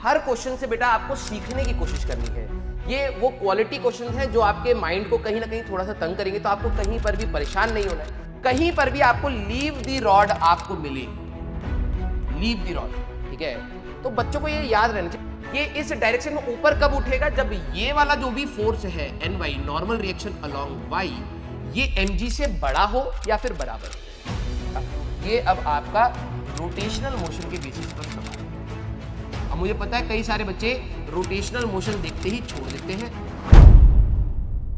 हर question से बेटा आपको सीखने की कोशिश करनी है। ये वो क्वालिटी क्वेश्चन है जो आपके माइंड को कहीं ना कहीं थोड़ा सा तंग करेंगे, तो आपको कहीं पर भी परेशान नहीं होना है। कहीं पर भी आपको लीव दी रॉड आपको मिलेगी, लीव दी रॉड, ठीक है। तो बच्चों को ये याद रहना चाहिए। ये इस डायरेक्शन में ऊपर कब उठेगा? जब ये वाला जो भी फोर्स है n y, normal reaction along y, ये एम जी से बड़ा हो या फिर बराबर। ये अब आपका रोटेशनल मोशन के बेसिस पर सवाल है। अब मुझे पता है कई सारे बच्चे रोटेशनल मोशन देखते ही छोड़ देते हैं।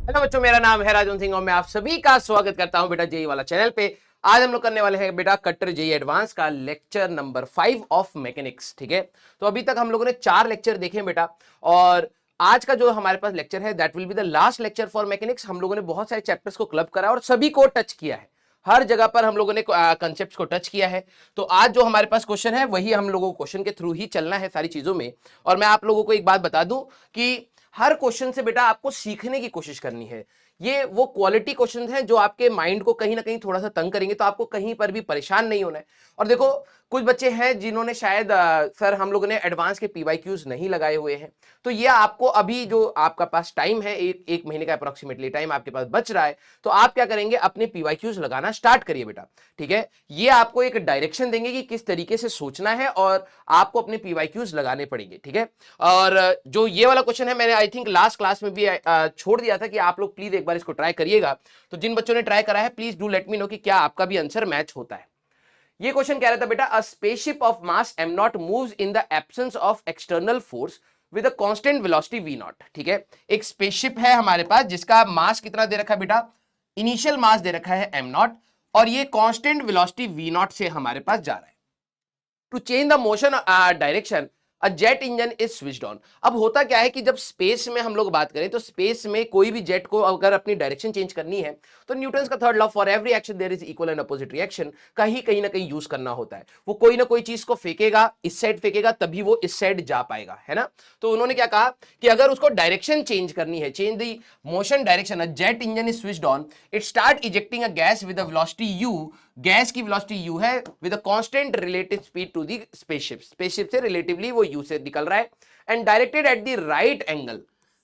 हेलो बच्चों, मेरा नाम है राजन सिंह और मैं आप सभी का स्वागत करता हूं बेटा जेई वाला चैनल पे। आज हम लोग करने वाले हैं बेटा कट्टर जेई एडवांस का लेक्चर नंबर 5 ऑफ मैकेनिक्स, ठीक है। तो अभी तक हम लोगों ने 4 लेक्चर देखे हैं बेटा, और आज का जो हमारे पास लेक्चर है that will be the last lecture for mechanics. हम लोगों ने बहुत सारे चैप्टर्स को क्लब करा और सभी को टच किया है, हर जगह पर हम लोगों ने कंसेप्ट्स को टच किया है। तो आज जो हमारे पास क्वेश्चन है वही हम लोगों को क्वेश्चन के थ्रू ही चलना है सारी चीजों में। और मैं आप लोगों को एक बात बता दूं कि हर क्वेश्चन से बेटा आपको सीखने की कोशिश करनी है। ये वो क्वालिटी क्वेश्चंस हैं जो आपके माइंड को कहीं ना कहीं थोड़ा सा तंग करेंगे, तो आपको कहीं पर भी परेशान नहीं होना है। और देखो, कुछ बच्चे हैं जिन्होंने शायद सर हम लोगों ने एडवांस के पीवाईक्यूज नहीं लगाए हुए हैं, तो ये आपको अभी जो आपका पास टाइम है, एक महीने का अप्रोक्सीमेटली टाइम आपके पास बच रहा है, तो आप क्या करेंगे, अपने पीवाईक्यूज लगाना स्टार्ट करिए बेटा, ठीक है। ये आपको एक डायरेक्शन देंगे कि किस तरीके से सोचना है और आपको अपने पीवाईक्यूज लगाने पड़ेंगे, ठीक है। और जो ये वाला क्वेश्चन है, मैंने आई थिंक लास्ट क्लास में भी छोड़ दिया था कि आप लोग प्लीज एक बार इसको ट्राई करिएगा। तो जिन बच्चों ने ट्राई करा है please do let me know कि क्या आपका भी आंसर मैच होता है। ये क्वेश्चन कह रहा था बेटा, a spaceship of mass m not moves in the absence of external force with a constant velocity v not, ठीक है। एक स्पेसशिप है हमारे पास जिसका मास कितना दे रखा है बेटा, इनिशियल मास दे रखा है एम नॉट, और ये कांस्टेंट वेलोसिटी वी नॉट से हमारे पास जा रहा है। To change the motion direction a jet engine is switched on. अब होता क्या है कि जब स्पेस में हम लोग बात करें तो स्पेस में कोई भी जेट को अगर अपनी डायरेक्शन चेंज करनी है तो न्यूटन का third law, for every action there is equal and opposite reaction, कहीं ना कहीं यूज करना होता है। वो कोई ना कोई चीज को फेंकेगा, इस साइड फेंकेगा तभी वो इस साइड जा पाएगा, है ना। तो उन्होंने क्या कहा कि अगर उसको डायरेक्शन चेंज करनी है, change the motion direction, a jet engine is switched on, it start ejecting a gas with a velocity u. Gas की वेलोसिटी u है with a constant relative speed to the spaceship, spaceship से relatively वो u से निकल रहा है, and directed at the right angle,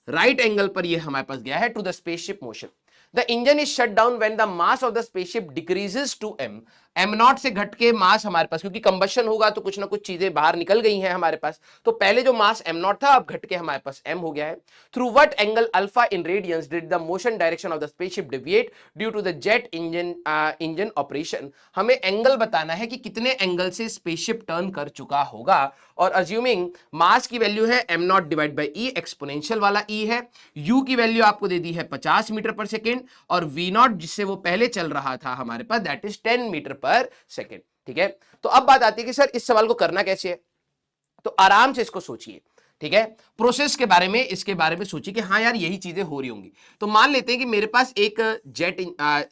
right angle पर ये हमारे पास गया है to the spaceship motion. The engine is shut down when the mass of the spaceship decreases to m, m not से घट के मास हमारे पास, क्योंकि कंबशन होगा तो कुछ ना कुछ चीजें बाहर निकल गई हैं हमारे पास, तो पहले जो मास एम नॉट था अब घट के हमारे पास m हो गया है। Through what angle alpha in radians did the motion direction of the spaceship deviate due to the jet engine operation. हमें एंगल बताना है कि कितने एंगल से स्पेसशिप टर्न कर चुका होगा, और अज्यूमिंग मास की वैल्यू है am not divide by E, exponential वाला ई है, यू की वैल्यू आपको दे दी है 50 मीटर पर सेकेंड, और वी नॉट जिससे वो पहले चल रहा था हमारे पास दैट इज 10 मीटर पर सेकेंड, ठीक है। तो अब बात आती है कि सर इस सवाल को करना कैसे है, तो आराम से इसको सोचिए, ठीक है। प्रोसेस के बारे में, इसके बारे में सोचिए कि हाँ यार यही चीजें हो रही होंगी। तो मान लेते हैं कि मेरे पास एक जेट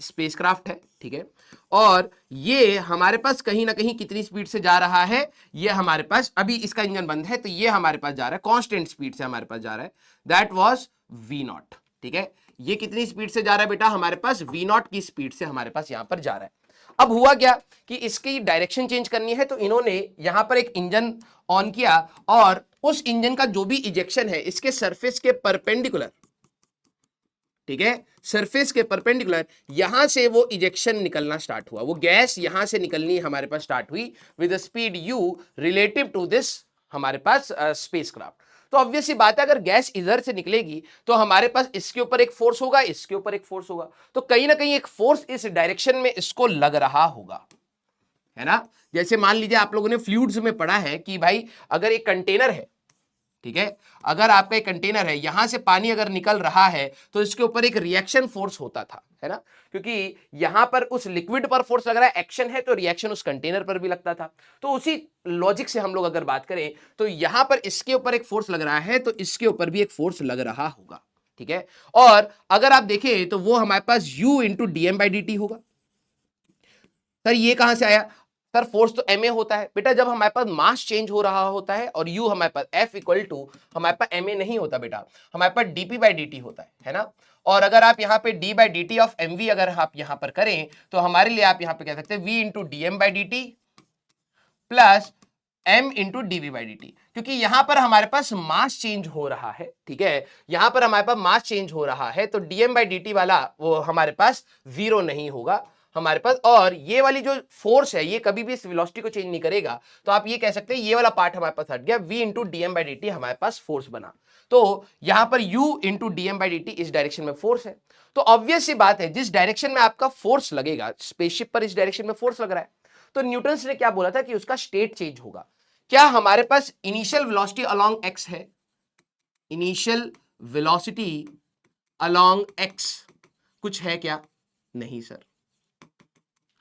स्पेसक्राफ्ट है, ठीक है, और ये हमारे पास कहीं ना कहीं कितनी स्पीड से जा रहा है, ये हमारे पास अभी इसका इंजन बंद है तो ये हमारे पास जा रहा है कांस्टेंट स्पीड से, हमारे पास जा रहा है दैट वाज वी नॉट, ठीक है। ये कितनी स्पीड से जा रहा है बेटा, हमारे पास वी नॉट की स्पीड से हमारे पास यहां पर जा रहा है। अब हुआ क्या कि इसकी डायरेक्शन चेंज करनी है, तो इन्होंने यहां पर एक इंजन ऑन किया, और उस इंजन का जो भी इजेक्शन है इसके सरफेस के परपेंडिकुलर, ठीक है, सरफेस के परपेंडिकुलर यहां से वो इजेक्शन निकलना स्टार्ट हुआ, वो गैस यहां से निकलनी हमारे पास स्टार्ट हुई with speed u relative to this हमारे पास स्पेसक्राफ्ट। तो ऑब्वियस सी बात है, अगर गैस इधर से निकलेगी तो हमारे पास इसके ऊपर एक फोर्स होगा, इसके ऊपर एक फोर्स होगा, तो कहीं ना कहीं एक फोर्स इस डायरेक्शन में इसको लग रहा होगा, है ना। जैसे मान लीजिए आप लोगों ने फ्लूइड्स में पढ़ा है कि भाई अगर एक कंटेनर है, ठीक है, अगर आपका एक कंटेनर है, यहां से पानी अगर निकल रहा है तो इसके ऊपर एक रिएक्शन फोर्स होता था, है ना, क्योंकि यहां पर उस लिक्विड पर फोर्स लग रहा है, एक्शन है, तो रिएक्शन उस कंटेनर पर भी लगता था। तो उसी लॉजिक से हम लोग अगर बात करें तो यहां पर इसके ऊपर एक फोर्स लग रहा है तो इसके ऊपर भी एक फोर्स लग रहा होगा, ठीक है। और अगर आप देखें तो वो हमारे पास u into d m by d t होगा। सर ये कहां से आया, सर फोर्स तो ma होता है बेटा जब हमारे पास मास चेंज हो रहा होता है, और u हमारे पास f इक्वल टू हमारे पास ma नहीं होता बेटा, हमारे पास dp बाई dt होता है ना। और अगर आप यहाँ पे d by d T of mv अगर आप यहाँ पर करें तो हमारे लिए आप यहाँ पे कह सकते हैं v into d m by d t plus m into d v by d t, क्योंकि यहां पर हमारे पास मास चेंज हो रहा है, ठीक है, यहां पर हमारे पास मास चेंज हो रहा है, तो डीएम बाई डी टी वाला वो हमारे पास जीरो नहीं होगा हमारे पास, और ये वाली जो फोर्स है ये कभी भी इस वेलोसिटी को चेंज नहीं करेगा, तो आप ये कह सकते हैं ये वाला पार्ट हमारे पास हट गया, v into DM by d T हमारे पास फोर्स बना। तो यहां पर u into DM by d T इस डायरेक्शन में फोर्स है, तो ऑब्वियस सी बात है जिस डायरेक्शन में आपका फोर्स लगेगा, स्पेसशिप पर इस डायरेक्शन में फोर्स लग रहा है, तो न्यूटन ने क्या बोला था कि उसका स्टेट चेंज होगा। क्या हमारे पास इनिशियल वेलोसिटी अलोंग x है, इनिशियल वेलोसिटी अलोंग x कुछ है क्या? नहीं सर,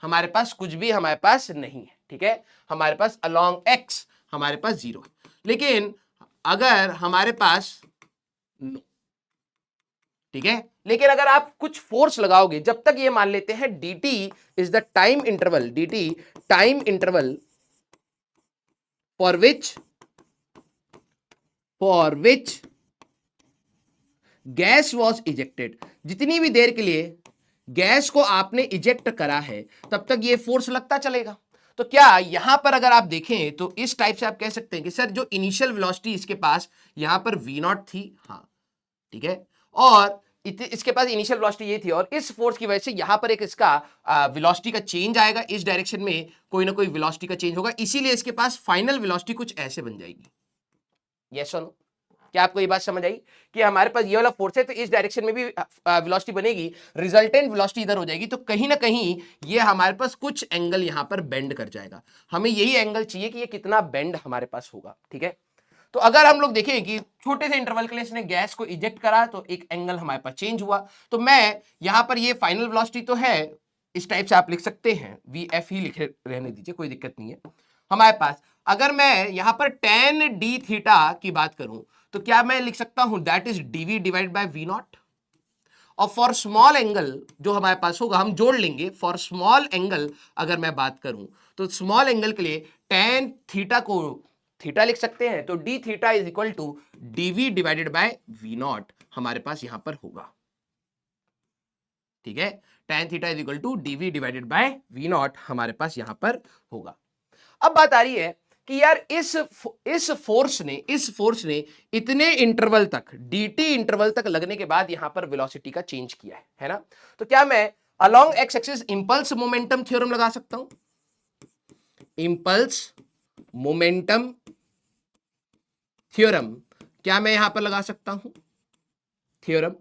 हमारे पास कुछ भी हमारे पास नहीं है, ठीक है, हमारे पास अलोंग x हमारे पास जीरो है। लेकिन अगर हमारे पास ठीक है, लेकिन अगर आप कुछ फोर्स लगाओगे, जब तक ये मान लेते हैं dt is the time interval, dt time interval for which gas was ejected, जितनी भी देर के लिए गैस को आपने इजेक्ट करा है तब तक ये फोर्स लगता चलेगा। तो क्या यहां पर अगर आप देखें तो इस टाइप से आप कह सकते हैं कि सर जो इनिशियल वेलोसिटी इसके पास यहां पर v नॉट थी, हाँ ठीक है, और इसके पास इनिशियल वेलोसिटी ये थी, और इस फोर्स की वजह से यहां पर एक इसका वेलोसिटी का चेंज आएगा, इस डायरेक्शन में कोई ना कोई वेलोसिटी का चेंज होगा, इसीलिए इसके पास फाइनल वेलोसिटी कुछ ऐसे बन जाएगी। यस और नो? क्या आपको ये बात समझ आई कि हमारे पास ये वाला फोर्स है तो इस डायरेक्शन में भी वेलोसिटी बनेगी, रिजल्टेंट वेलोसिटी इधर हो जाएगी, तो कहीं ना कहीं ये हमारे पास कुछ एंगल यहां पर बेंड कर जाएगा। हमें यही एंगल चाहिए कि ये कितना बेंड हमारे पास होगा, ठीक है। तो अगर हम लोग देखें कि छोटे से इंटरवल के लिए इसने गैस को इजेक्ट करा तो एक एंगल हमारे पास चेंज हुआ, तो मैं यहां पर ये फाइनल वेलोसिटी तो है, इस टाइप से आप लिख सकते हैं, वी एफ ही लिखे रहने दीजिए, कोई दिक्कत नहीं है हमारे पास। अगर मैं यहां पर tan d थीटा की बात करूं तो क्या मैं लिख सकता हूं that is dv divide by v not, और फॉर स्मॉल एंगल जो हमारे पास होगा हम जोड़ लेंगे, फॉर स्मॉल एंगल अगर मैं बात करूं तो स्मॉल एंगल के लिए tan थीटा को थीटा लिख सकते हैं, तो d theta is equal to dv divided by v naught हमारे पास यहां पर होगा, ठीक है, tan theta is equal to dv divided by v naught हमारे पास यहां पर होगा। अब बात आ रही है कि यार इस फोर्स ने इतने इंटरवल तक dt इंटरवल तक लगने के बाद यहां पर वेलोसिटी का चेंज किया है ना, तो क्या मैं along x axis impulse momentum theorem लगा सकता हूं, इंपल्स मोमेंटम थ्योरम क्या मैं यहां पर लगा सकता हूं थ्योरम?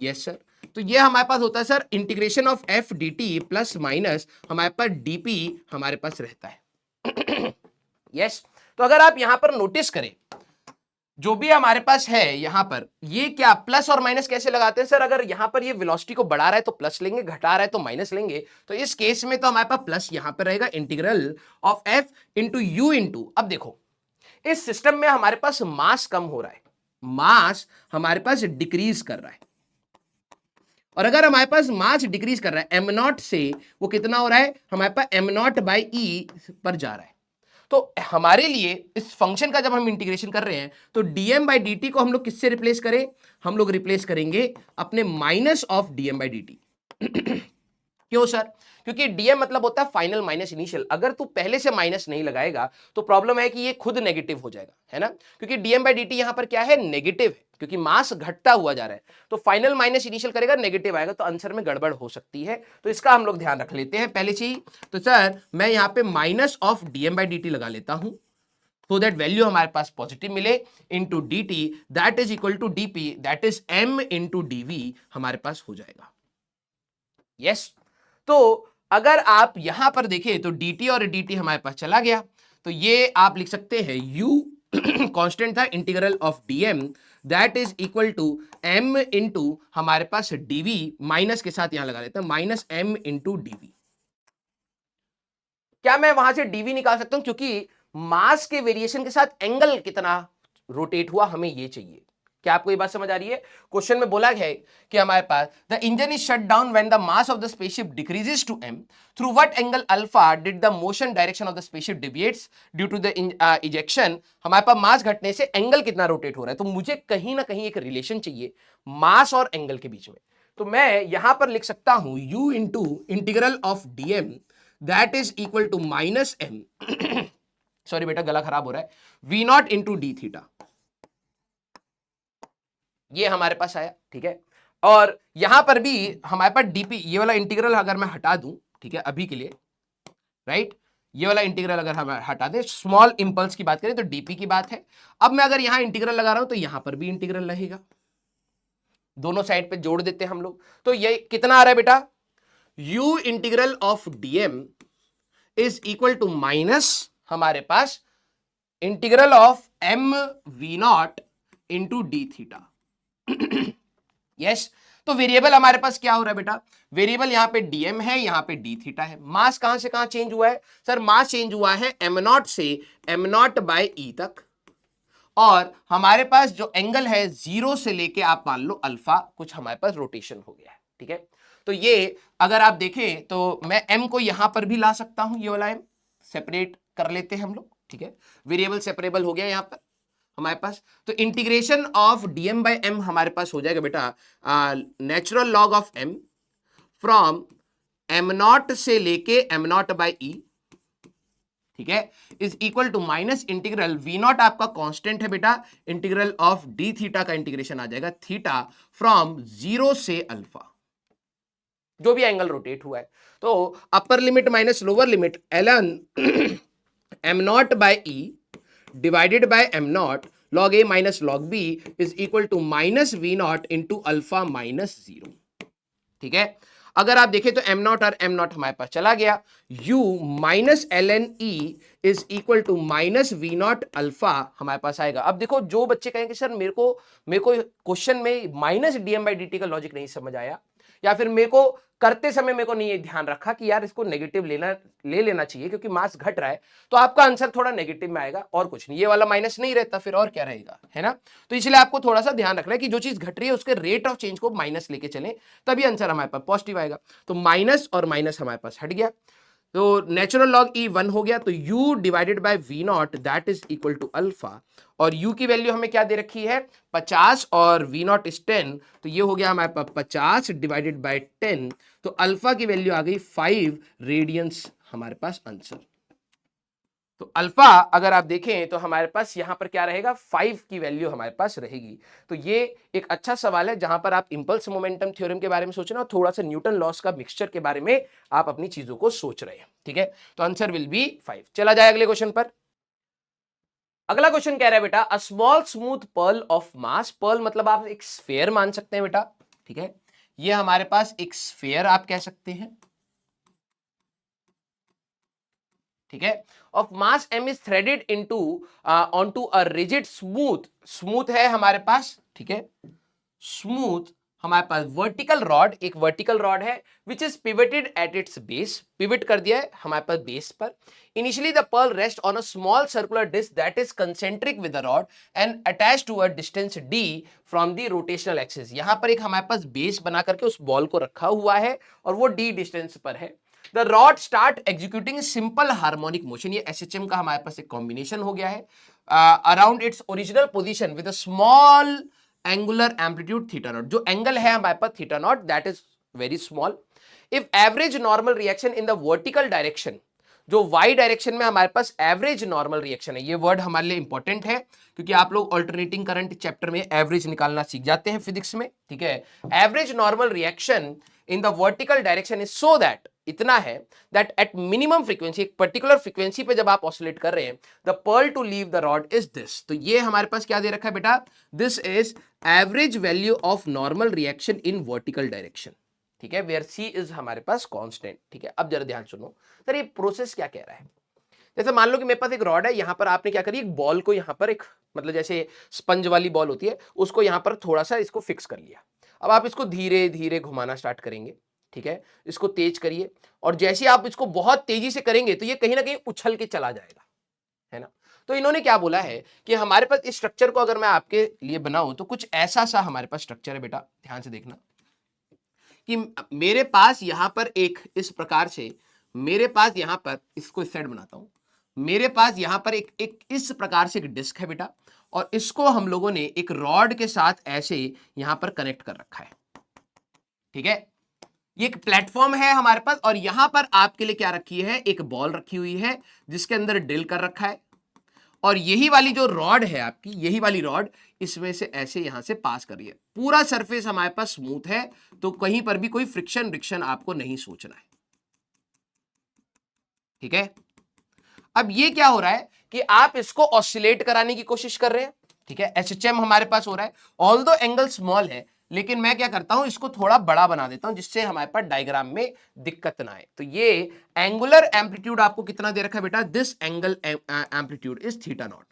यस सर, तो ये हमारे पास होता है sir integration of F D t plus minus हमारे पास डीपी हमारे पास रहता है। यस, तो अगर आप यहां पर नोटिस करें जो भी हमारे पास है यहां पर ये क्या प्लस और माइनस कैसे लगाते हैं सर, अगर यहां पर ये वेलोसिटी को बढ़ा रहा है तो प्लस लेंगे, घटा रहा है तो माइनस लेंगे, तो इस केस में तो हमारे पास प्लस यहां पर रहेगा, integral of F into you into, अब देखो इस सिस्टम में हमारे पास मास कम हो रहा है, मास हमारे पास डिक्रीज कर रहा है, और अगर हमारे पास मास डिक्रीज कर रहा है एम नॉट से, वो कितना हो रहा है हमारे पास एम नॉट बाई ई पर जा रहा है, तो हमारे लिए इस फंक्शन का जब हम इंटीग्रेशन कर रहे हैं तो dm बाई डी टी को हम लोग किससे रिप्लेस करें, हम लोग रिप्लेस करेंगे अपने minus of dm by d T. क्यों सर? क्योंकि dm मतलब होता है फाइनल माइनस इनिशियल, अगर तू पहले से माइनस नहीं लगाएगा तो प्रॉब्लम है कि ये खुद नेगेटिव हो जाएगा, है ना, क्योंकि dm बाई डी टी यहां पर क्या है नेगेटिव है, क्योंकि मास घटता हुआ जा रहा है, तो फाइनल माइनस इनिशियल करेगा नेगेटिव आएगा, तो आंसर में गड़बड़ हो सकती है, तो इसका हम लोग ध्यान रख लेते हैं पहले से ही। तो सर मैं यहां पे minus of dm by d t लगा लेता हूं so that वैल्यू हमारे पास पॉजिटिव मिले, into d t that is equal to d p that is m into d v हमारे पास हो जाएगा। यस, तो अगर आप यहां पर देखें तो dt और dt हमारे पास चला गया, तो ये आप लिख सकते हैं u कांस्टेंट था integral of dm that is equal to m into हमारे पास dv, माइनस के साथ यहां लगा लेते हैं माइनस m इंटू dv। क्या मैं वहां से dv निकाल सकता हूं, क्योंकि मास के वेरिएशन के साथ एंगल कितना रोटेट हुआ हमें ये चाहिए। क्या आपको ये बात समझ आ रही है? क्वेश्चन में बोला गया है कि हमारे पास the engine is shut down when the mass of the spaceship decreases to m, through what angle alpha did the motion direction of the spaceship deviates due to the ejection. हमारे पास मास घटने से एंगल कितना rotate हो रहा है, तो मुझे कहीं ना कहीं एक रिलेशन चाहिए मास और एंगल के बीच में, तो मैं यहां पर लिख सकता हूं u into integral of dm that is equal to minus m sorry बेटा गला खराब हो रहा है, v naught into d theta, ये हमारे पास आया, ठीक है। और यहां पर भी हमारे पास डीपी, ये वाला इंटीग्रल अगर मैं हटा दूं, ठीक है, अभी के लिए, राइट, ये वाला इंटीग्रल अगर हम हटा दें, स्मॉल इंपल्स की बात करें तो डीपी की बात है। अब मैं अगर यहां इंटीग्रल लगा रहा हूं तो यहां पर भी इंटीग्रल रहेगा, दोनों साइड पे जोड़ देते हैं हम लोग, तो ये कितना आ रहा है बेटा, u integral of dm is equal to minus हमारे पास integral of m v naught into d theta. Yes, तो वेरिएबल हमारे पास क्या हो रहा है बेटा, वेरिएबल यहां पे dm है, यहां पे डी थीटा है। मास कहां से कहां चेंज हुआ है सर, मास चेंज हुआ है m नॉट से m नॉट बाय e तक, और हमारे पास जो एंगल है 0 से लेके आप मान लो अल्फा, कुछ हमारे पास रोटेशन हो गया है, ठीक है। तो ये अगर आप देखें तो मैं m को यहां पर भी ला सकता हूं, ये वाला m सेपरेट कर लेते हैं हम लोग, ठीक है, वेरिएबल सेपरेबल हो गया यहां पर हमारे पास। तो integration of dm by m हमारे पास हो जाएगा बेटा natural log of m from m naught से लेके m नॉट बाय e, ठीक है, is equal to minus integral v naught आपका कांस्टेंट है बेटा, इंटीग्रल ऑफ डी थीटा का इंटीग्रेशन आ जाएगा थीटा फ्रॉम 0 से अल्फा, जो भी एंगल रोटेट हुआ है। तो upper limit minus lower limit ln m naught by e divided by m naught log a minus log b is equal to minus v naught into alpha minus 0, ठीक है। अगर आप देखें तो m नॉट और m नॉट हमारे पास चला गया, u minus ln e is equal to minus v naught alpha हमारे पास आएगा। अब देखो जो बच्चे कहेंगे सर मेरे को क्वेश्चन में minus DM by d T का लॉजिक नहीं समझ आया, या फिर मेरे को करते समय मेरे को नहीं ये ध्यान रखा कि यार इसको नेगेटिव ले लेना चाहिए क्योंकि मास घट रहा है, तो आपका आंसर थोड़ा नेगेटिव में आएगा और कुछ नहीं, ये वाला माइनस नहीं रहता फिर और क्या रहेगा, है ना। तो इसलिए आपको थोड़ा सा ध्यान रखना है कि जो चीज घट रही है उसके रेट ऑफ चेंज को माइनस लेके चलें, तभी आंसर हमारे पास पॉजिटिव आएगा। तो माइनस और माइनस हमारे पास हट गया, तो नेचुरल लॉग ई 1 हो गया, तो u divided by v naught that is equal to alpha, और u की वैल्यू हमें क्या दे रखी है 50 और v नॉट इज 10, तो ये हो गया हमारे पास 50 डिवाइडेड बाय 10, तो अल्फा की वैल्यू आ गई 5 रेडियंस हमारे पास आंसर। तो अल्फा अगर आप देखें तो हमारे पास यहां पर क्या रहेगा 5 की वैल्यू हमारे पास रहेगी। तो ये एक अच्छा सवाल है जहां पर आप इंपल्स मोमेंटम थ्योरम के बारे में सोच रहे हो, थोड़ा सा न्यूटन लॉस का मिक्सचर के बारे में आप अपनी चीजों को सोच रहे हैं, ठीक है। तो आंसर विल बी 5। चला जाए अगले क्वेश्चन पर। अगला क्वेश्चन कह रहा है बेटा a small smooth pearl of mass, pearl मतलब आप एक स्फेयर मान सकते हैं बेटा, ठीक है, ये हमारे पास एक स्फेयर आप कह सकते हैं, ठीक है, of mass m is threaded into onto a rigid smooth, smooth है हमारे पास, ठीक है, स्मूथ हमारे पास वर्टिकल रॉड, एक वर्टिकल रॉड है which is pivoted at its base, pivot कर दिया है हमारे पास बेस पर। Initially the pearl rest on a small circular disc that is concentric with the rod and attach to a distance d from the rotational axis. यहां पर एक हमारे पास बेस बना करके उस बॉल को रखा हुआ है और वो d डिस्टेंस पर है। The rod start executing simple harmonic motion, ये SHM का हमारे पास एक कॉम्बिनेशन हो गया है around its original position with a small angular amplitude theta naught, जो एंगल है हमारे पास theta naught that is very small. If average normal reaction in the vertical direction, जो y डायरेक्शन में हमारे पास एवरेज नॉर्मल रिएक्शन है, ये word हमारे लिए इंपॉर्टेंट है क्योंकि आप लोग अल्टरनेटिंग करंट चैप्टर में एवरेज निकालना सीख जाते हैं फिजिक्स में, ठीक है। Average normal reaction in the vertical direction is so that, इतना है दैट एट मिनिमम फ्रीक्वेंसी, एक पर्टिकुलर फ्रीक्वेंसी पे जब आप ऑसिलेट कर रहे हैं, the pearl to leave the rod is this. तो ये हमारे पास क्या दे रखा है बेटा, this is average value of normal reaction in vertical direction, ठीक है, वेयर c इज हमारे पास कांस्टेंट, ठीक है। अब जरा ध्यान सुनो सर, ये प्रोसेस क्या कह रहा है। जैसे मान लो कि मेरे पास एक रॉड है, यहां पर आपने क्या करी, एक बॉल को यहां पर एक मतलब जैसे स्पंज वाली बॉल होती है उसको यहां पर थोड़ा सा इसको फिक्स कर लिया। अब आप इसको धीरे धीरे घुमाना स्टार्ट करेंगे, ठीक है, इसको तेज करिए, और जैसे आप इसको बहुत तेजी से करेंगे तो ये कहीं ना कहीं उछल के चला जाएगा, है ना। तो इन्होंने क्या बोला है कि हमारे पास इस स्ट्रक्चर को अगर मैं आपके लिए बनाऊं तो कुछ ऐसा सा हमारे पास स्ट्रक्चर है बेटा, ध्यान से देखना कि मेरे पास यहां पर एक इस प्रकार से, मेरे पास यहां पर इसको इस साइड बनाता हूं, मेरे पास यहां पर एक इस प्रकार से एक डिस्क है बेटा, और इसको हम लोगों ने एक रॉड के साथ ऐसे यहां पर कनेक्ट कर रखा है, ठीक है। ये एक प्लेटफॉर्म है हमारे पास, और यहां पर आपके लिए क्या रखी है, एक बॉल रखी हुई है जिसके अंदर ड्रिल कर रखा है, और यही वाली जो रॉड है आपकी, यही वाली रॉड इसमें से ऐसे यहां से पास कर रही है। पूरा सरफेस हमारे पास स्मूथ है, तो कहीं पर भी कोई फ्रिक्शन फ्रिक्शन आपको नहीं सोचना है। ठीक है, अब ये क्या हो रहा है कि आप इसको ऑसिलेट कराने की कोशिश कर रहे हैं। ठीक है, एचएचएम हमारे पास हो रहा है, ऑल्दो एंगल स्मॉल है, लेकिन मैं क्या करता हूं, इसको थोड़ा बड़ा बना देता हूं जिससे हमारे पास डायग्राम में दिक्कत ना आए। तो ये एंगुलर एम्पलीट्यूड आपको कितना दे रखा है बेटा, this angle amplitude is theta naught.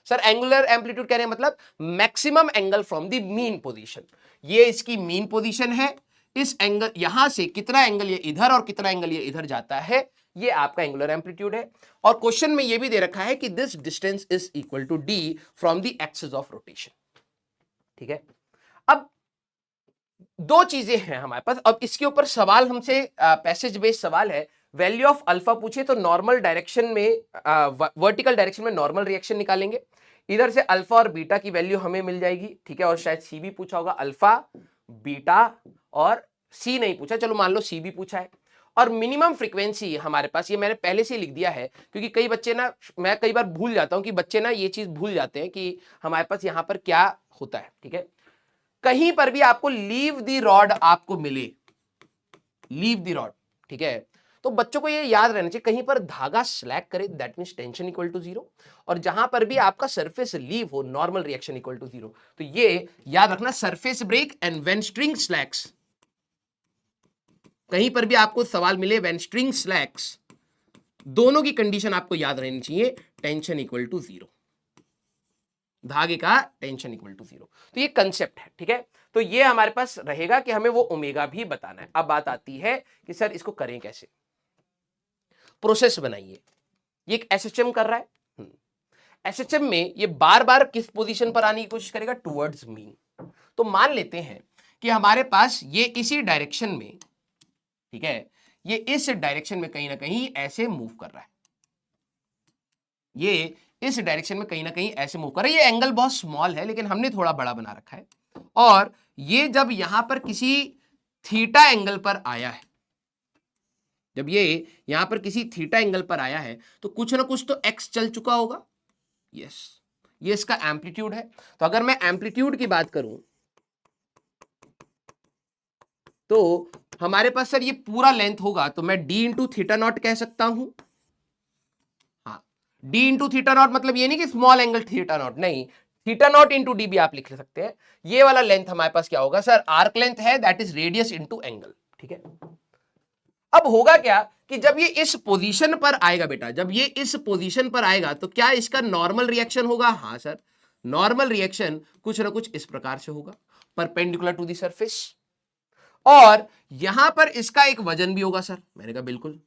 Sir angular amplitude कह रहे हैं मतलब maximum angle from the mean position, ये इसकी मीन पोजीशन है। इस एंगल यहां से कितना एंगल ये इधर और कितना एंगल ये इधर जाता है, ये आपका एंगुलर एम्पलीट्यूड है। और क्वेश्चन में ये भी दे रखा है कि this distance is equal to d from the axis of rotation. ठीक है, अब दो चीजें हैं हमारे पास। अब इसके ऊपर सवाल हमसे पैसेज बेस्ड सवाल है, वैल्यू ऑफ अल्फा पूछे तो नॉर्मल डायरेक्शन में, वर्टिकल डायरेक्शन में नॉर्मल रिएक्शन निकालेंगे, इधर से अल्फा और बीटा की वैल्यू हमें मिल जाएगी। ठीक है, और शायद सी भी पूछा होगा, अल्फा बीटा, और सी नहीं पूछा, चलो मान लो सी भी पूछा है। और मिनिमम फ्रीक्वेंसी हमारे पास, ये मैंने पहले से लिख दिया है क्योंकि कई बच्चे ना, मैं कई बार भूल जाता हूं कि बच्चे ना ये चीज भूल जाते हैं कि हमारे पास यहां पर क्या होता है। ठीक है, कहीं पर भी आपको लीव दी रॉड आपको मिले, लीव दी रॉड, ठीक है, तो बच्चों को ये याद रहना चाहिए, कहीं पर धागा स्लैक करे that means tension equal to zero, और जहां पर भी आपका सरफेस लीव हो normal reaction equal to zero. तो ये याद रखना, surface break and when string slacks, कहीं पर भी आपको सवाल मिले व्हेन स्ट्रिंग स्लैक्स, दोनों की कंडीशन आपको याद रहनी चाहिए, टेंशन इक्वल टू जीरो, धागे का टेंशन इक्वल टू जीरो। तो ये कंसेप्ट है। ठीक है, तो ये हमारे पास रहेगा कि हमें वो ओमेगा भी बताना है। अब बात आती है कि सर इसको करें कैसे, प्रोसेस बनाइए। ये एक एसएचएम कर रहा है, एसएचएम में ये बार बार किस पोजीशन पर आने की कोशिश करेगा, टुवर्ड्स मीन। तो मान लेते हैं कि हमारे पास ये इसी डायरेक्शन में, ठीक है, ये इस डायरेक्शन में कहीं ना कहीं ऐसे मूव कर रहा है, ये इस डायरेक्शन में कहीं ना कहीं ऐसे मूव कर रहा है। ये एंगल बहुत स्मॉल है लेकिन हमने थोड़ा बड़ा बना रखा है, और ये जब यहां पर किसी थीटा एंगल पर आया है, जब ये यहां पर किसी थीटा एंगल पर आया है तो कुछ ना कुछ तो एक्स चल चुका होगा। यस, ये इसका एम्पलीट्यूड है। तो अगर मैं एम्पलीट्यूड की बात करूं तो हमारे पास सर ये पूरा लेंथ होगा, तो मैं डी इंटू थीटा नॉट कह सकता हूं। हाँ, डी इंटू थीटा नॉट मतलब ये नहीं कि स्मॉल एंगल थीटा नॉट, नहीं, थीटा नॉट इंटू डी भी आप लिख सकते हैं। ये वाला लेंथ हमारे पास क्या होगा सर, आर्क लेंथ है, that is radius into angle. ठीक है, अब होगा क्या कि जब ये इस पोजीशन पर आएगा बेटा, जब ये इस पोजीशन पर आएगा तो क्या इसका नॉर्मल रिएक्शन होगा, हाँ सर, नॉर्मल रिएक्शन कुछ ना कुछ इस प्रकार से होगा, परपेंडिकुलर टू द सरफेस, और यहां पर इसका एक वजन भी होगा सर। मैंने कहा बिल्कुल,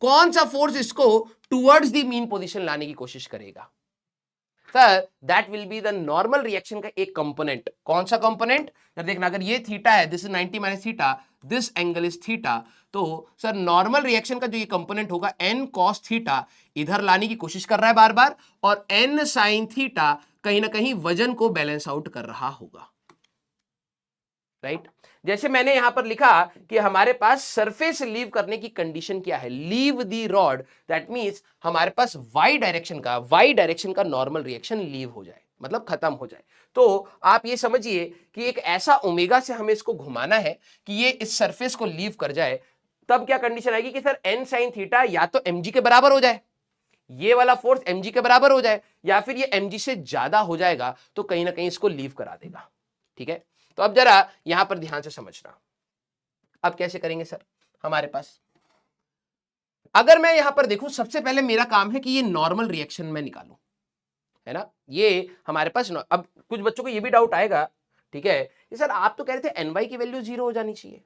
कौन सा फोर्स इसको टुवर्ड्स द मीन पोजीशन लाने की कोशिश करेगा sir, that will be the normal reaction का एक कंपोनेंट। कौन सा कंपोनेंट, जब देखना अगर ये थीटा है, this is 90 minus theta, this angle is theta, तो सर नॉर्मल रिएक्शन का जो ये कंपोनेंट होगा n cos थीटा, इधर लाने की कोशिश कर रहा है बार बार, और n sin थीटा कहीं ना कहीं वजन को बैलेंस आउट कर रहा होगा। राइट, जैसे मैंने यहां पर लिखा कि हमारे पास सरफेस लीव करने की कंडीशन क्या है, leave the rod, that means हमारे पास वाई डायरेक्शन का नॉर्मल रिएक्शन लीव हो जाए, मतलब खत्म हो जाए। तो आप ये समझिए कि एक ऐसा ओमेगा से हमें इसको घुमाना है कि ये इस सरफेस को लीव कर जाए। तब क्या कंडीशन आएगी कि सर n sin थीटा या तो mg के बराबर हो जाए, ये वाला फोर्स mg के बराबर हो जाए, या फिर ये mg से ज्यादा हो जाएगा तो कहीं ना कहीं इसको लीव करा देगा। ठीक है, तो अब जरा यहां पर ध्यान से समझना, अब कैसे करेंगे सर, हमारे पास अगर मैं यहां पर देखूं, सबसे पहले मेरा काम है कि ये नॉर्मल रिएक्शन में निकालूं, है ना, ये हमारे पास अब कुछ बच्चों को ये भी डाउट आएगा, ठीक है, कि सर आप तो कह रहे थे ny की वैल्यू 0 हो जानी चाहिए।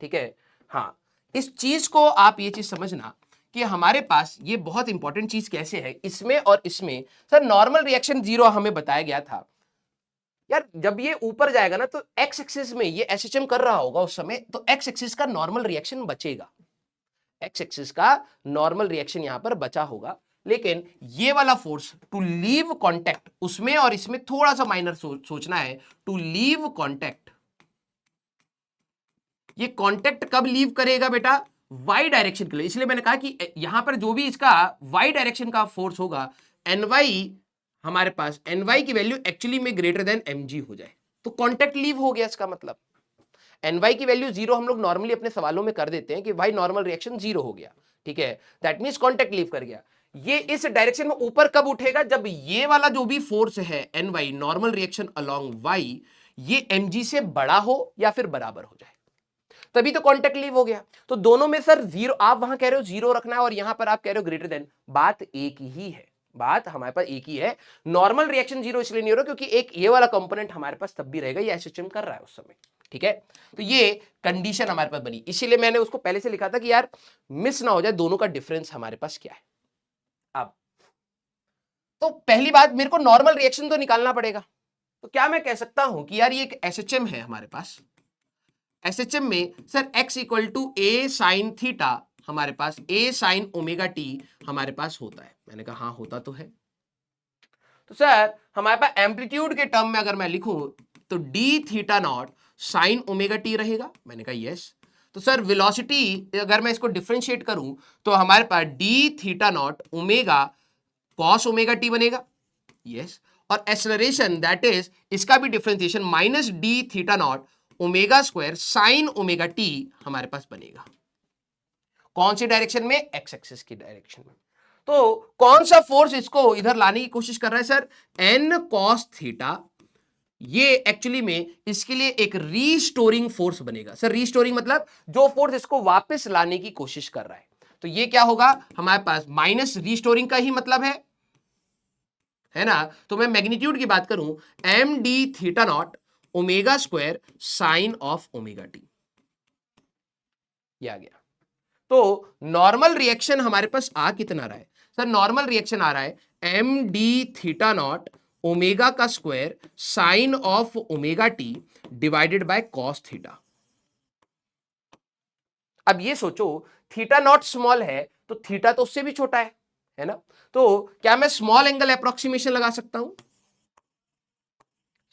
ठीक है, हाँ, इस चीज को आप ये चीज समझना कि हमारे पास ये बहुत इंपॉर्टेंट चीज कैसे है, इसमें और इसमें सर नॉर्मल रिएक्शन 0 हमें बताया गया था यार, जब ये ऊपर जाएगा ना तो एक्स एक्सिस में ये एसएचएम कर रहा होगा उस समय, तो एक्स एक्सिस का नॉर्मल रिएक्शन बचेगा, एक्स एक्सिस का नॉर्मल रिएक्शन यहां पर बचा होगा। लेकिन ये वाला फोर्स टू लीव कांटेक्ट, उसमें और इसमें थोड़ा सा माइनर सोचना है, टू लीव कांटेक्ट, ये कांटेक्ट कब लीव करेगा बेटा, वाई डायरेक्शन के लिए। इसलिए मैंने कहा कि यहां पर जो भी इसका वाई डायरेक्शन का फोर्स होगा, एन वाई हमारे पास एन वाई की वैल्यू एक्चुअली में ग्रेटर देन एम जी हो जाए तो कॉन्टेक्ट लीव हो गया। इसका मतलब एन वाई की वैल्यू जीरो हम लोग नॉर्मली अपने सवालों में कर देते हैं कि भाई नॉर्मल रिएक्शन जीरो हो गया, ठीक है, दैट मींस कॉन्टेक्ट लीव कर गया। ये इस डायरेक्शन में ऊपर कब उठेगा, जब ये वाला जो भी फोर्स है n y normal reaction along y ये एम जी से बड़ा हो या फिर बराबर हो जाए, तभी तो कॉन्टेक्ट लीव हो गया। तो दोनों में सर जीरो, आप वहां कह रहे हो जीरो रखना है और यहां पर आप कह रहे हो ग्रेटर देन, बात एक ही है, बात हमारे पास एक ही है। नॉर्मल रिएक्शन जीरो इसलिए नहीं हो रहा क्योंकि एक ये वाला कंपोनेंट हमारे पास तब भी रहेगा, ये एसएचएम कर रहा है उस समय, ठीक है। तो ये कंडीशन हमारे पास बनी, इसीलिए मैंने उसको पहले से लिखा था कि यार मिस ना हो जाए दोनों का डिफरेंस हमारे पास क्या है। अब तो पहली बात मेरे को नॉर्मल रिएक्शन तो निकालना पड़ेगा, तो क्या मैं कह सकता हूं कि यार ये एक एसएचएम है हमारे पास, एसएचएम में sir x equal to a sine theta हमारे पास ए साइन ओमेगा टी हमारे पास होता है। मैंने कहा हाँ होता तो है। तो सर हमारे पास एम्पलीट्यूड के टर्म में अगर मैं लिखूं तो D theta naught sign omega T रहेगा। मैंने कहा यस। तो सर वेलोसिटी अगर मैं इसको डिफरेंशिएट करूं तो हमारे पास d theta naught omega cos omega t बनेगा, यस। और एक्सेलरेशन दैट इज इसका भी differentiation minus d theta naught omega square sine omega t हमारे पास बनेगा। कौन सी डायरेक्शन में, एक्स एक्सिस की डायरेक्शन में। तो कौन सा फोर्स इसको इधर लाने की कोशिश कर रहा है सर, एन कॉस थीटा। ये एक्चुअली में इसके लिए एक रीस्टोरिंग फोर्स बनेगा। सर रीस्टोरिंग मतलब जो फोर्स इसको वापस लाने की कोशिश कर रहा है, तो ये क्या होगा हमारे पास, माइनस रीस्टोरिंग का ही मतलब है ना। तो मैं मैग्नीट्यूड की बात करूं m d theta naught omega square sine of omega t, ये आ गया। तो नॉर्मल रिएक्शन हमारे पास आ कितना रहा है सर, नॉर्मल रिएक्शन आ रहा है m d theta naught omega का square sine of omega t divided by cos theta. अब ये सोचो थीटा नॉट स्मॉल है तो थीटा तो उससे भी छोटा है ना। तो क्या मैं स्मॉल एंगल अप्रोक्सीमेशन लगा सकता हूं,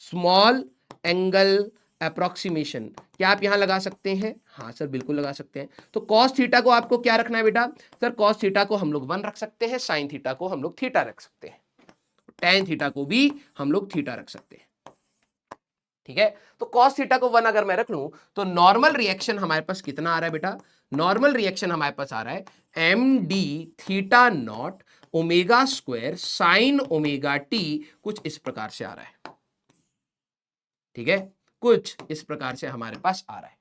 स्मॉल एंगल अप्रोक्सीमेशन क्या आप यहां लगा सकते हैं, हाँ सर बिल्कुल लगा सकते हैं। तो कॉस थीटा को आपको क्या रखना है बेटा, सर कॉस थीटा को हम लोग 1 रख सकते हैं, साइन थीटा को हम लोग थीटा रख सकते हैं, टेन थीटा को भी हम लोग थीटा रख सकते हैं, ठीक है। तो कॉस थीटा को 1 अगर मैं रख लूं तो नॉर्मल रिएक्शन हमारे पास कितना आ रहा है बेटा, नॉर्मल रिएक्शन हमारे पास आ रहा है m d theta naught omega square sine omega t, कुछ इस प्रकार से आ रहा है, ठीक है, कुछ इस प्रकार से हमारे पास आ रहा है।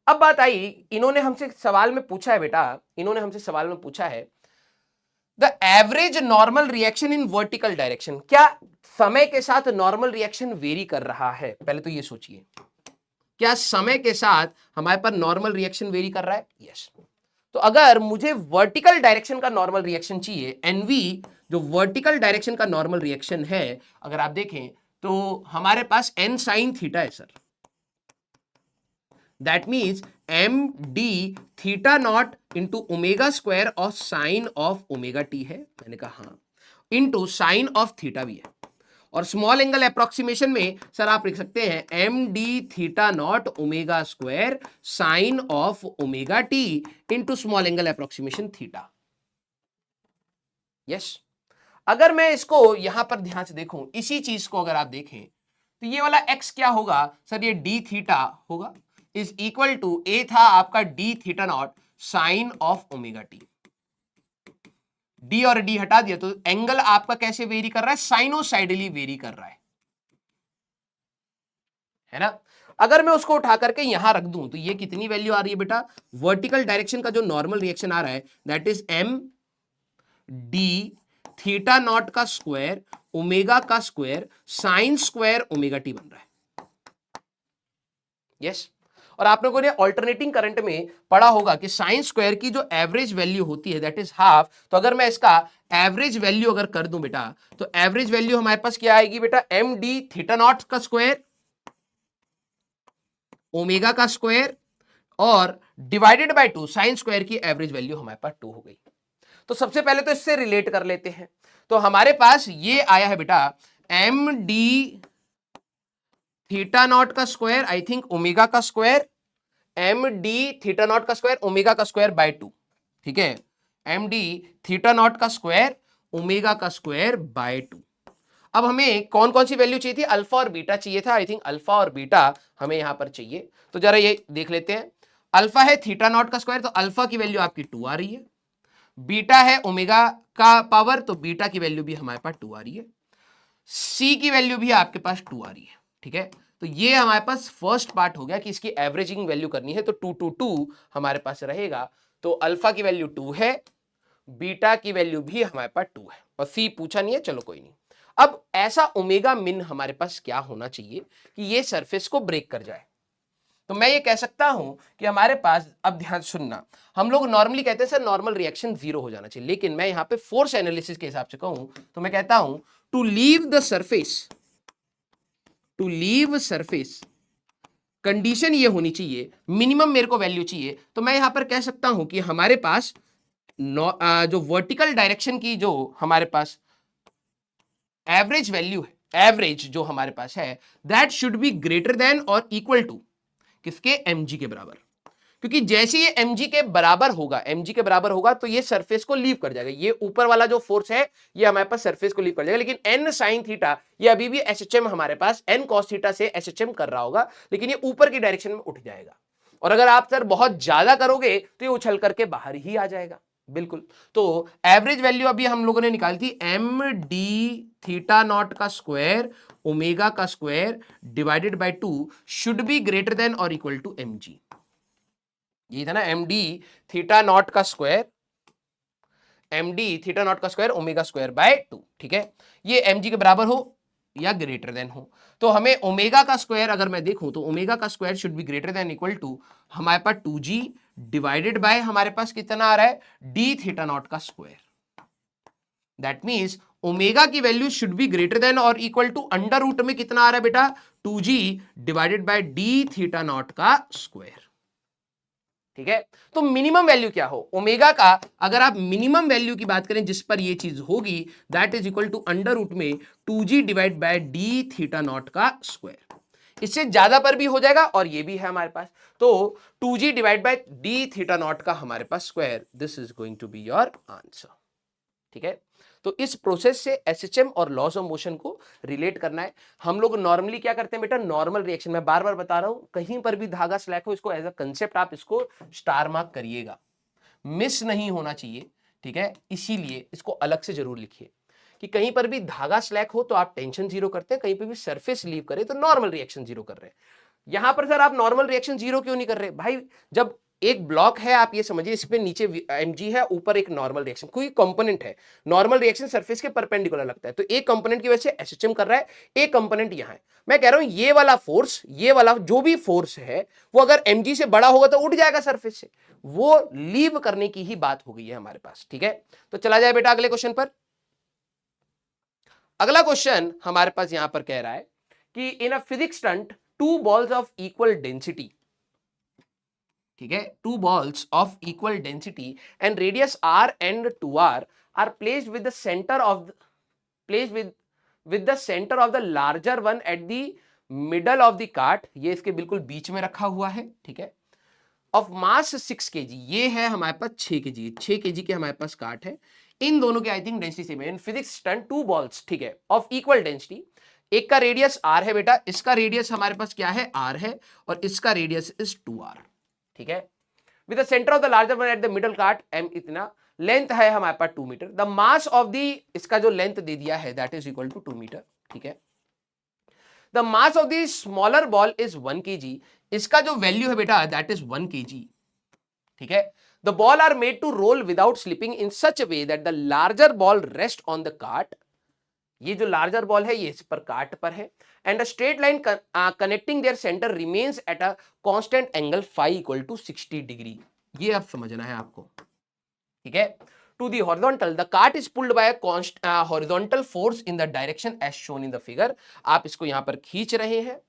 अब बात आई, इन्होंने हमसे सवाल में पूछा है बेटा, इन्होंने हमसे सवाल में पूछा है the average normal reaction in vertical direction, क्या समय के साथ नॉर्मल रिएक्शन वेरी कर रहा है, पहले तो ये सोचिए, क्या समय के साथ हमारे पास नॉर्मल रिएक्शन वेरी कर रहा है, यस। तो अगर मुझे वर्टिकल डायरेक्शन का नॉर्मल रिएक्शन चाहिए, एनवी जो वर्टिकल डायरेक्शन का नॉर्मल रिएक्शन है, अगर आप देखें तो हमारे पास एन साइन थीटा है sir, that means m d theta naught into omega square of sine of omega t है, मैंने कहा हाँ, इंटू साइन ऑफ थीटा भी है। और स्मॉल एंगल अप्रोक्सीमेशन में सर आप लिख सकते हैं m d theta naught omega square sine of omega t into small angle approximation theta, yes. अगर मैं इसको यहां पर ध्यान से देखूं, इसी चीज को अगर आप देखें तो ये वाला x क्या होगा सर, ये d थीटा होगा, इज इक्वल टू a था आपका d theta naught sine of omega t. d और d हटा दिया तो एंगल आपका कैसे वेरी कर रहा है, साइनोसाइडली वेरी कर रहा है ना। अगर मैं उसको उठा करके यहां रख दूं तो ये कितनी वैल्यू आ रही है बेटा, वर्टिकल डायरेक्शन का जो नॉर्मल रिएक्शन आ रहा है that is m d theta naught का स्क्वायर ओमेगा का square sine square omega t बन रहा है, यस। और आप लोगों ने ऑल्टरनेटिंग करंट में पढ़ा होगा कि साइन स्क्वायर की जो एवरेज वैल्यू होती है दैट इज हाफ। तो अगर मैं इसका एवरेज वैल्यू अगर कर दूं बेटा तो एवरेज वैल्यू हमारे पास क्या आएगी बेटा, एम डी थीटा नॉट का स्क्वायर ओमेगा का स्क्वायर और डिवाइडेड बाय 2 साइन स्क्वायर की एवरेज वैल्यू हमारे पास 2 हो गई। तो सबसे पहले तो इससे रिलेट कर लेते हैं, तो हमारे पास ये आया है बेटा एम डी थीटा नॉट का स्क्वायर, आई थिंक ओमेगा का square, m d theta naught का स्क्वायर ओमेगा का स्क्वायर बाय 2, ठीक है, एम डी थीटा नॉट का स्क्वायर ओमेगा का स्क्वायर बाय 2। अब हमें कौन कौन सी वैल्यू चाहिए थी, अल्फा और बीटा चाहिए था। आई थिंक अल्फा और बीटा हमें यहां पर चाहिए, तो जरा ये देख लेते हैं। अल्फा है थीटा नॉट का स्क्वायर, तो अल्फा की वैल्यू आपकी 2 आ रही है। बीटा है ओमेगा का पावर, तो बीटा की वैल्यू भी हमारे पास 2 आ रही है। सी की वैल्यू भी आपके पास 2 आ रही है, ठीक है। तो ये हमारे पास फर्स्ट पार्ट हो गया कि इसकी एवरेजिंग वैल्यू करनी है, तो 2 2 2 हमारे पास रहेगा। तो अल्फा की वैल्यू 2 है, बीटा की वैल्यू भी हमारे पास 2 है, और सी पूछा नहीं है, चलो कोई नहीं। अब ऐसा ओमेगा मिन हमारे पास क्या होना चाहिए कि ये सरफेस को ब्रेक कर जाए। तो मैं ये कह सकता हूं कि हमारे पास, अब ध्यान सुनना, हम लोग नॉर्मली कहते हैं सर नॉर्मल रिएक्शन 0 हो जाना चाहिए, लेकिन मैं यहां पे फोर्स एनालिसिस के हिसाब से कहूं तो मैं कहता हूं to leave the surface, to leave surface condition ये होनी चाहिए, मिनिमम मेरे को वैल्यू चाहिए। तो मैं यहां पर कह सकता हूं कि हमारे पास जो वर्टिकल डायरेक्शन की जो हमारे पास एवरेज वैल्यू है, एवरेज जो हमारे पास है, that should be greater than और इक्वल टू किसके, mg के बराबर। क्योंकि जैसे ये mg के बराबर होगा, mg के बराबर होगा तो ये सरफेस को लीव कर जाएगा। ये ऊपर वाला जो फोर्स है ये हमारे पास सरफेस को लीव कर जाएगा, लेकिन n sin थीटा ये अभी भी SHM हमारे पास n cos थीटा से SHM कर रहा होगा, लेकिन ये ऊपर की डायरेक्शन में उठ जाएगा। और अगर आप सर बहुत ज्यादा करोगे तो ये उछल करके बाहर ही आ जाएगा। बिल्कुल। तो एवरेज वैल्यू अभी हम लोगों ने निकाली थी, एम डी थीटा नॉट का स्क्वायर ओमेगा का square divided by 2 should be greater than और इक्वल टू mg। ये था ना, एम डी थीटा नॉट का square, m d theta naught का स्क्वायर ओमेगा स्क्वायर बाय 2, ठीक है। ये mg के बराबर हो या ग्रेटर देन हो। तो हमें ओमेगा का स्क्वायर अगर मैं देखूं तो ओमेगा का square should be greater than equal to हमारे पास 2g डिवाइडेड बाय हमारे पास कितना आ रहा है, डी थीटा नॉट का स्क्वायर। दैट मींस ओमेगा की value should be greater than और इक्वल टू अंडर रूट में कितना आ रहा है बेटा, 2g divided by d theta naught का स्क्वायर, ठीक है। तो मिनिमम वैल्यू क्या हो ओमेगा का, अगर आप मिनिमम वैल्यू की बात करें जिस पर ये चीज होगी, that is equal to under root में 2g divide by d theta naught का स्क्वायर। इससे ज्यादा पर भी हो जाएगा और ये भी है हमारे पास, तो 2g divide by d theta naught का हमारे पास square, this is going to be your answer, ठीक है। तो इस प्रोसेस से एसएचएम और लॉस ऑफ मोशन को रिलेट करना है। हम लोग नॉर्मली क्या करते हैं बेटा, नॉर्मल रिएक्शन, मैं बार बार बता रहा हूं, कहीं पर भी धागा स्लैक हो, इसको एज अ कंसेप्ट आप इसको स्टार मार्क करिएगा, मिस नहीं होना चाहिए, ठीक है। इसीलिए इसको अलग से जरूर लिखिए कि कहीं पर भी धागा स्लैक हो तो आप टेंशन जीरो करते हैं, कहीं पर भी सरफेस लीव करे तो नॉर्मल रिएक्शन जीरो कर रहे हैं। यहां पर सर आप नॉर्मल रिएक्शन जीरो क्यों नहीं कर रहे भाई, जब एक ब्लॉक है, आप ये समझिए इस पे नीचे mg है, ऊपर एक नॉर्मल रिएक्शन, कोई कंपोनेंट है, नॉर्मल रिएक्शन सरफेस के परपेंडिकुलर लगता है, तो एक कंपोनेंट की वजह से एसएचएम कर रहा है, एक कंपोनेंट यहां है। मैं कह रहा हूं ये वाला फोर्स, ये वाला जो भी फोर्स है वो अगर mg से बड़ा होगा तो उठ जाएगा सरफेस से, वो लीव करने की ही बात हो गई है हमारे पास, ठीक है। तो चला जाए बेटा अगले क्वेश्चन पर। अगला क्वेश्चन हमारे पास यहां पर कह रहा है कि in a physics stunt two balls of equal density, ठीक है, two balls of equal density and radius r and 2r are placed with the centre of placed with the centre of the larger one at the middle of the cart, ये इसके बिल्कुल बीच में रखा हुआ है, ठीक है, ऑफ मास 6 kg, ये है हमारे पास 6 kg, 6 kg के हमारे पास कार्ट है, इन दोनों के आई थिंक डेंसिटी सेम है। In physics stunt two balls, ठीक है, ऑफ इक्वल डेंसिटी, एक का रेडियस r है बेटा, इसका रेडियस हमारे पास क्या है r है, और इसका रेडियस इज 2r, ठीक है, with the centre of the larger one at the middle cart m, इतना लेंथ है हमारे पास 2 metre, the mass of the, इसका जो लेंथ दे दिया है that is equal to 2 metre, ठीक है, the mass of the smaller ball is 1 kg, इसका जो वैल्यू है बेटा दैट इज 1 kg, ठीक है, the ball are made to roll without slipping in such a way that the larger ball rest on the cart, ये जो larger ball है ये इस पर कार्ट पर है, and a straight line connecting their centre remains at a constant angle phi equal to 60 degree, ये अब समझना है आपको, ठीक है। To the horizontal, the cart is pulled by a horizontal force in the direction as shown in the figure, आप इसको यहां पर खींच रहे हैं।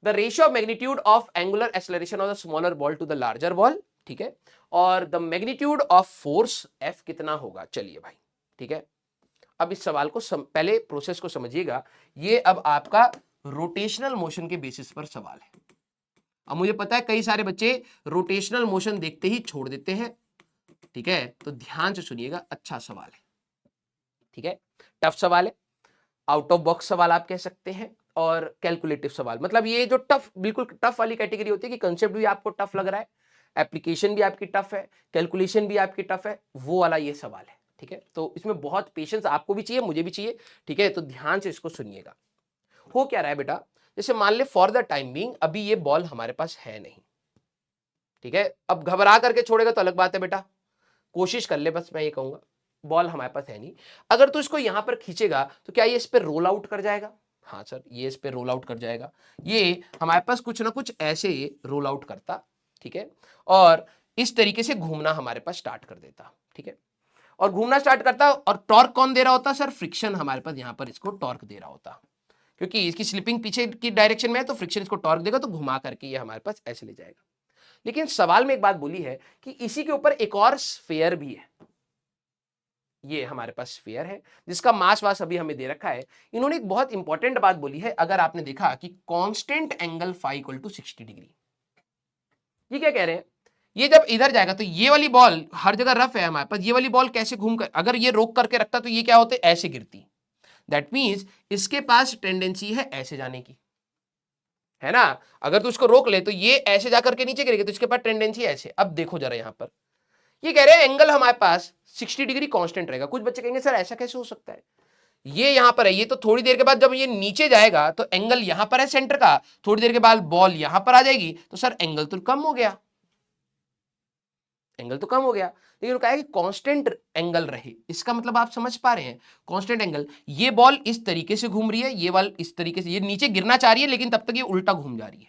The ratio of magnitude of angular acceleration of the smaller ball to the larger ball, ठीक है, और the magnitude of force F कितना होगा, चलिए भाई, ठीक है। अब इस सवाल को पहले प्रोसेस को समझिएगा, ये अब आपका रोटेशनल मोशन के बेसिस पर सवाल है। अब मुझे पता है कई सारे बच्चे रोटेशनल मोशन देखते ही छोड़ देते हैं, ठीक है, तो ध्यान से सुनिएगा, अच्छा सवाल है, ठीक ठीक है, टफ सवाल है, आउट ऑफ बॉक्स सवाल आप कह सकते हैं, और कैलकुलेटिव सवाल। मतलब ये जो टफ, बिल्कुल टफ वाली कैटेगरी होती है कि कंसेप्ट भी आपको टफ लग रहा है, एप्लीकेशन भी आपकी टफ है, कैलकुलेशन भी आपकी टफ है, वो वाला ये सवाल है। ठीक है, तो इसमें बहुत पेशेंस आपको भी चाहिए, मुझे भी चाहिए। ठीक है, तो ध्यान से इसको सुनिएगा। हो क्या रहा है बेटा, जैसे मान ले फॉर द टाइम बीइंग अभी ये बॉल हमारे पास है नहीं। ठीक है, अब घबरा करके छोड़ेगा तो अलग बात है बेटा, कोशिश कर ले, बस मैं ये कहूंगा बॉल हमारे पास है नहीं। अगर तू इसको यहां पर खींचेगा तो क्या ये इस पर रोल आउट कर जाएगा? हाँ सर, ये इस पर रोल आउट कर जाएगा। ये हमारे पास कुछ ना कुछ ऐसे रोल आउट करता, ठीक है, और इस तरीके से घूमना हमारे पास स्टार्ट कर देता। ठीक है, और घूमना स्टार्ट करता, और टॉर्क कौन दे रहा होता सर? फ्रिक्शन हमारे पास यहां पर इसको टॉर्क दे रहा होता, क्योंकि इसकी स्लिपिंग पीछे की डायरेक्शन में है तो फ्रिक्शन इसको टॉर्क देगा, तो घुमा करके ये हमारे पास ऐसे ले जाएगा। लेकिन सवाल में एक बात बोली है कि इसी के ऊपर एक और स्फीयर भी है। ये हमारे पास स्फीयर है जिसका मास वास अभी हमें दे रखा है। इन्होंने एक बहुत इंपॉर्टेंट बात बोली है, अगर आपने देखा कि constant angle phi equal to 60 degree. ये क्या कह रहे हैं, ये जब इधर जाएगा तो ये वाली बॉल हर जगह रफ है हमारे पास, ये वाली बॉल कैसे घूम कर, अगर ये रोक करके रखता तो ये क्या होते, ऐसे गिरती। दैट मीन्स इसके पास टेंडेंसी है ऐसे जाने की, है ना। अगर तू इसको रोक ले तो ये ऐसे जाकर के नीचे गिरेगा, तो इसके पास टेंडेंसी ऐसे। अब देखो जरा यहां पर, ये कह रहे हैं एंगल हमारे पास 60 डिग्री कांस्टेंट रहेगा। कुछ बच्चे कहेंगे सर ऐसा कैसे हो सकता है, ये यहां पर है, ये तो थोड़ी देर के बाद जब ये नीचे जाएगा तो एंगल यहां पर है सेंटर का, थोड़ी देर के बाद बॉल यहां पर आ जाएगी, तो सर एंगल तो कम हो गया, एंगल तो कम हो गया। लेकिन कहा है कि कांस्टेंट एंगल रहे, इसका मतलब आप समझ पा रहे हैं, कांस्टेंट एंगल। ये बॉल इस तरीके से घूम रही है, ये बॉल इस तरीके से, ये नीचे गिरना चाह रही है लेकिन तब तक ये उल्टा घूम जा रही है।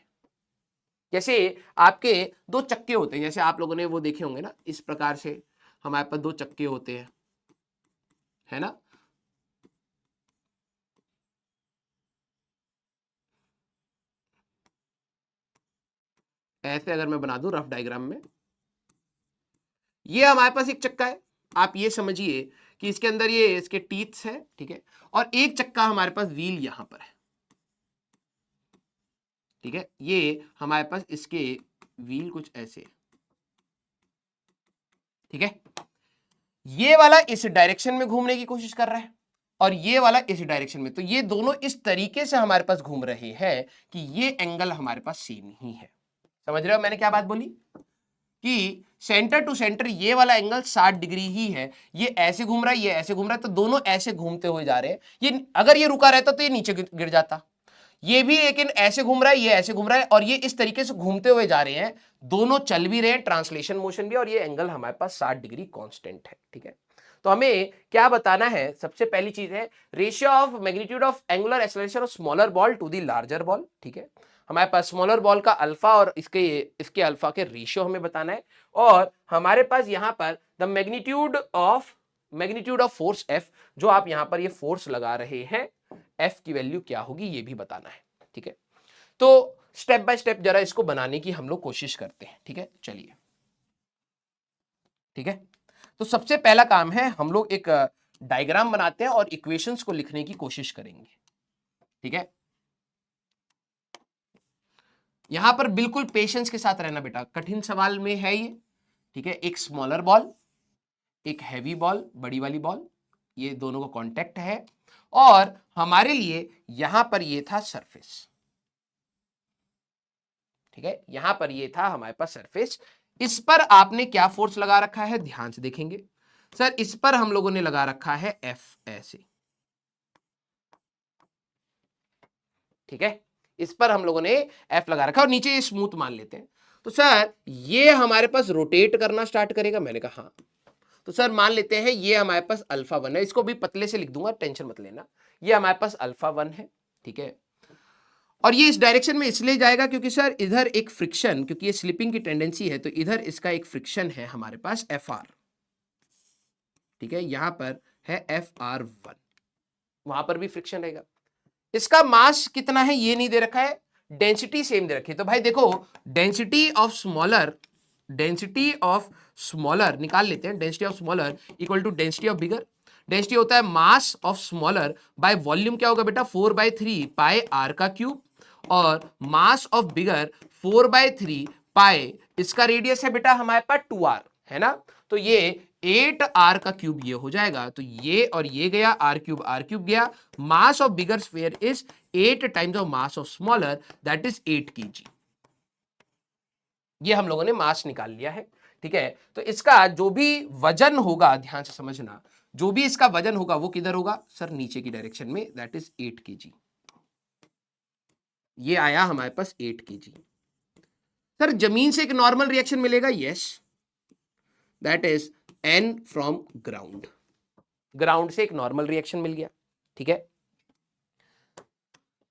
जैसे आपके दो चक्के होते हैं, जैसे आप लोगों ने वो देखे होंगे ना, इस प्रकार से हमारे पास दो चक्के होते हैं, है ना। ऐसे अगर मैं बना दूं रफ डायग्राम में, ये हमारे पास एक चक्का है, आप ये समझिए कि इसके अंदर ये इसके टीथ्स है, ठीक है, और एक चक्का हमारे पास व्हील यहां पर है, ठीक है, ये हमारे पास इसके व्हील कुछ ऐसे, ठीक है। ये वाला इस डायरेक्शन में घूमने की कोशिश कर रहा है और ये वाला इस डायरेक्शन में, तो ये दोनों इस तरीके से हमारे पास घूम रहे हैं कि ये एंगल हमारे पास सेम ही है। समझ रहे हो मैंने क्या बात बोली, कि सेंटर टू सेंटर ये वाला एंगल 60 डिग्री ही है। ये ऐसे घूम रहा है, ये ऐसे घूम रहा है, तो दोनों ऐसे घूमते हुए जा रहे हैं। ये अगर ये रुका रहता तो ये नीचे गिर जाता, ये भी लेकिन ऐसे घूम रहा है, ये ऐसे घूम रहा है, और ये इस तरीके से घूमते हुए जा रहे हैं, दोनों चल भी रहे हैं, ट्रांसलेशन मोशन भी, और ये एंगल हमारे पास 60 डिग्री कांस्टेंट है। ठीक है, तो हमें क्या बताना है, सबसे पहली चीज है ratio of magnitude of angular acceleration of smaller ball to the larger ball. ठीक है, हमारे पास स्मॉलर बॉल का अल्फा और इसके अल्फा के रेशियो हमें बताना है, और हमारे पास यहां पर the magnitude of force F, जो आप यहां पर ये फोर्स लगा रहे हैं, एफ की वैल्यू क्या होगी ये भी बताना है। ठीक है, तो स्टेप बाय स्टेप जरा इसको बनाने की हम लोग कोशिश करते हैं। ठीक है, चलिए, ठीक है, तो सबसे पहला काम है हम लोग एक डायग्राम बनाते हैं और इक्वेशंस को लिखने की कोशिश करेंगे। ठीक है, यहां पर बिल्कुल पेशेंस के साथ रहना बेटा, कठिन सवाल में है ये। ठीक है, एक स्मॉलर बॉल, एक हैवी बॉल, बड़ी वाली बॉल, ये दोनों का कांटेक्ट है, और हमारे लिए यहां पर ये था सरफेस। ठीक है, यहां पर ये था हमारे पास सरफेस, इस पर आपने क्या फोर्स लगा रखा है, ध्यान से देखेंगे सर, इस पर हम लोगों ने लगा रखा है एफ, ऐसे। ठीक है, इस पर हम लोगों ने एफ लगा रखा है, और नीचे ये स्मूथ मान लेते हैं। तो सर ये हमारे पास रोटेट करना स्टार्ट करेगा, मैंने कहा हाँ। तो सर मान लेते हैं ये हमारे पास अल्फा 1 है, इसको भी पतले से लिख दूंगा, टेंशन मत लेना, ये हमारे पास अल्फा 1 है। ठीक है, और ये इस डायरेक्शन में इसलिए जाएगा क्योंकि सर इधर एक फ्रिक्शन, क्योंकि ये स्लिपिंग की टेंडेंसी है, तो इधर इसका एक फ्रिक्शन है हमारे पास एफ आर। ठीक है, यहां पर है एफ आर 1, वहां पर भी फ्रिक्शन रहेगा। इसका मास कितना है ये नहीं दे रखा है, डेंसिटी सेम दे रखी है। तो भाई देखो, डेंसिटी ऑफ स्मॉलर निकाल लेते हैं, density of smaller equal to density of bigger. Density होता है mass of smaller by volume, क्या होगा बेटा 4/3 पाई आर का क्यूब, और मास ऑफ बिगर 4/3 पाई, इसका रेडियस है बेटा हमारे पास 2r, है ना। तो ये 8r का क्यूब ये हो जाएगा, तो ये और ये गया, r क्यूब गया। Mass of bigger sphere is 8 times of mass of smaller, that is 8 kg। ये हम लोगों ने मास निकाल लिया है, ठीक है। तो इसका जो भी वजन होगा, ध्यान से समझना, जो भी इसका वजन होगा वो किधर होगा सर, नीचे की डायरेक्शन में, दैट इज 8 kg। ये आया हमारे पास 8 kg। सर जमीन से एक नॉर्मल रिएक्शन मिलेगा, yes, that is n from ground. Ground से एक नॉर्मल रिएक्शन मिल गया, ठीक है।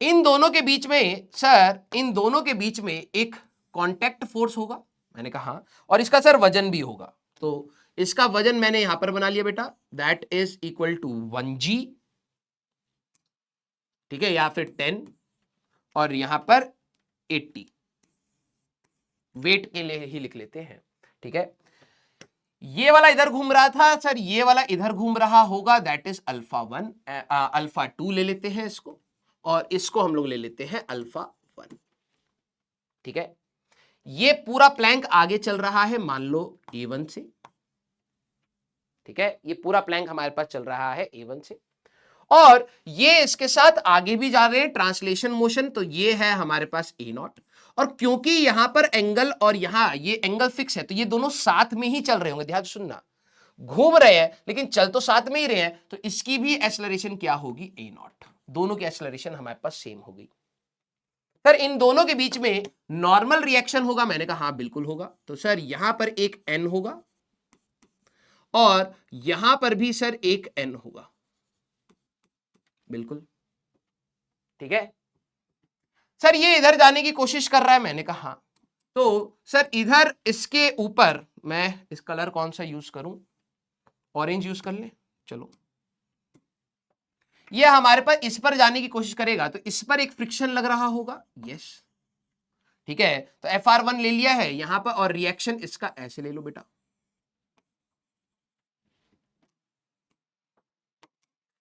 इन दोनों के बीच में सर, इन दोनों के बीच में एक कांटेक्ट फोर्स होगा, मैंने कहा हाँ, और इसका सर वजन भी होगा। तो इसका वजन मैंने यहां पर बना लिया बेटा, that is equal to 1g, ठीक है, या फिर 10, और यहां पर 80, वेट के लिए ही लिख लेते हैं, ठीक है। ये वाला इधर घूम रहा था सर, ये वाला इधर घूम रहा होगा, दैट इज अल्फा 1, अल्फा 2 ले लेते हैं इसको, और इसको हम लोग ले लेते हैं अल्फा 1, ठीक है। ये पूरा प्लैंक आगे चल रहा है, मान लो A1 से, ठीक है, ये पूरा प्लैंक हमारे पास चल रहा है A1 से, और ये इसके साथ आगे भी जा रहे हैं ट्रांसलेशन मोशन, तो ये है हमारे पास A0, और क्योंकि यहां पर एंगल और यहां ये एंगल फिक्स है, तो ये दोनों साथ में ही चल रहे होंगे, ध्यान सुनना, घूम रहे हैं लेकिन चल तो साथ में ही रहे हैं, तो इसकी भी एक्सेलरेशन क्या होगी, A0। दोनों की एक्सेलरेशन हमारे पास सेम होगी। सर इन दोनों के बीच में नॉर्मल रिएक्शन होगा, मैंने कहा हाँ बिल्कुल होगा। तो सर यहां पर एक n होगा, और यहां पर भी सर एक n होगा, बिल्कुल, ठीक है। सर ये इधर जाने की कोशिश कर रहा है, मैंने कहा हाँ। तो सर इधर इसके ऊपर मैं इस कलर कौन सा यूज करूं, ऑरेंज यूज कर ले, चलो। ये हमारे पास इस पर जाने की कोशिश करेगा, तो इस पर एक फ्रिक्शन लग रहा होगा, यस, ठीक है। तो FR1 ले लिया है यहां पर, और रिएक्शन इसका ऐसे ले लो बेटा,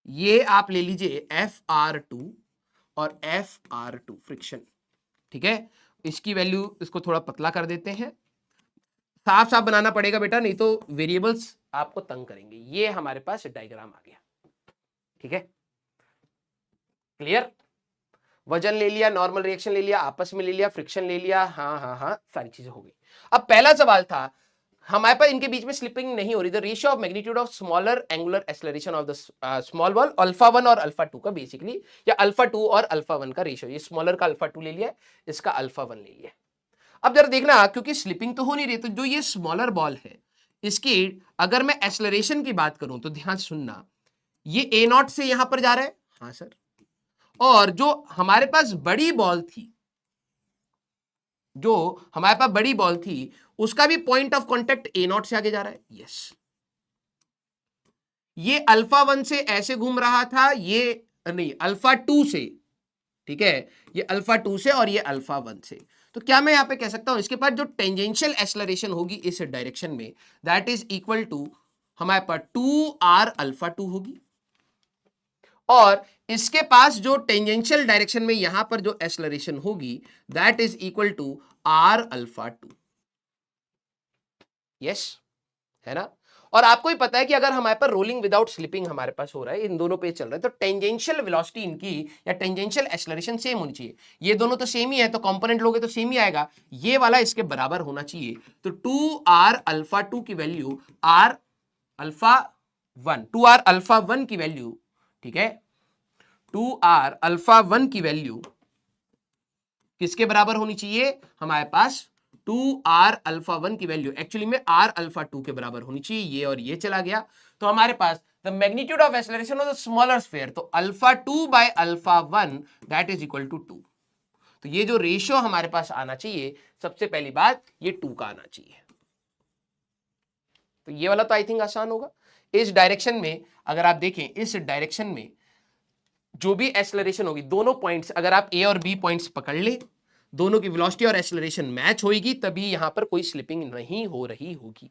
ये आप ले लीजिए FR2 और FR2 फ्रिक्शन, ठीक है। इसकी वैल्यू, इसको थोड़ा पतला कर देते हैं, साफ साफ बनाना पड़ेगा बेटा, नहीं तो वेरिएबल्स आपको तंग करेंगे। ये हमारे पास डायग्राम आ गया, ठीक है, क्लियर। वजन ले लिया, नॉर्मल रिएक्शन ले लिया, आपस में ले लिया, फ्रिक्शन ले लिया, हाँ हाँ हाँ, सारी चीजें हो गई। अब पहला सवाल था, हमारे पास इनके बीच में स्लिपिंग नहीं हो रही, the ratio of magnitude of smaller angular acceleration of the small ball, alpha 1 और अल्फा 2 का बेसिकली, या अल्फा 2 और अल्फा 1 का रेशियो, ये स्मॉलर का अल्फा 2 ले लिया, इसका अल्फा 1 ले लिया। अब जरा देखना, क्योंकि स्लिपिंग तो हो नहीं रही, तो जो ये स्मॉलर बॉल है, इसकी अगर मैं एक्सेलरेशन की बात करूं, तो ध्यान सुनना, ये A0 से यहां पर जा रहा है, हाँ सर, और जो हमारे पास बड़ी बॉल थी, जो हमारे पास बड़ी बॉल थी, उसका भी पॉइंट ऑफ कांटेक्ट A0 से आगे जा रहा है, यस। ये अल्फा 1 से ऐसे घूम रहा था, ये नहीं, अल्फा 2 से, ठीक है, ये अल्फा 2 से और ये अल्फा 1 से। तो क्या मैं यहां पे कह सकता हूं, इसके पास जो टेंजेंशियल एक्सेलरेशन होगी इस डायरेक्शन में, दैट इज इक्वल टू हमारे पास 2r अल्फा 2 होगी, और इसके पास जो टेंजेंशियल डायरेक्शन में यहां पर जो एक्सेलरेशन होगी, that is equal to r alpha 2, yes, है ना। और आपको ही पता है कि अगर हमारे पास रोलिंग विदाउट स्लिपिंग हमारे पास हो रहा है, इन दोनों पे चल रहा है, तो टेंजेंशियल वेलोसिटी इनकी या टेंजेंशियल एक्सेलरेशन सेम होनी चाहिए। ये दोनों तो सेम ही है, तो कंपोनेंट लोगे तो सेम ही आएगा, ये वाला इसके बराबर होना चाहिए। तो 2r अल्फा 2 की value r alpha 1, 2r alpha 1 की वैल्यू, ठीक है, 2r अल्फा 1 की वैल्यू किसके बराबर होनी चाहिए, हमारे पास 2r अल्फा 1 की वैल्यू एक्चुअली में r अल्फा 2 के बराबर होनी चाहिए। ये और ये चला गया, तो हमारे पास the magnitude of acceleration of the smaller sphere, तो alpha 2 by alpha 1 that is equal to 2। तो ये जो रेशियो हमारे पास आना चाहिए, सबसे पहली बात ये 2 का आना चाहिए। तो ये वाला तो आई थिंक आसान होगा। इस डायरेक्शन में अगर आप देखें, इस डायरेक्शन में जो भी एक्सेलरेशन होगी, दोनों पॉइंट्स अगर आप ए और बी पॉइंट्स पकड़ ले, दोनों की वेलोसिटी और एक्सेलरेशन मैच होगी, तभी यहां पर कोई स्लिपिंग नहीं हो रही होगी।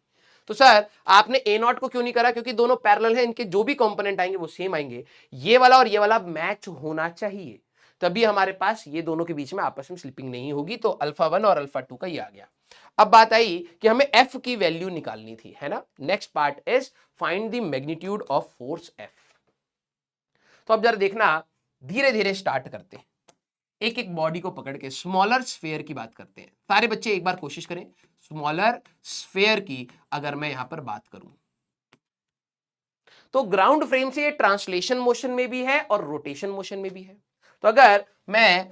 तो सर आपने A0 को क्यों नहीं करा, क्योंकि दोनों पैरेलल हैं, इनके जो भी कंपोनेंट आएंगे वो सेम आएंगे, ये वाला और ये वाला मैच होना चाहिए, तभी हमारे पास ये दोनों के बीच में आपस में स्लिपिंग नहीं होगी। तो अल्फा 1 और अल्फा 2 का ये आ गया। अब बात आई कि हमें एफ की वैल्यू निकालनी थी, है ना। Next part is find the magnitude of force F. तो अब जरा देखना, धीरे धीरे स्टार्ट करते हैं, एक एक बॉडी को पकड़ के स्मॉलर स्फेयर की बात करते हैं। सारे बच्चे एक बार कोशिश करें, स्मॉलर स्फेयर की अगर मैं यहां पर बात करूं तो ग्राउंड फ्रेम से ये ट्रांसलेशन मोशन में भी है और रोटेशन मोशन में भी है। तो अगर मैं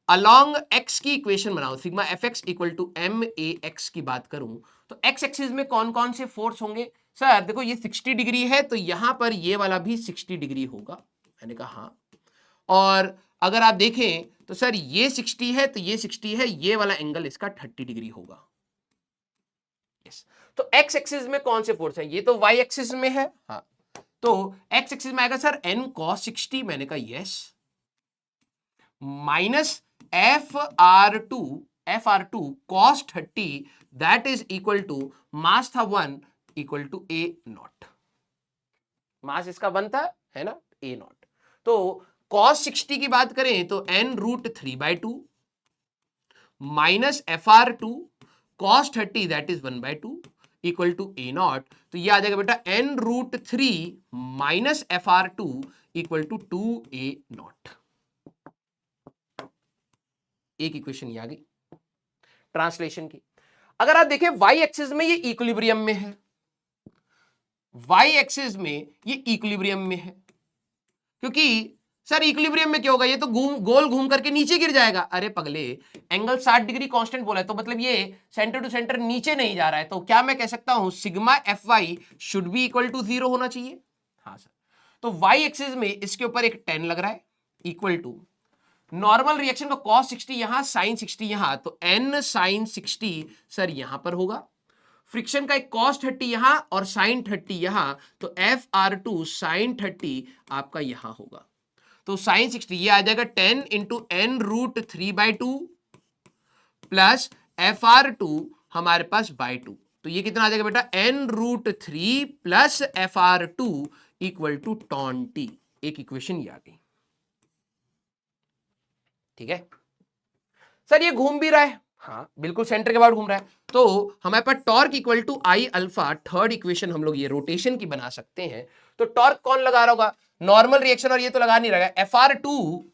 अलोंग एक्स की इक्वेशन बनाऊं, sigma F x equal to m a x की बात करूं, तो एक्स एक्सिस में कौन कौन से फोर्स होंगे। सर देखो ये 60 डिग्री है, तो यहां पर ये वाला भी 60 डिग्री होगा। मैंने कहा हाँ। और अगर आप देखें तो सर ये 60 है, तो ये 60 है, ये वाला एंगल इसका 30 डिग्री होगा। यस। तो एक्स एक्सिस में कौन से फोर्स है, ये तो वाई एक्सिस में है, हाँ। तो एक्स एक्सिस में आएगा सर एन कॉस 60, मैंने कहा yes, minus f are two cos 30 that is equal to mass था 1 equal to a naught. Mass इसका 1 था, है ना, ए नॉट। तो कॉस 60 की बात करें तो n root 3/2 minus f are two cos 30 that is 1/2 equal to a naught. तो ये आ जाएगा बेटा n root 3 minus f are two equal to 2a naught. एक इक्वेशन ये आ गई ट्रांसलेशन की। अगर आप देखें वाई एक्सिस में ये इक्विलिब्रियम में है, वाई एक्सिस में ये इक्विलिब्रियम में है, क्योंकि सर इक्विलिब्रियम में क्या होगा, ये तो गोल घूम करके नीचे गिर जाएगा। अरे पगले, एंगल 60 डिग्री कांस्टेंट बोला है, तो मतलब ये सेंटर टू सेंटर नीचे नहीं जा रहा है, तो क्या मैं कह सकता हूं sigma f y should be equal to 0 होना चाहिए। हाँ सर। तो वाई एक्सिस में इसके ऊपर एक 10 लग रहा है इक्वल टू नॉर्मल रिएक्शन का कॉस 60 यहां, साइन 60 यहां, तो एन साइन 60 सर यहां पर होगा। फ्रिक्शन का एक कॉस 30 यहां और साइन 30 यहां, तो एफ आर टू साइन 30 आपका यहां होगा। तो साइन 60 ये आ जाएगा 10 into n root 3/2 plus F R two हमारे पास बाई 2। तो ये कितना आ जाएगा बेटा n root 3 plus F R two equal to 20। एक इक्वेशन ये आ गई, ठीक है। सर ये घूम भी रहा है, हाँ बिल्कुल सेंटर के बाद घूम रहा है, तो हमारे पास torque equal to I alpha, third equation हम लोग ये रोटेशन की बना सकते हैं। तो टॉर्क कौन लगा रहा होगा, नॉर्मल रिएक्शन, और ये तो लगा नहीं रहा है, एफ आर टू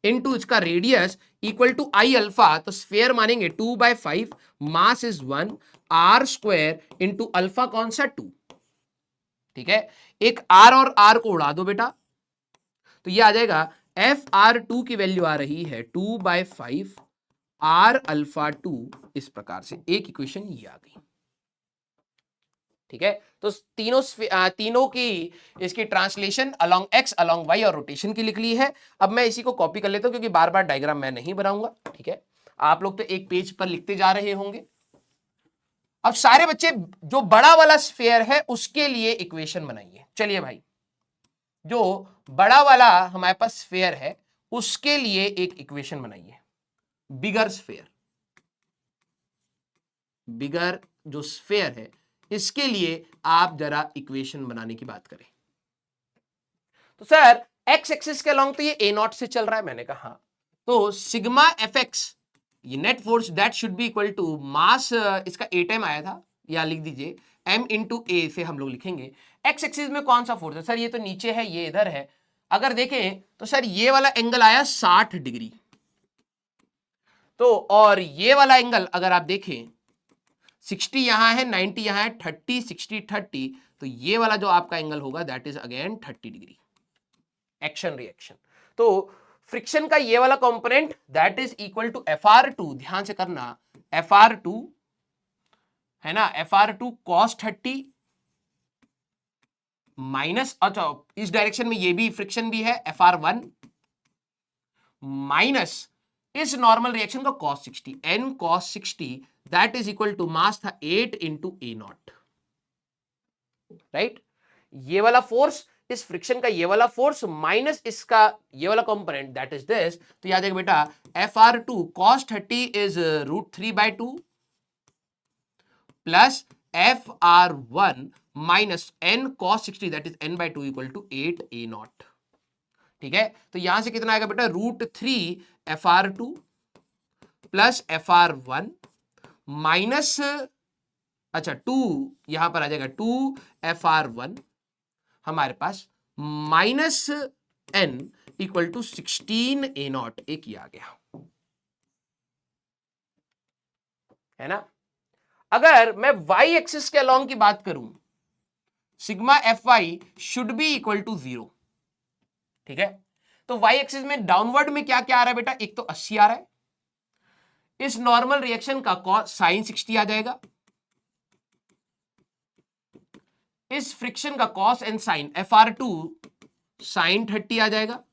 इंटू इसका radius equal to I alpha, तो स्फेयर मानेंगे 2/5, mass is 1, r square into alpha कौन सा 2, ठीक है। एक आर और आर को उड़ा दो बेटा, तो ये आ जाएगा एफ आर टू की वैल्यू आ रही है 2/5 आर अल्फा 2, इस प्रकार से एक इक्वेशन ये आ गई, ठीक है। तो तीनों की इसकी translation along x along y और रोटेशन की लिख ली है। अब मैं इसी को कॉपी कर लेता हूं, क्योंकि बार बार डायग्राम मैं नहीं बनाऊंगा, ठीक है। आप लोग तो एक पेज पर लिखते जा रहे होंगे। अब सारे बच्चे जो बड़ा वाला स्फेयर है उसके लिए इक्वेशन बनाइए। चलिए भाई, जो बड़ा वाला हमारे पास स्फेयर है उसके लिए एक इक्वेशन बनाइए। बिगर स्फेयर, बिगर जो स्फेयर है इसके लिए आप जरा इक्वेशन बनाने की बात करें। तो सर एक्स एक्सिस के अलोंग तो ये ए नॉट से चल रहा है, मैंने कहा हाँ। तो सिग्मा एफ एक्स, ये net force that should be equal to mass, इसका ए टाइम आया था, या लिख दीजिए एम इंटू ए से हम लोग लिखेंगे। एक्स एक्सिस में कौन सा फोर्स है, सर ये तो नीचे है, ये इधर है। अगर देखें तो सर ये वाला एंगल आया 60 डिग्री, तो और ये वाला एंगल अगर आप देखें 60 यहां है, 90 यहां है, 30 60 30, तो ये वाला जो आपका एंगल होगा that is again 30 degree. Action reaction, तो फ्रिक्शन का ये वाला component that is equal to F are two, ध्यान से करना, एफ आर टू है ना, F are two cos 30 minus, अच्छा इस डायरेक्शन में ये भी फ्रिक्शन भी है, एफ आर वन माइनस इस नॉर्मल रिएक्शन का cos 60, N cos 60 that is equal to mass था 8 इंटू ए नॉट, राइट। ये वाला फोर्स, इस फ्रिक्शन का ये वाला फोर्स माइनस इसका ये वाला कंपोनेंट दैट इज दिस, तो याद है बेटा F are two cos 30 is root 3/2 plus F R one minus N cos 60 that is n/2 equal to 8 a naught, ठीक है। तो यहां से कितना आएगा बेटा root 3 F are two plus FR1 minus, अच्छा 2 यहां पर आ जाएगा 2FR1 हमारे पास minus n equal to 16A0 एक आ गया, है ना। अगर मैं y एक्सिस के अलोंग की बात करूं, sigma Fy should be equal to 0, ठीक है। तो y एक्सिस में डाउनवर्ड में क्या क्या आ रहा है बेटा, एक तो 80 आ रहा है, इस नॉर्मल रिएक्शन का कॉस साइन 60 आ जाएगा, इस फ्रिक्शन का cos and sine FR2 sine 30 आ जाएगा।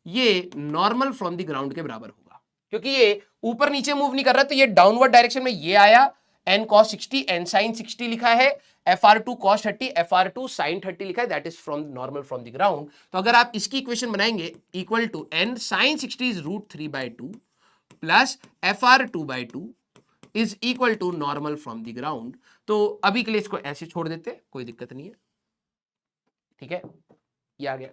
ये नॉर्मल फ्रॉम द ग्राउंड के बराबर होगा, क्योंकि ये ऊपर नीचे मूव नहीं कर रहा, तो ये डाउनवर्ड डायरेक्शन में ये आया, n cos 60 n sin 60 लिखा है, FR2 cos 30 FR2 sin 30 लिखा है, that is from normal from the ground. तो अगर आप इसकी इक्वेशन बनाएंगे equal to n sin 60 is √3/2 plus FR2/2 is equal to normal from the ground. तो अभी के लिए इसको ऐसे छोड़ देते, कोई दिक्कत नहीं है, ठीक है। ये आ गया।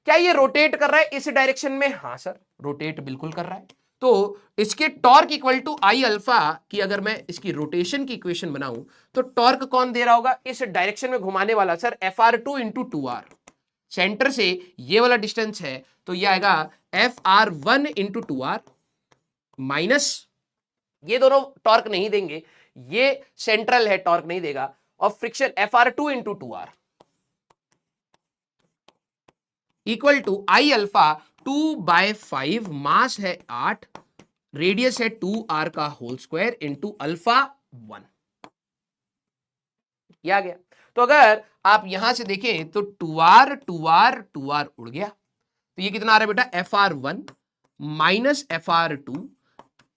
क्या ये रोटेट कर रहा है इस डायरेक्शन में? हाँ सर, रोटेट बिल्कुल कर रहा है। तो इसके torque equal to I alpha की अगर मैं इसकी रोटेशन की इक्वेशन बनाऊं तो टॉर्क कौन दे रहा होगा इस डायरेक्शन में घुमाने वाला? Sir FR2 into 2R, centre से ये वाला डिस्टेंस है, तो ये आएगा FR1 इंटू 2R माइनस, ये दोनों टॉर्क नहीं देंगे, ये सेंट्रल है, टॉर्क नहीं देगा, और friction FR2 into 2R equal to I alpha 2/5, mass है 8, रेडियस है 2R का होल स्क्वायर इंटू अल्फा 1। ये आ गया। तो अगर आप यहां से देखें तो 2R 2R 2R उड़ गया, तो ये कितना आ रहा है बेटा? FR1 minus FR2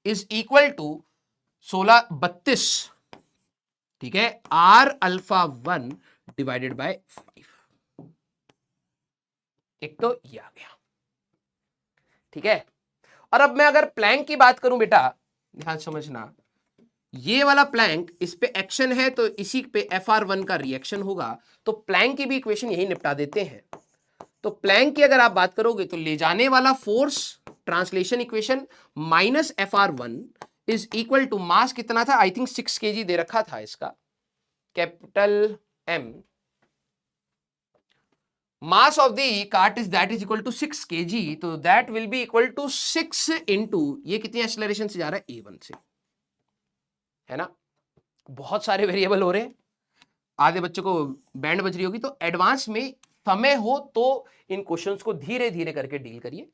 is equal to 16 32, ठीक है, R अल्फा 1 डिवाइडेड बाय 5। एक तो ये आ गया, ठीक है। और अब मैं अगर प्लैंक की बात करूं बेटा, ध्यान समझना, ये वाला प्लैंक, इस पे एक्शन है तो इसी पे FR1 का रिएक्शन होगा, तो प्लैंक की भी इक्वेशन यही निपटा देते हैं। तो प्लैंक की अगर आप बात करोगे तो ले जाने वाला force, translation equation, minus FR1 is equal to mass कितना था, आई थिंक 6 kg दे रखा था इसका, capital M, mass of the cart is that is equal to 6 kg, तो that will be equal to 6 into ये कितनी एक्सेलरेशन से जा रहा है? A1 से, है ना। बहुत सारे वेरिएबल हो रहे हैं, आधे बच्चों को बैंड बज रही होगी, तो एडवांस में समय हो तो इन क्वेश्चंस को धीरे धीरे करके डील करिए,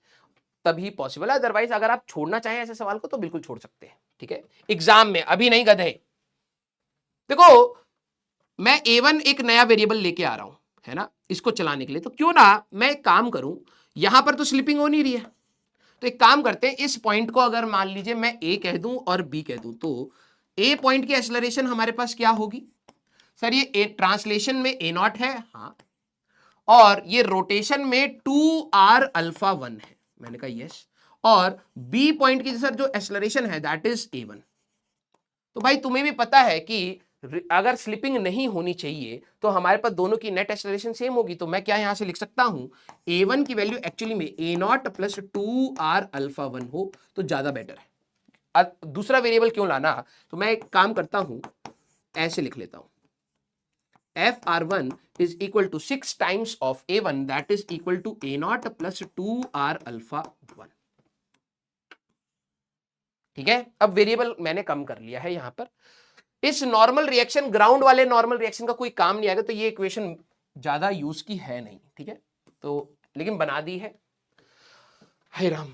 तभी पॉसिबल है। अदरवाइज अगर आप छोड़ना चाहें ऐसे सवाल को तो बिल्कुल छोड़ सकते हैं, ठीक है, एग्जाम में, अभी नहीं गधे। देखो मैं A1 एक नया वेरिएबल लेके आ रहा हूं, है ना, इसको चलाने के लिए, तो क्यों ना मैं एक काम करूं, यहां पर तो स्लिपिंग हो नहीं रही है, तो एक काम करते हैं, इस पॉइंट को अगर मान लीजिए मैं A कह दूं और B कह दूं, तो A पॉइंट की एक्सेलरेशन हमारे पास क्या होगी? सर ये ट्रांसलेशन में A0 है, हाँ, और ये रोटेशन में 2R अल्फा 1 है, मैंने कहा यस, और B पॉइंट की सर जो एक्सेलरेशन है दैट इज A1। तो भाई तुम्हें भी पता है कि अगर स्लिपिंग नहीं होनी चाहिए तो हमारे पास दोनों की नेट एक्सेलरेशन सेम होगी, तो मैं क्या यहां से लिख सकता हूं, A1 की वैल्यू एक्चुअली में A0 प्लस 2R अल्फा 1 हो तो ज्यादा बेटर है। अब दूसरा वेरिएबल क्यों लाना, तो मैं एक काम करता हूं, ऐसे लिख लेता हूं, FR1 is equal to 6 times of A1, that is equal to A0 plus 2R alpha 1, ठीक है। अब वेरिएबल मैंने कम कर लिया है यहां पर, इस नॉर्मल रिएक्शन, ग्राउंड वाले नॉर्मल रिएक्शन का कोई काम नहीं आएगा, तो ये इक्वेशन ज्यादा यूज की है नहीं, ठीक है, तो लेकिन बना दी है। हाय राम,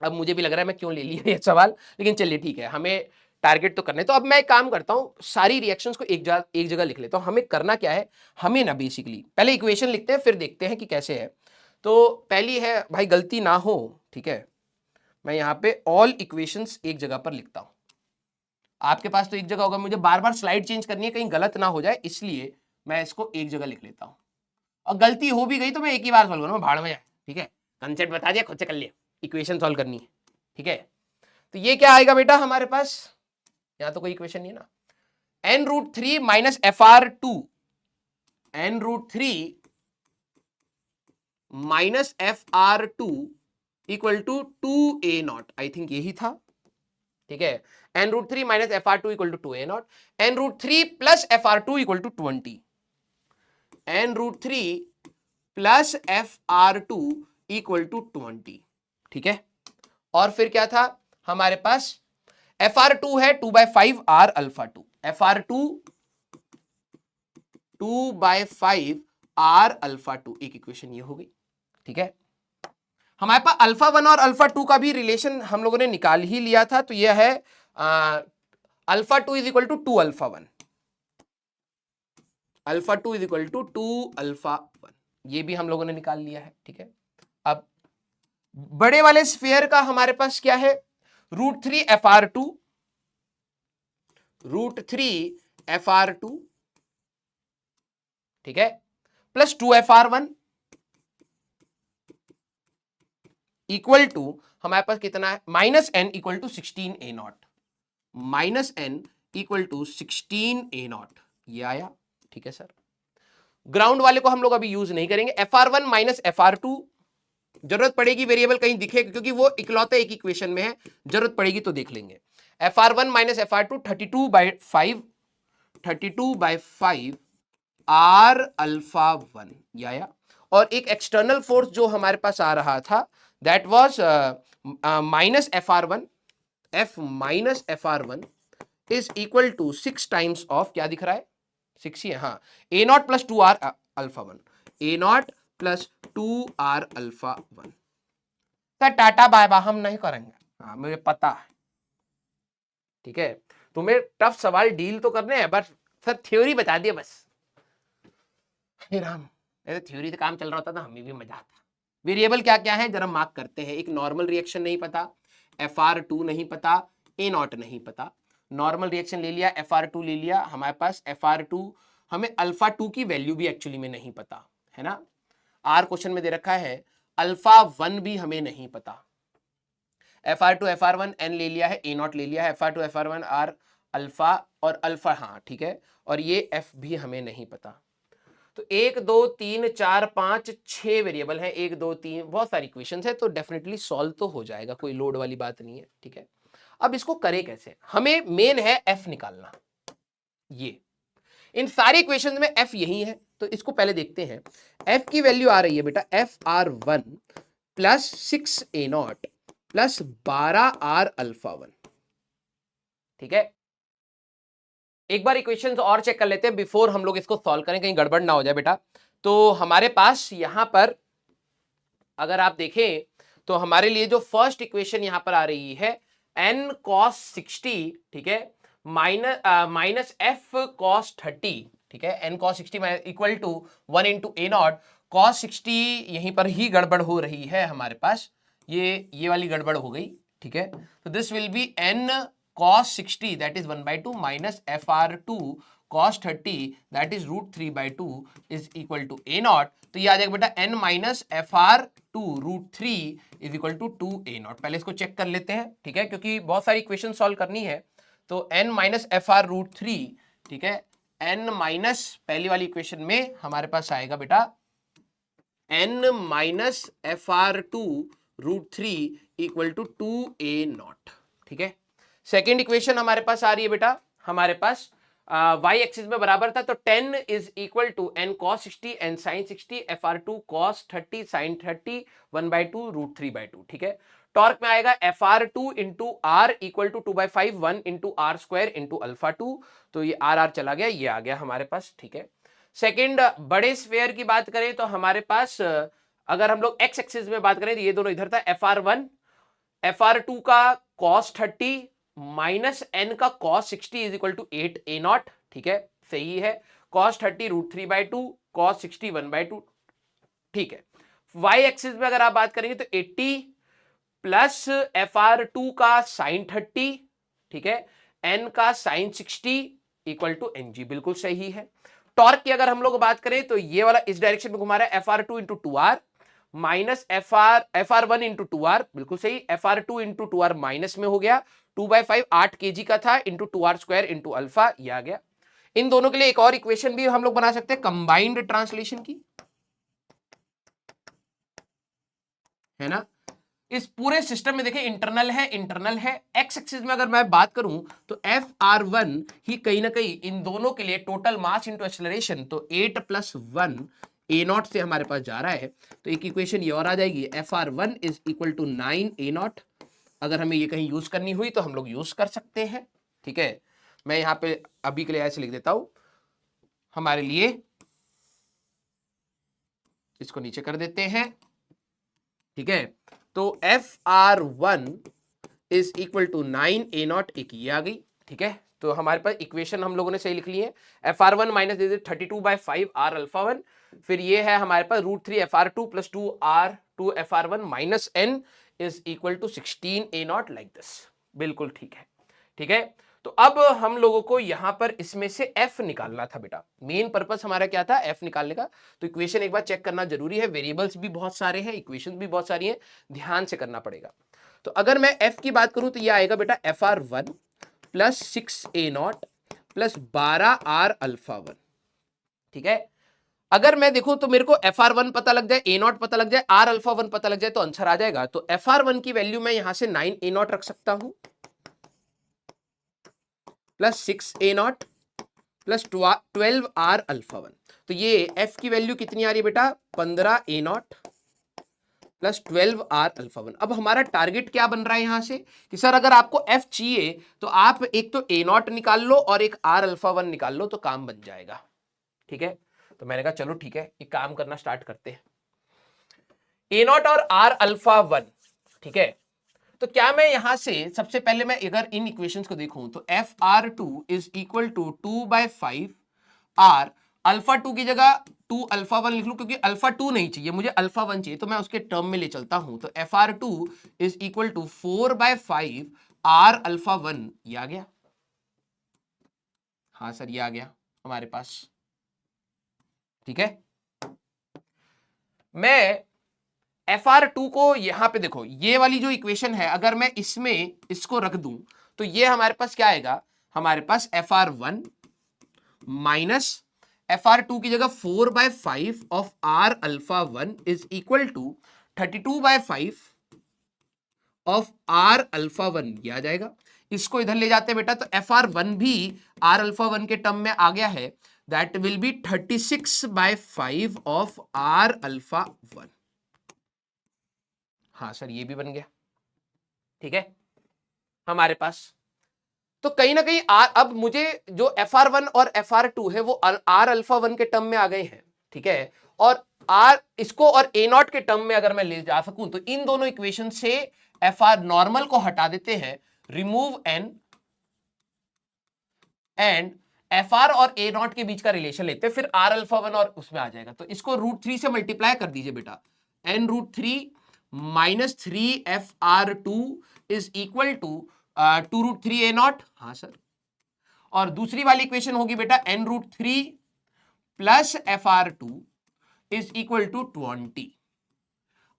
अब मुझे भी लग रहा है मैं क्यों ले लिया ये सवाल, लेकिन चलिए ठीक है, हमें टारगेट तो करना है। तो अब मैं एक काम करता हूं, सारी रिएक्शंस को एक जगह लिख लेता हूं। हमें करना क्या है, हमें ना बेसिकली पहले इक्वेशन लिखते हैं, फिर देखते हैं कि कैसे है। तो पहली है, भाई गलती ना हो, ठीक है, मैं यहां पे ऑल इक्वेशंस एक जगह पर लिखता हूं। आपके पास तो एक जगह होगा, मुझे बार बार स्लाइड चेंज करनी है, कहीं गलत ना हो जाए, इसलिए मैं इसको एक जगह लिख लेता हूं। और गलती हो भी गई तो मैं एक ही बार सॉल्व करूंगा, भाड़ में जाए, ठीक है, कंसेप्ट बता दिया, खुद से कर लिया, इक्वेशन सॉल्व करनी है, ठीक है। तो ये क्या आएगा बेटा हमारे पास, यहां तो कोई इक्वेशन नहीं है ना, n√3 minus FR2, n√3 minus FR2 equal to 2a0, I think यही था, ठीक है। n√3 minus fr2 equal to 2a0, n√3 plus fr2 equal to 20, n√3 plus fr2 equal to 20, ठीक है। और फिर क्या था हमारे पास, fr2 है 2/5 r alpha 2, fr2 2/5 r alpha 2, एक इक्वेशन ये हो गई, ठीक है। हमारे पास अल्फा 1 और अल्फा 2 का भी रिलेशन हम लोगों ने निकाल ही लिया था, तो यह है alpha 2 is equal to 2 alpha 1, alpha 2 is equal to 2 alpha 1, ये भी हम लोगों ने निकाल लिया है, ठीक है। अब बड़े वाले स्फीयर का हमारे पास क्या है, √3 fr2, √3 fr2, ठीक है, प्लस 2 fr1 इक्वल टू हमारे पास कितना है, minus n equal to 16a0, minus n equal to 16a0, ये आया, ठीक है सर। ग्राउंड वाले को हम लोग अभी यूज नहीं करेंगे, fr1 माइनस fr2, जरूरत पड़ेगी वेरिएबल कहीं दिखे क्योंकि वो इकलौते एक इक्वेशन में है, जरूरत पड़ेगी तो देख लेंगे। fr1 minus fr2 32/5 r alpha 1, ये आया। और एक एक्सटर्नल फोर्स जो हमारे पास आ रहा था that was minus fr1, f minus fr1 is equal to 6 times of, क्या दिख रहा है 6 ही है, हाँ, a0 plus 2r alpha 1, a0 plus 2r alpha 1। Sir tata bye bye हम नहीं करेंगे, हाँ मुझे पता है, ठीक है। तुम्हें टफ सवाल डील तो करने हैं, बस सर थ्योरी बता दिया बस, राम थ्योरी से काम चल रहा होता था, हमें भी मजा आता। वेरिएबल क्या क्या है जरा मार्क करते हैं, एक नॉर्मल रिएक्शन नहीं पता, fr2 नहीं पता, a0 नहीं पता, नॉर्मल रिएक्शन ले लिया, fr2 ले लिया, हमारे पास fr2, हमें अल्फा 2 की वैल्यू भी एक्चुअली में नहीं पता है ना, r क्वेश्चन में दे रखा है, अल्फा 1 भी हमें नहीं पता, fr2 fr1 n ले लिया है, a0 ले लिया है, fr2 fr1 r अल्फा और अल्फा, हाँ ठीक है, और ये f भी हमें नहीं पता। तो 1 2 3 4 5 6 वेरिएबल हैं, 1 2 3, बहुत सारी इक्वेशंस है, तो डेफिनेटली सॉल्व तो हो जाएगा, कोई लोड वाली बात नहीं है, ठीक है। अब इसको करें कैसे, हमें मेन है f निकालना, ये इन सारी इक्वेशंस में f यही है, तो इसको पहले देखते हैं। f की वैल्यू आ रही है बेटा fr1 plus 6a0 plus 12r alpha 1, ठीक है। एक बार इक्वेशंस और चेक कर लेते हैं बिफोर हम लोग इसको सॉल्व करें, कहीं गड़बड़ ना हो जाए बेटा। तो हमारे पास यहां पर अगर आप देखें तो हमारे लिए जो फर्स्ट इक्वेशन यहां पर आ रही है n cos 60, ठीक है, माइनस f cos 30, ठीक है, n cos 60 equal to 1 into a0 cos 60, यहीं पर ही गड़बड़ हो रही है हमारे पास, ये वाली गड़बड़ हो गई, ठीक है। तो this will be n cos 60 that is 1/2 minus fr2 cos 30 that is √3/2 is equal to a0, तो ये आ जाएगा बेटा n minus fr2 √3 is equal to 2a0। पहले इसको चेक कर लेते हैं, ठीक है, क्योंकि बहुत सारी इक्वेशन सॉल्व करनी है, तो n माइनस fr√3, ठीक है, n माइनस पहली वाली इक्वेशन में हमारे पास आएगा बेटा n minus fr2 √3 equal to 2a0, ठीक है। सेकेंड इक्वेशन हमारे पास आ रही है बेटा, हमारे पास y एक्सिस में बराबर था, तो 10 is equal to n cos 60 n sin 60 fr2 cos 30 sin 30 1/2 √3/2, ठीक है। टॉर्क में आएगा fr2 into r equal to 2/5 1 into r square into alpha 2, तो ये r चला गया, ये आ गया हमारे पास, ठीक है। सेकेंड बड़े स्फेयर की बात करें तो हमारे पास अगर हम लोग x एक्सिस में बात करें तो ये दोनों इधर था, fr1 fr2 का cos 30 माइनस n का cos 60 is equal to 8a0, ठीक है, सही है, cos 30 √3/2 cos 60 1/2, ठीक है। y एक्सिस में अगर आप बात करेंगे तो 80 प्लस fr2 का sin 30, ठीक है, n का sin 60 इक्वल टू ng, बिल्कुल सही है। टॉर्क की अगर हम लोग बात करें तो ये वाला इस डायरेक्शन में घुमा रहा है, fr2 into 2r minus fr1 into 2r, बिल्कुल सही, fr2 इंटू 2r माइनस में हो गया, 2/5 8 kg का था into 2r square into alpha, ये आ गया। इन दोनों के लिए एक और इक्वेशन भी हम लोग बना सकते हैं कंबाइंड ट्रांसलेशन की, है ना। इस पूरे सिस्टम में देखिए इंटरनल है। एक्स एक्सिस में अगर मैं बात करूं तो FR1 ही कहीं ना कहीं इन दोनों के लिए टोटल मास इंटू एक्सेलरेशन, तो 8 + 1 A0 से हमारे पास जा रहा है। तो एक इक्वेशन ये और आ जाएगी, FR1 is equal to 9 A0। अगर हमें ये कहीं यूज करनी हुई तो हम लोग यूज कर सकते हैं। ठीक है, मैं यहां पे अभी के लिए ऐसे लिख देता हूं हमारे लिए, इसको नीचे कर देते हैं। ठीक है, तो FR1 is equal to 9 A0, एक ये आ गई। ठीक है, तो हमारे पास इक्वेशन हम लोगों ने सही लिख ली है। FR1 माइनस 32/5 R-alpha1, फिर ये है हमारे पास √3 FR2 + 2 R2 FR1 minus N is equal to 16 A0 like this. बिल्कुल ठीक है। ठीक है, तो अब हम लोगों को यहां पर इसमें से F निकालना था बेटा। मेन पर्पस हमारा क्या था, F निकालने का। तो इक्वेशन एक बार चेक करना जरूरी है, वेरिएबल्स भी बहुत सारे हैं, इक्वेशन भी बहुत सारी हैं, ध्यान से करना पड़ेगा। तो अगर मैं F की बात करूं तो ये आएगा बेटा FR1 + 6 A0 + 12 R-alpha1। ठीक है, अगर मैं देखूं तो मेरे को FR1 पता लग जाए, A0 पता लग जाए, R-alpha1 पता लग जाए तो आंसर आ जाएगा। तो FR1 की वैल्यू मैं यहां से 9 A0 रख सकता हूं प्लस 6 A0 प्लस 12 R-alpha1। तो ये F की वैल्यू कितनी आ रही है बेटा, 15 A0 प्लस 12 R-alpha1। अब हमारा टारगेट क्या बन रहा है यहां से कि सर अगर आपको F चाहिए तो आप एक तो A0 निकाल लो और एक R-alpha1 निकाल लो तो काम बन जाएगा। ठीक है, तो मैंने कहा चलो ठीक है, एक काम करना स्टार्ट करते हैं, A0 और R-alpha1। ठीक है, तो क्या मैं यहां से सबसे पहले मैं अगर इन इक्वेशंस को देखूं तो FR2 is equal to 2/5 R, alpha 2 की जगह 2 अल्फा 1 लिख लूं, क्योंकि अल्फा 2 नहीं चाहिए मुझे, अल्फा 1 चाहिए, तो मैं उसके टर्म में ले चलता हूं। तो FR2 is equal to 4/5 R alpha 1, ये आ गया। हाँ सर ये आ गया हमारे पास। ठीक है, मैं FR2 को यहां पे देखो, ये वाली जो इक्वेशन है अगर मैं इसमें इसको रख दूं तो ये हमारे पास क्या आएगा, हमारे पास FR1 माइनस FR2 की जगह 4/5 of R-alpha1 is equal to 32/5 of R-alpha1, ये आ जाएगा। इसको इधर ले जाते हैं बेटा तो FR1 भी R-alpha1 के टर्म में आ गया है, that will B 36/5 of R-alpha1। हाँ सर ये भी बन गया। ठीक है, हमारे पास तो कहीं ना कहीं अब मुझे जो FR1 और FR2 है वो R-alpha1 के टर्म में आ गए हैं। ठीक है, और R इसको और A0 के टर्म में अगर मैं ले जा सकूं तो इन दोनों इक्वेशन से FR नॉर्मल को हटा देते हैं, रिमूव N एंड FR और A0 के बीच का रिलेशन लेते हैं, फिर R-alpha1 और उसमें आ जाएगा। तो इसको √3 से मल्टीप्लाई कर दीजिए बेटा, N√3 minus 3 FR2 is equal to 2√3 A0। हाँ सर, और दूसरी वाली इक्वेशन होगी बेटा N√3 plus FR2 is equal to 20।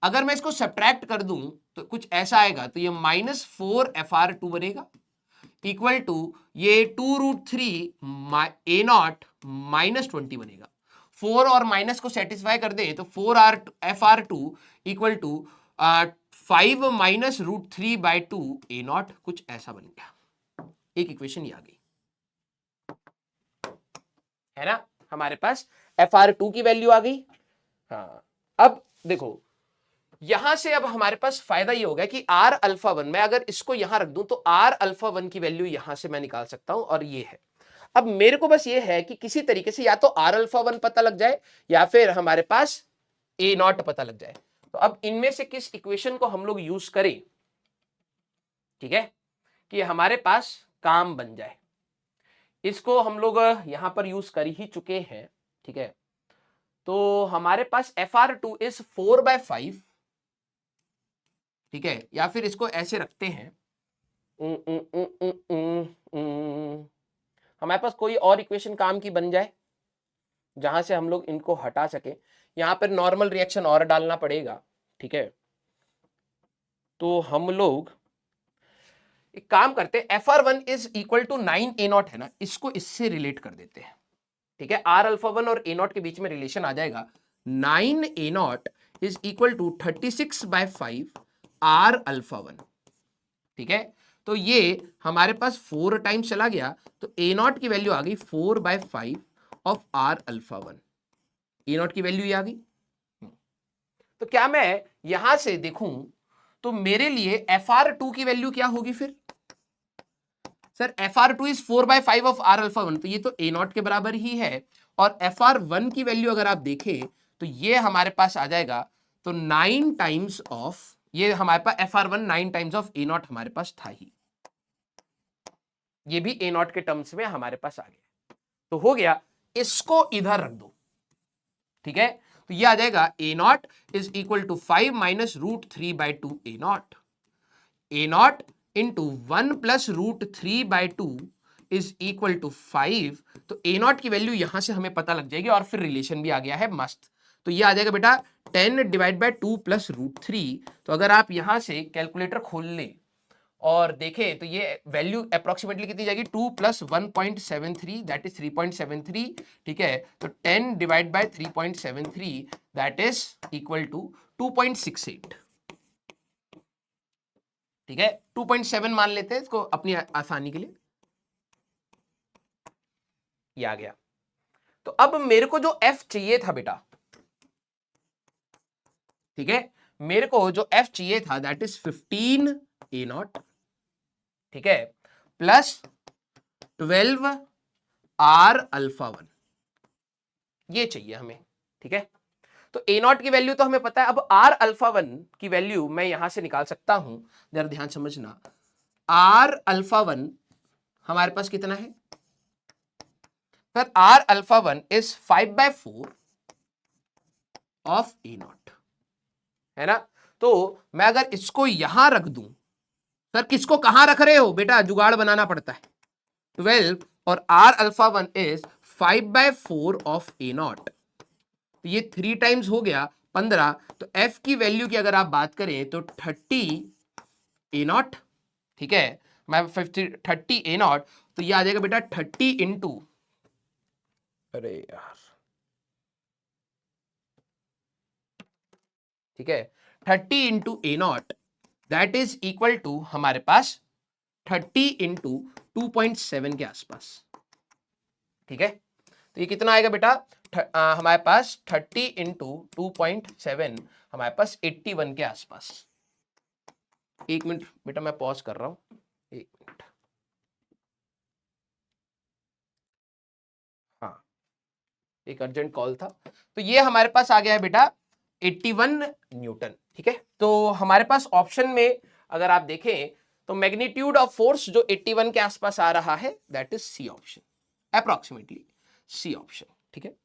अगर मैं इसको सब्ट्रैक्ट कर दूं तो कुछ ऐसा आएगा, तो ये -4 FR2 बनेगा इक्वल टू ये 2√3 A0 माइनस 20 बनेगा। 4 और माइनस को सेटिस्फाई कर दे तो 4 FR2 equal to 5 minus √3/2 A0, कुछ ऐसा बन गया। एक इक्वेशन ये आ गई है ना, हमारे पास FR2 की वैल्यू आ गई। हाँ, अब देखो यहां से अब हमारे पास फायदा ये हो गया कि R-alpha1 मैं अगर इसको यहां रख दूं तो R-alpha1 की वैल्यू यहां से मैं निकाल सकता हूं, और ये है। अब मेरे को बस ये है कि किसी तरीके से या तो R-alpha1 पता लग जाए या फिर हमारे पास A0 पता लग जाए। तो अब इनमें से किस इक्वेशन को हम लोग यूज करें, ठीक है, कि हमारे पास काम बन जाए। इसको हम लोग यहां पर यूज कर ही चुके हैं। ठीक है, तो हमारे पास FR2 इज 4/5। ठीक है, या फिर इसको ऐसे रखते हैं, हमारे पास कोई और इक्वेशन काम की बन जाए जहां से हम लोग इनको हटा सके। यहां पर नॉर्मल रिएक्शन और डालना पड़ेगा। ठीक है, तो हम लोग एक काम करते हैं, FR1 is equal to 9 A0 है ना, इसको इससे रिलेट कर देते हैं। ठीक है, R-alpha1 और A0 के बीच में रिलेशन आ जाएगा, 9 A0 is equal to 36/5 R alpha 1, ठीक है। तो ये हमारे पास 4 टाइम्स चला गया, तो ए नॉट की वैल्यू आ गई 4/5 of R alpha 1। A naught की वैल्यू ये आ गई। तो क्या मैं यहां से देखूं तो मेरे लिए FR2 की वैल्यू क्या होगी फिर? Sir FR2 is 4/5 of R alpha 1, तो ये तो ए नॉट के बराबर ही है। और FR1 की वैल्यू अगर आप देखें तो ये हमारे पास आ जाएगा, तो 9 टाइम्स ऑफ, ये हमारे पास FR1 9 times of a not हमारे पास था ही, ये भी ए नॉट के टर्म्स में हमारे पास आ गया। तो हो गया, इसको इधर रख दो, ठीक है। तो ये आ जाएगा a naught is equal to 5 minus √3/2 a naught, a naught into 1 plus √3/2 is equal to 5। तो ए नॉट की वैल्यू यहां से हमें पता लग जाएगी और फिर रिलेशन भी आ गया है मस्त। तो ये आ जाएगा बेटा 10 डिवाइड बाय 2 प्लस √3। तो अगर आप यहां से कैलकुलेटर खोल लें और देखें तो ये वैल्यू अप्रोक्सीमेटली कितनी जाएगी, 2 प्लस 1.73 दैट इज 3.73, ठीक है। तो 10 divide by 3.73 that is equal to 2.68, ठीक है। 2.7 मान लेते हैं इसको अपनी आसानी के लिए, ये आ गया। तो अब मेरे को जो f चाहिए था बेटा, ठीक है, मेरे को जो f चाहिए था दैट इज 15 ए नॉट, ठीक है, प्लस 12 आर अल्फा 1, ये चाहिए हमें, ठीक है। तो ए नॉट की वैल्यू तो हमें पता है, अब आर अल्फा 1 की वैल्यू मैं यहां से निकाल सकता हूं, जरा ध्यान समझना। आर अल्फा 1 हमारे पास कितना है sir? R alpha 1 is 5/4 of a naught, है ना। तो मैं अगर इसको यहां रख दूं, सर किसको कहां रख रहे हो बेटा, जुगाड़ बनाना पड़ता है। 12 और R alpha 1 is 5/4 of a naught, तो ये 3 टाइम्स हो गया 15। तो एफ की वैल्यू की अगर आप बात करें तो 30 ए नॉट, ठीक है, मैं 30 ए नॉट, तो ये आ जाएगा बेटा 30 इंटू, अरे यार, ठीक है, 30 into a naught that is equal to हमारे पास 30 इंटू 2.7 के आसपास, ठीक है। तो ये कितना आएगा बेटा, हमारे पास 30 इंटू 2.7 हमारे पास 81 के आसपास। एक मिनट बेटा मैं पॉज कर रहा हूं, एक मिनट, हाँ एक अर्जेंट कॉल था। तो ये हमारे पास आ गया है बेटा 81 न्यूटन, ठीक है। तो हमारे पास ऑप्शन में अगर आप देखें तो मैग्नीट्यूड ऑफ फोर्स जो 81 के आसपास आ रहा है that is C option, approximately C option, ठीक है।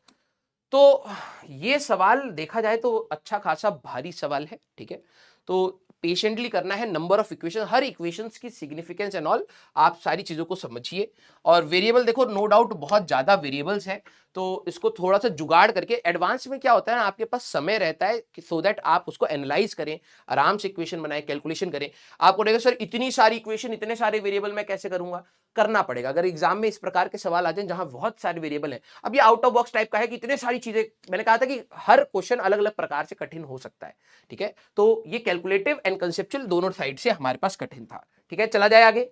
तो ये सवाल देखा जाए तो अच्छा खासा भारी सवाल है, ठीक है। तो पेशेंटली करना है, number of equation, her equations की सिग्निफिकेंस एंड ऑल आप सारी चीजों को समझिए। और वेरिएबल देखो, नो डाउट बहुत ज्यादा वेरिएबल्स हैं, तो इसको थोड़ा सा जुगाड़ करके एडवांस में क्या होता है ना, आपके पास समय रहता है कि सो दैट आप उसको एनालाइज करें, आराम से इक्वेशन बनाए, कैलकुलेशन करें। आपको लगेगा सर इतनी सारी इक्वेशन, इतने सारे वेरिएबल मैं कैसे करूंगा, करना पड़ेगा। अगर एग्जाम में इस प्रकार के सवाल आ जाए जहां बहुत सारे वेरिएबल हैं, अब ये आउट ऑफ बॉक्स टाइप का है कि इतने सारी चीजें, मैंने कहा था कि हर क्वेश्चन अलग अलग प्रकार से कठिन हो सकता है, ठीक है। तो ये कैलकुलेटिव एंड कंसेप्चुअल दोनों साइड से हमारे पास कठिन था, ठीक है। चला जाए आगे।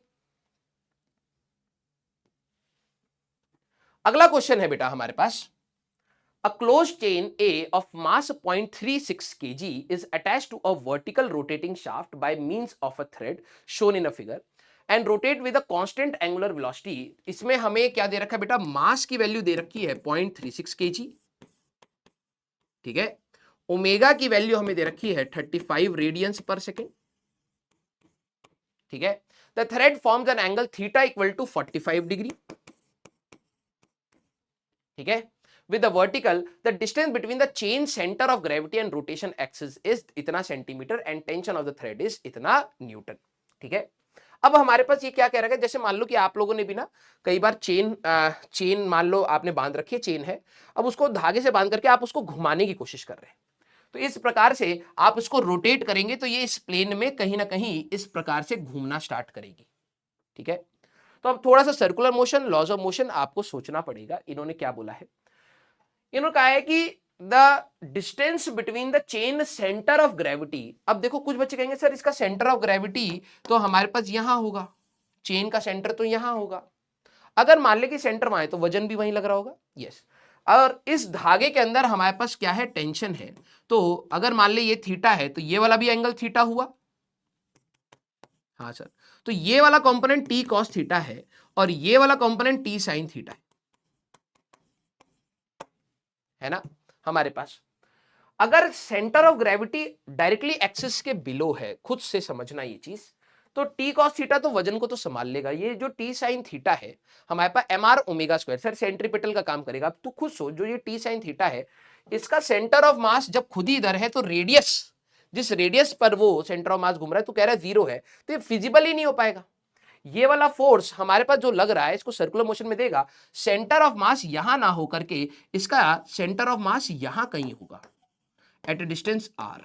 अगला क्वेश्चन है बेटा हमारे पास, a closed chain A of mass 0.36 kg is attached to a vertical rotating shaft by means of a thread shown in a figure and rotate with a constant angular velocity। इसमें हमें क्या दे रखा है बेटा, मास की वैल्यू दे रखी है 0.36 kg, ठीक है। ओमेगा की वैल्यू हमें दे रखी है 35 रेडियंस पर सेकेंड, ठीक है। The thread forms an angle theta equal to 45 degree, ठीक है। With the vertical, the distance between the chain center of gravity and rotation axis is इतना centimetre and tension of the thread is इतना Newton, ठीक है। अब हमारे पास ये क्या कह रहा है, जैसे मान लो कि आप लोगों ने भी ना कई बार चेन मान लो आपने बांध रखी है, चेन है, अब उसको धागे से बांध करके आप उसको घुमाने की कोशिश कर रहे हैं। तो इस प्रकार से आप इसको रोटेट करेंगे तो ये इस प्लेन में कहीं ना कहीं इस प्रकार से घूमना स्टार्ट करेगी, ठीक है। तो अब थोड़ा सा circular motion, laws of motion आपको सोचना पड़ेगा। इन्होंने क्या बोला है, इन्होंने कहा है कि the distance between the chain centre of gravity. अब देखो कुछ बच्चे कहेंगे सर इसका सेंटर ऑफ ग्रेविटी तो हमारे पास यहां होगा, चेन का सेंटर तो यहां होगा। अगर मान ले कि सेंटर वहां है तो वजन भी वहीं लग रहा होगा। यस। और इस धागे के अंदर हमारे पास क्या है, टेंशन है। तो अगर मान ले ये थीटा है तो ये वाला भी एंगल थीटा हुआ। हाँ सर, तो ये वाला कंपोनेंट टी कॉस थीटा है और ये वाला कंपोनेंट टी साइन थीटा है ना हमारे पास। अगर centre of gravity directly axis के बिलो है, खुद से समझना ये चीज, तो टी कॉस थीटा तो वजन को तो संभाल लेगा। ये जो टी साइन थीटा है हमारे पास m r omega square, sir centripetal का काम करेगा। अब तू खुद सोच, जो ये टी साइन थीटा है इसका सेंटर ऑफ मास जब खुद ही इधर है तो रेडियस, जिस रेडियस पर वो सेंटर ऑफ मास घूम रहा है, तो कह रहा है 0 है, तो ये फिजिबल ही नहीं हो पाएगा। ये वाला फोर्स हमारे पास जो लग रहा है इसको सर्कुलर मोशन में देगा, सेंटर ऑफ मास यहां ना हो करके इसका सेंटर ऑफ मास यहां कहीं होगा एट ए डिस्टेंस आर।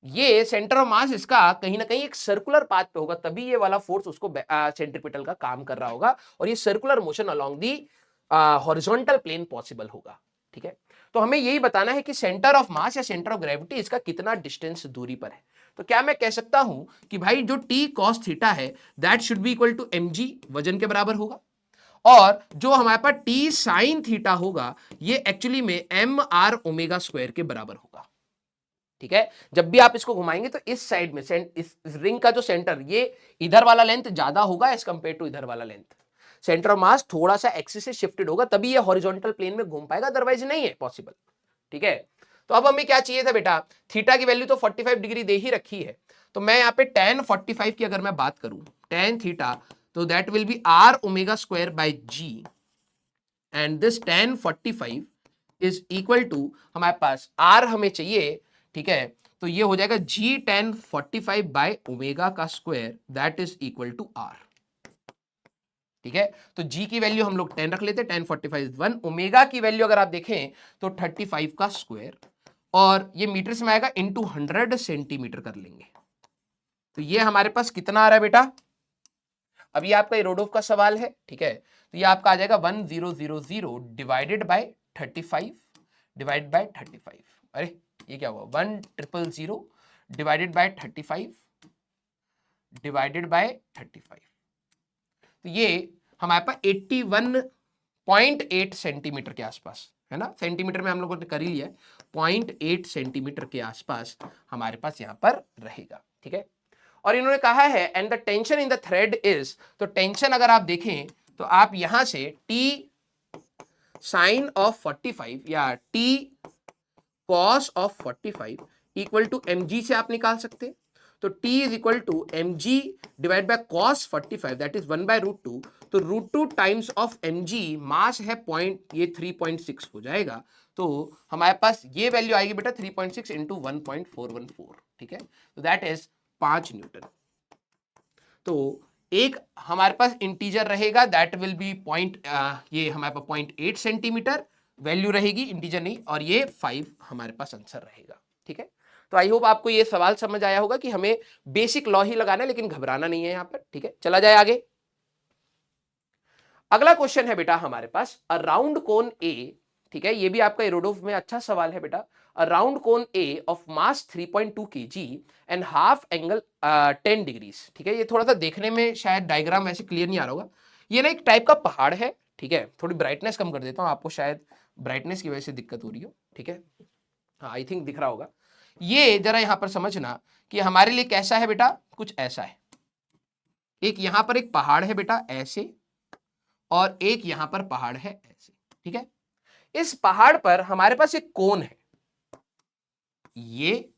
ये सेंटर ऑफ मास इसका कहीं ना कहीं एक सर्कुलर पाथ पे होगा, तभी ये वाला फोर्स उसको सेंट्रीपिटल का काम कर रहा होगा और ये circular motion along the horizontal plane possible होगा। ठीक है, तो हमें यही बताना है कि सेंटर ऑफ मास या सेंटर ऑफ ग्रेविटी इसका कितना डिस्टेंस दूरी पर है। तो क्या मैं कह सकता हूं कि भाई जो टी कॉस थीटा है that should be equal to mg, वजन के बराबर होगा, और जो हमारे पास टी साइन थीटा होगा ये एक्चुअली में एम आर ओमेगा स्क्वायर के बराबर होगा। ठीक है, जब भी आप इसको घुमाएंगे तो इस साइड में इस रिंग का जो सेंटर, ये इधर वाला लेंथ ज्यादा होगा एज कंपेयर टू इधर वाला लेंथ। सेंटर ऑफ मास थोड़ा सा एक्सिस से शिफ्टेड होगा तभी ये हॉरिजॉन्टल प्लेन में घूम पाएगा, अदरवाइज नहीं है पॉसिबल। ठीक है, तो अब हमें क्या चाहिए था बेटा, थीटा की वैल्यू तो 45 डिग्री दे ही रखी है, तो मैं यहाँ पे tan 45 की अगर मैं बात करूं, tan थीटा, तो that will be r omega square by g, and this tan 45 is equal to हमारे पास r हमें चाहिए। ठीक है, तो ये हो जाएगा g tan 45 बाय ओमेगा का square, that is equal to r। ठीक है, तो g की वैल्यू हम लोग 10 रख लेते हैं, tan 45 1, ओमेगा की वैल्यू अगर आप देखें तो 35 का स्क्वायर, और ये मीटर में आएगा इंटू 100 सेंटीमीटर कर लेंगे। तो ये हमारे पास कितना आ रहा है बेटा, अब ये आपका रोडोफ का सवाल है। ठीक है, तो ये आपका आ जाएगा 1000 डिवाइडेड बाय 35 डिवाइड बाय 35। अरे ये क्या हुआ, 1000 डिवाइडेड बाय 35 डिवाइडेड बाय 35। तो ये हमारे पास 81.8 सेंटीमीटर के आसपास है ना, सेंटीमीटर में हम लोगों ने कर ही लिया है, 0.8 सेंटीमीटर के आसपास हमारे पास यहां पर रहेगा। ठीक है, और इन्होंने कहा है and the tension in the thread is, तो टेंशन अगर आप देखें तो आप यहां से T साइन ऑफ 45 या T cos of 45 equal to mg से आप निकाल सकते हैं। तो T is equal to mg divide by cos 45, that is 1/√2, तो √2 टाइम्स ऑफ mg, मास है पॉइंट, ये 3.6 हो जाएगा। तो हमारे पास ये वैल्यू आएगी बेटा 3.6 इंटू 1.414। ठीक है, तो दैट इज 5 न्यूटन। तो एक हमारे पास इंटीजर रहेगा दैट विल बी ये हमारे पास 0.8 सेंटीमीटर वैल्यू रहेगी, इंटीजर नहीं, और ये 5 हमारे पास आंसर रहेगा। ठीक है, तो आई होप आपको ये सवाल समझ आया होगा कि हमें बेसिक लॉ ही लगाना है, लेकिन घबराना नहीं है यहां पर। ठीक है, चला जाए आगे। अगला क्वेश्चन है बेटा हमारे पास, अ राउंड कोन ए। ठीक है, ये भी आपका एरोडोफ में अच्छा सवाल है बेटा। अ round cone A of mass 3.2 kg and half angle 10 degrees. ठीक है, ये थोड़ा सा देखने में शायद डायग्राम वैसे क्लियर नहीं आ रहा होगा, ये ना एक टाइप का पहाड़ है। ठीक है, थोड़ी ब्राइटनेस कम कर देता हूँ, आपको शायद ब्राइटनेस की वजह से दिक्कत हो रही हो। ठीक है, हाँ आई थिंक दिख रहा होगा। ये जरा यहां पर समझना कि हमारे लिए कैसा है बेटा, कुछ ऐसा है। एक यहां पर एक पहाड़ है बेटा ऐसे, और एक यहां पर पहाड़ है ऐसे। ठीक है, इस पहाड़ पर हमारे पास एक कोन है, ये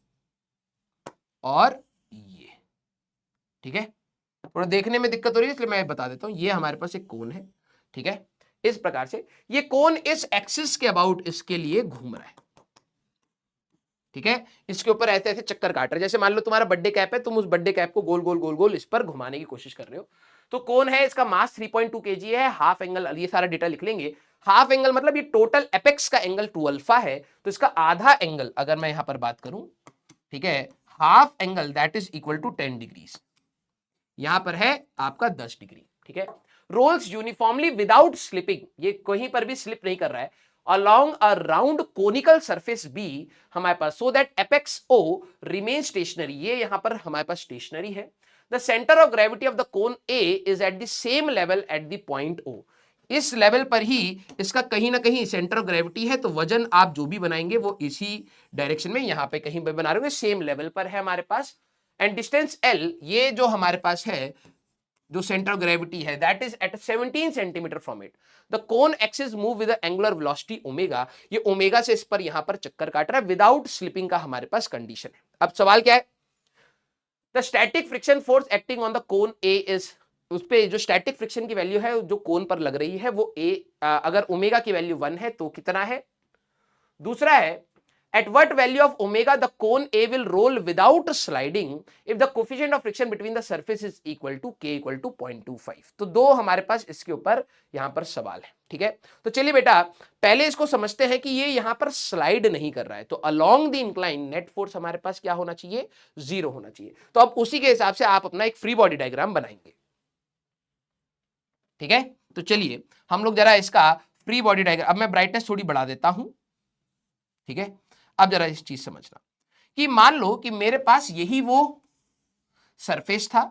और ये। ठीक है, थोड़ा देखने में दिक्कत हो रही है इसलिए मैं बता देता हूं, ये हमारे पास एक कोन है। ठीक है, इस प्रकार से ये कोन इस एक्सिस के अबाउट इसके लिए घूम रहा है। ठीक है, इसके ऊपर ऐसे ऐसे चक्कर काट रहे, जैसे मान लो तुम्हारा बर्थडे कैप है, तुम उस बर्थडे कैप को गोल गोल गोल गोल इस पर घुमाने की कोशिश कर रहे हो। तो कौन है, इसका मास 3.2 kg है, हाफ एंगल, ये सारा डेटा लिख लेंगे। हाफ एंगल मतलब ये टोटल एपेक्स का एंगल 2 अल्फा है, तो इसका आधा एंगल अगर मैं यहां पर बात करूं, ठीक है, half angle that is equal to 10 degrees, यहां पर है आपका 10 डिग्री। ठीक है, रोल्स यूनिफॉर्मली विदाउट स्लिपिंग, ये कहीं पर भी स्लिप नहीं कर रहा है, along a round conical surface B हमारे पास, so that apex O remains stationary, ये यहां पर हमारे पास stationary है. The center of gravity of the cone A is at the same level at the point O. इस लेवल पर ही इसका कहीं ना कहीं सेंटर ऑफ ग्रेविटी है, तो वजन आप जो भी बनाएंगे वो इसी डायरेक्शन में यहां पे कहीं पे बना रहे होंगे, सेम लेवल पर है हमारे पास. एंड डिस्टेंस L, ये जो हमारे पास है जो सेंटर ऑफ ग्रेविटी है, that is at 17 centimetre from it. The cone axis move with angular velocity omega, ये ओमेगा से इस पर यहां पर चक्कर काट रहा है विदाउट स्लिपिंग का हमारे पास कंडीशन है. अब सवाल क्या है, the static friction force acting on the cone A is, उस पे जो स्टैटिक फ्रिक्शन की वैल्यू है जो कोन पर लग रही है वो ए, अगर ओमेगा की वैल्यू 1 है तो कितना है. दूसरा है, at what value of omega the cone A will roll without sliding if the coefficient of friction between the surface is equal to k equal to 0.25. तो दो हमारे पास इसके ऊपर यहां पर सवाल है. ठीक है, तो चलिए बेटा पहले इसको समझते हैं कि ये यहां पर स्लाइड नहीं कर रहा है, तो along the incline net force हमारे पास क्या होना चाहिए, 0 होना चाहिए. तो अब उसी के हिसाब से आप अपना एक फ्री बॉडी डायग्राम बनाएंगे. ठीक है, तो चलिए हम लोग जरा इसका फ्री बॉडी डायग्राम, अब मैं ब्राइटनेस थोड़ी बढ़ा देता हूं. ठीक है, अब जरा इस चीज समझना कि मान लो कि मेरे पास यही वो सरफेस था.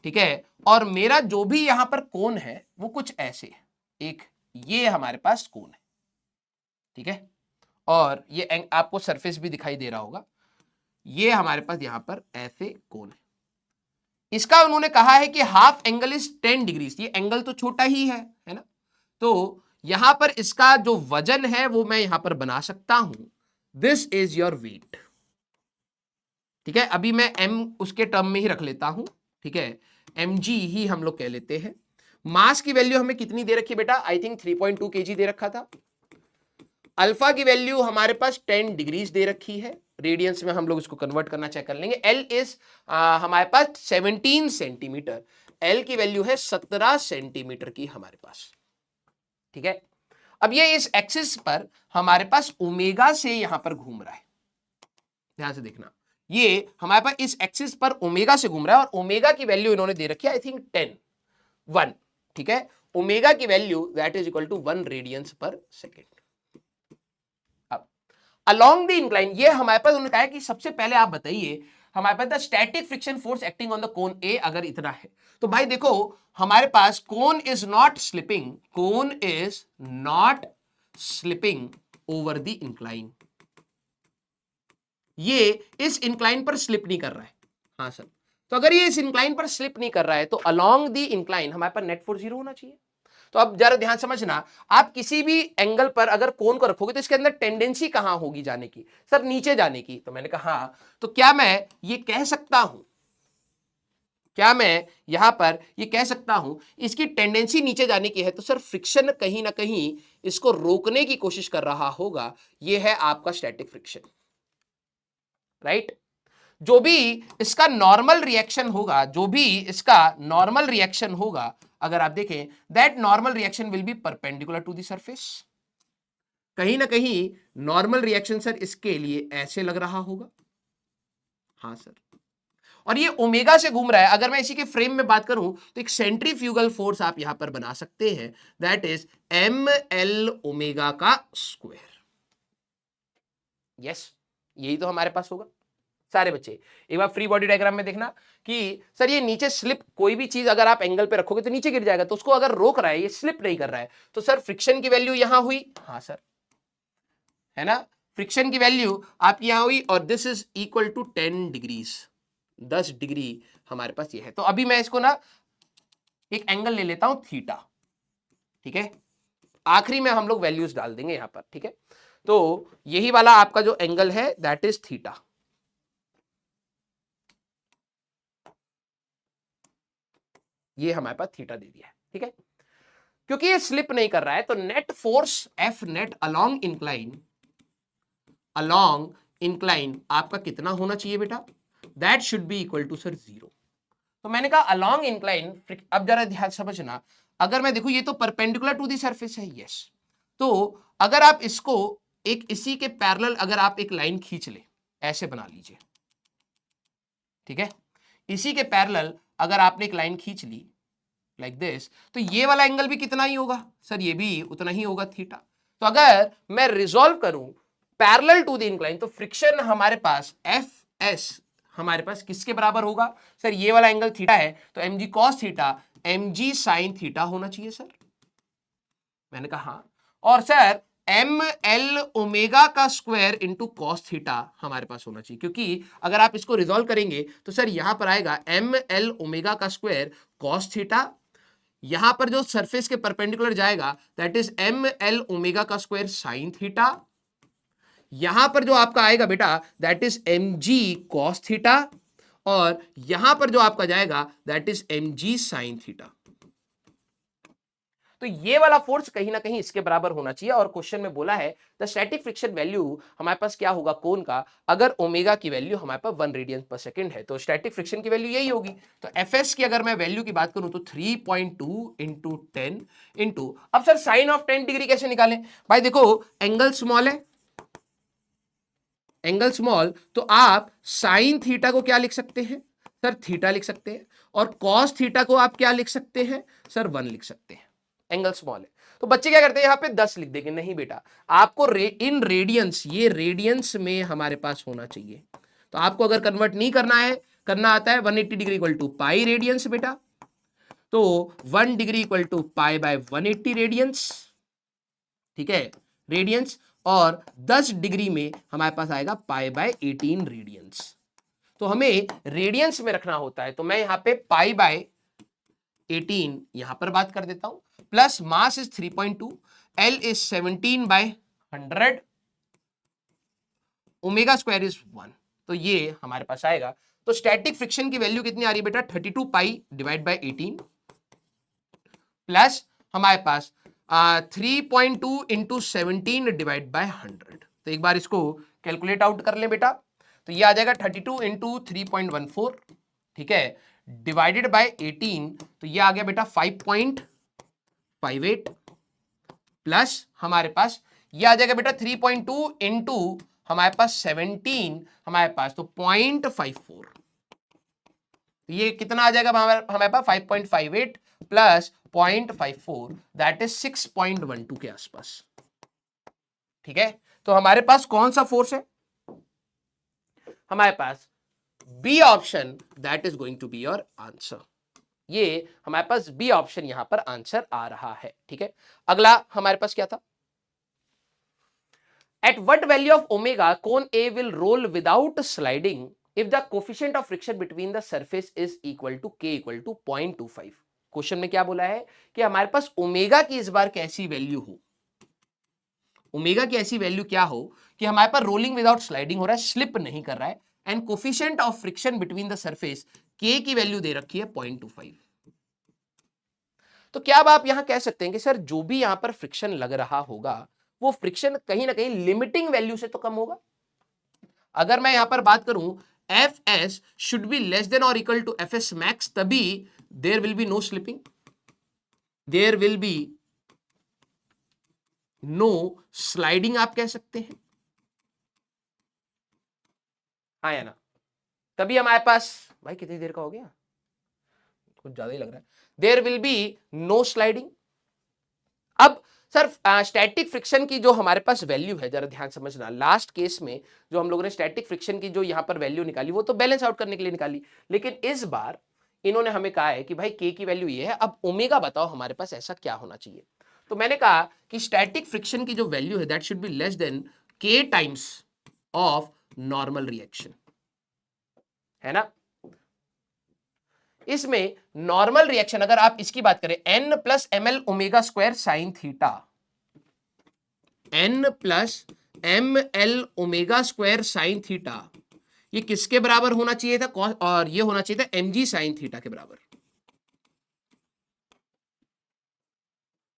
ठीक है, और मेरा जो भी यहां पर कोन है वो कुछ ऐसे है, एक ये हमारे पास कोन है. ठीक है, और ये आपको सरफेस भी दिखाई दे रहा होगा, ये हमारे पास यहां पर ऐसे कोन है. इसका उन्होंने कहा है कि हाफ एंगल इज 10 डिग्रीज. ये एंगल तो छोटा ही है ना, तो यहां पर इसका जो वजन है वो मैं यहां पर बना सकता हूं, दिस इज योर वेट. ठीक है, अभी मैं m उसके टर्म में ही रख लेता हूं. ठीक है, mg ही हम लोग कह लेते हैं. मास की वैल्यू हमें कितनी दे रखी है बेटा, आई थिंक 3.2 kg दे रखा था. अल्फा की वैल्यू हमारे पास 10 डिग्रीज दे रखी है, रेडियंस में हम लोग इसको कन्वर्ट करना चेक कर लेंगे. L इज हमारे पास 17 सेंटीमीटर, L की वैल्यू है 17 सेंटीमीटर की हमारे पास. ठीक है, अब ये इस एक्सिस पर हमारे पास ओमेगा से यहां पर घूम रहा है, ध्यान से देखना, ये हमारे पास इस एक्सिस पर ओमेगा से घूम रहा है, और ओमेगा की वैल्यू इन्होंने दे रखी है आई थिंक 1. ठीक है, ओमेगा की value that is equal to 1 radians per second. अब अलोंग द इंक्लाइन, ये हमारे पास उन्होंने कहा है कि सबसे पहले आप बताइए हमारे पास the static friction force acting on the cone a अगर इतना है, तो भाई देखो हमारे पास cone is not slipping, cone is not slipping over the incline, ये इस इंक्लाइन पर स्लिप नहीं कर रहा है. हाँ सर, तो अगर ये इस इंक्लाइन पर स्लिप नहीं कर रहा है तो अलोंग द इंक्लाइन हमारे पास नेट फोर्स 0 होना चाहिए. तो अब जरा ध्यान समझना, आप किसी भी एंगल पर अगर कोन को रखोगे तो इसके अंदर टेंडेंसी कहां होगी जाने की, सर नीचे जाने की. तो मैंने कहा हाँ, तो क्या मैं ये कह सकता हूं, क्या मैं यहां पर ये कह सकता हूं इसकी टेंडेंसी नीचे जाने की है, तो सर फ्रिक्शन कहीं ना कहीं इसको रोकने की कोशिश कर रहा होगा, ये है आपका स्टैटिक फ्रिक्शन. राइट, जो भी इसका नॉर्मल रिएक्शन होगा, जो भी इसका नॉर्मल रिएक्शन होगा, अगर आप देखें that normal reaction will be perpendicular to the surface. कहीं ना कहीं नॉर्मल रिएक्शन सर इसके लिए ऐसे लग रहा होगा. हाँ सर, और ये ओमेगा से घूम रहा है. अगर मैं इसी के फ्रेम में बात करूं तो एक सेंट्रीफ्यूगल फोर्स आप यहां पर बना सकते हैं, दैट इज ml ओमेगा का स्क्वायर. यस, यही तो हमारे पास होगा सारे बच्चे. एक बार फ्री बॉडी डायग्राम में देखना कि सर ये नीचे स्लिप, कोई भी चीज अगर आप एंगल पे रखोगे तो नीचे गिर जाएगा, तो उसको अगर रोक रहा है, ये स्लिप नहीं कर रहा है, तो सर फ्रिक्शन की वैल्यू यहां हुई. हाँ सर, है ना, फ्रिक्शन की वैल्यू आपकी यहां हुई, और this is equal to 10 degrees, 10 degree हमारे पास ये है. तो अभी मैं इसको ना एक एंगल ले लेता हूं थीटा. ठीक है, आखिरी में हम लोग वैल्यूज डाल देंगे यहां पर. ठीक है, तो यही वाला आपका जो एंगल है दैट इज थीटा. ये हमारे पास थीटा दे दिया है. ठीक है, क्योंकि ये स्लिप नहीं कर रहा है तो net force F net along incline आपका कितना होना चाहिए बेटा, that should be equal to sir 0. तो मैंने कहा अलोंग इंक्लाइन, अब जरा ध्यान समझना, अगर मैं देखूं ये तो परपेंडिकुलर टू दी सरफेस है. यस, तो अगर आप इसको एक इसी के पैरेलल अगर आप एक लाइन खींच ले, ऐसे बना लीजिए. ठीक है, इसी के पैरेलल अगर आपने एक लाइन खींच ली लाइक दिस, तो ये वाला एंगल भी कितना ही होगा सर, ये भी उतना ही होगा थीटा. तो अगर मैं रिजॉल्व करूं पैरेलल टू द इंक्लाइन, तो फ्रिक्शन हमारे पास एफ एस हमारे पास किसके बराबर होगा सर? ये वाला एंगल थीटा है, तो M G cos theta M जी साइन थीटा होना चाहिए सर। मैंने कहा हाँ। और सर एम एल ओमेगा का स्क्वायर इंटू कॉस थीटा हमारे पास होना चाहिए, क्योंकि अगर आप इसको रिजॉल्व करेंगे तो सर यहां पर आएगा एम एल ओमेगा का स्क्वायर कॉस थीटा, यहां पर जो सरफेस के परपेंडिकुलर जाएगा that is M L omega का स्क्वायर साइन थीटा, यहां पर जो आपका आएगा बेटा that is M G cos theta, और यहां पर जो आपका जाएगा that is M ji sine theta. तो ये वाला फोर्स कहीं ना कहीं इसके बराबर होना चाहिए, और क्वेश्चन में बोला है द स्टैटिक फ्रिक्शन वैल्यू हमारे पास क्या होगा कोन का, अगर ओमेगा की वैल्यू हमारे पास 1 रेडियन पर सेकंड है, तो स्टैटिक फ्रिक्शन की वैल्यू यही होगी। तो एफ एस की अगर मैं वैल्यू की बात करूं तो 3.2 इंटू 10 इंटू, अब सर साइन ऑफ 10 डिग्री कैसे निकालें? भाई देखो एंगल स्मॉल है, एंगल स्मॉल, तो आप साइन थीटा को क्या लिख सकते हैं सर? थीटा लिख सकते हैं, और कॉस थीटा को आप क्या लिख सकते हैं सर? 1 लिख सकते हैं, एंगल स्मॉल है। तो बच्चे क्या करते हैं यहाँ पे 10 लिख देंगे, नहीं बेटा आपको इन रेडियंस, ये रेडियंस में हमारे पास होना चाहिए। तो आपको अगर कन्वर्ट नहीं करना है, करना आता है 180 degree equal to pi radians बेटा, तो 1 degree equal to pi by 180 radians, ठीक है रेडियंस, और 10 डिग्री में हमारे पास आएगा पाई बाय 18 रेडियंस। तो हमें रेडियंस में रखना होता है, तो मैं यहां पे पाई बाय 18 यहां पर बात कर देता हूं, plus mass is 3.2, L is 17 by 100, omega square is 1, तो ये हमारे पास आएगा। तो स्टैटिक फ्रिक्शन की वैल्यू कितनी आ रही है बेटा? 32 पाई डिवाइड बाय 18 प्लस हमारे पास 3.2 इंटू 17 डिवाइड बाय 100। तो एक बार इसको कैलकुलेट आउट कर लें बेटा, तो ये आ जाएगा 32 इंटू 3.14, ठीक है, डिवाइडेड बाय 18, तो ये आ गया बेटा 5.58 प्लस हमारे पास ये आ जाएगा बेटा 3.2 इंटू हमारे पास 17 हमारे पास, तो 0.54, ये कितना आ जाएगा हमारे पास 5.58 प्लस 0.54 दैट इज 6.12 के आसपास, ठीक है। तो हमारे पास कौन सा फोर्स है? हमारे पास B option that is going to be your answer, ये हमारे पास बी ऑप्शन यहां पर आंसर आ रहा है, ठीक है। अगला हमारे पास क्या था? At what value of omega cone A will roll without sliding if the coefficient of friction between the surface is equal to k equal to 0.25। Question में क्या बोला है कि हमारे पास ओमेगा की इस बार कैसी वैल्यू हो, ओमेगा की ऐसी वैल्यू क्या हो कि हमारे पास रोलिंग विदाउट स्लाइडिंग हो रहा है, स्लिप नहीं कर रहा है, and coefficient of friction between the surface k की वैल्यू दे रखी है 0.25। तो क्या अब आप यहां कह सकते हैं कि सर जो भी यहां पर फ्रिक्शन लग रहा होगा वो फ्रिक्शन कहीं ना कहीं लिमिटिंग वैल्यू से तो कम होगा। अगर मैं यहां पर बात करूं F S should be less than और equal to F S max, तभी there will be no slipping, there will be no sliding आप कह सकते हैं, हाँ या ना? तभी हमारे पास, भाई कितनी देर का हो गया, कुछ ज्यादा ही लग रहा है, there will be no sliding. अब सर स्टैटिक फ्रिक्शन की जो हमारे पास वैल्यू है, जरा ध्यान समझना, लास्ट केस में जो हम लोगों ने स्टैटिक फ्रिक्शन की जो यहां पर वैल्यू निकाली वो तो बैलेंस आउट करने के लिए निकाली, लेकिन इस बार इन्होंने हमें कहा है कि भाई के की वैल्यू ये है, अब ओमेगा बताओ हमारे पास ऐसा क्या होना चाहिए। तो मैंने कहा कि स्टैटिक फ्रिक्शन की जो वैल्यू है that should be less then के टाइम्स ऑफ नॉर्मल रिएक्शन, है ना। इसमें नॉर्मल रिएक्शन अगर आप इसकी बात करें n plus M L omega square sine theta, n plus M L omega square sine theta, ये किसके बराबर होना चाहिए था? और ये होना चाहिए था एम जी साइन थीटा के बराबर।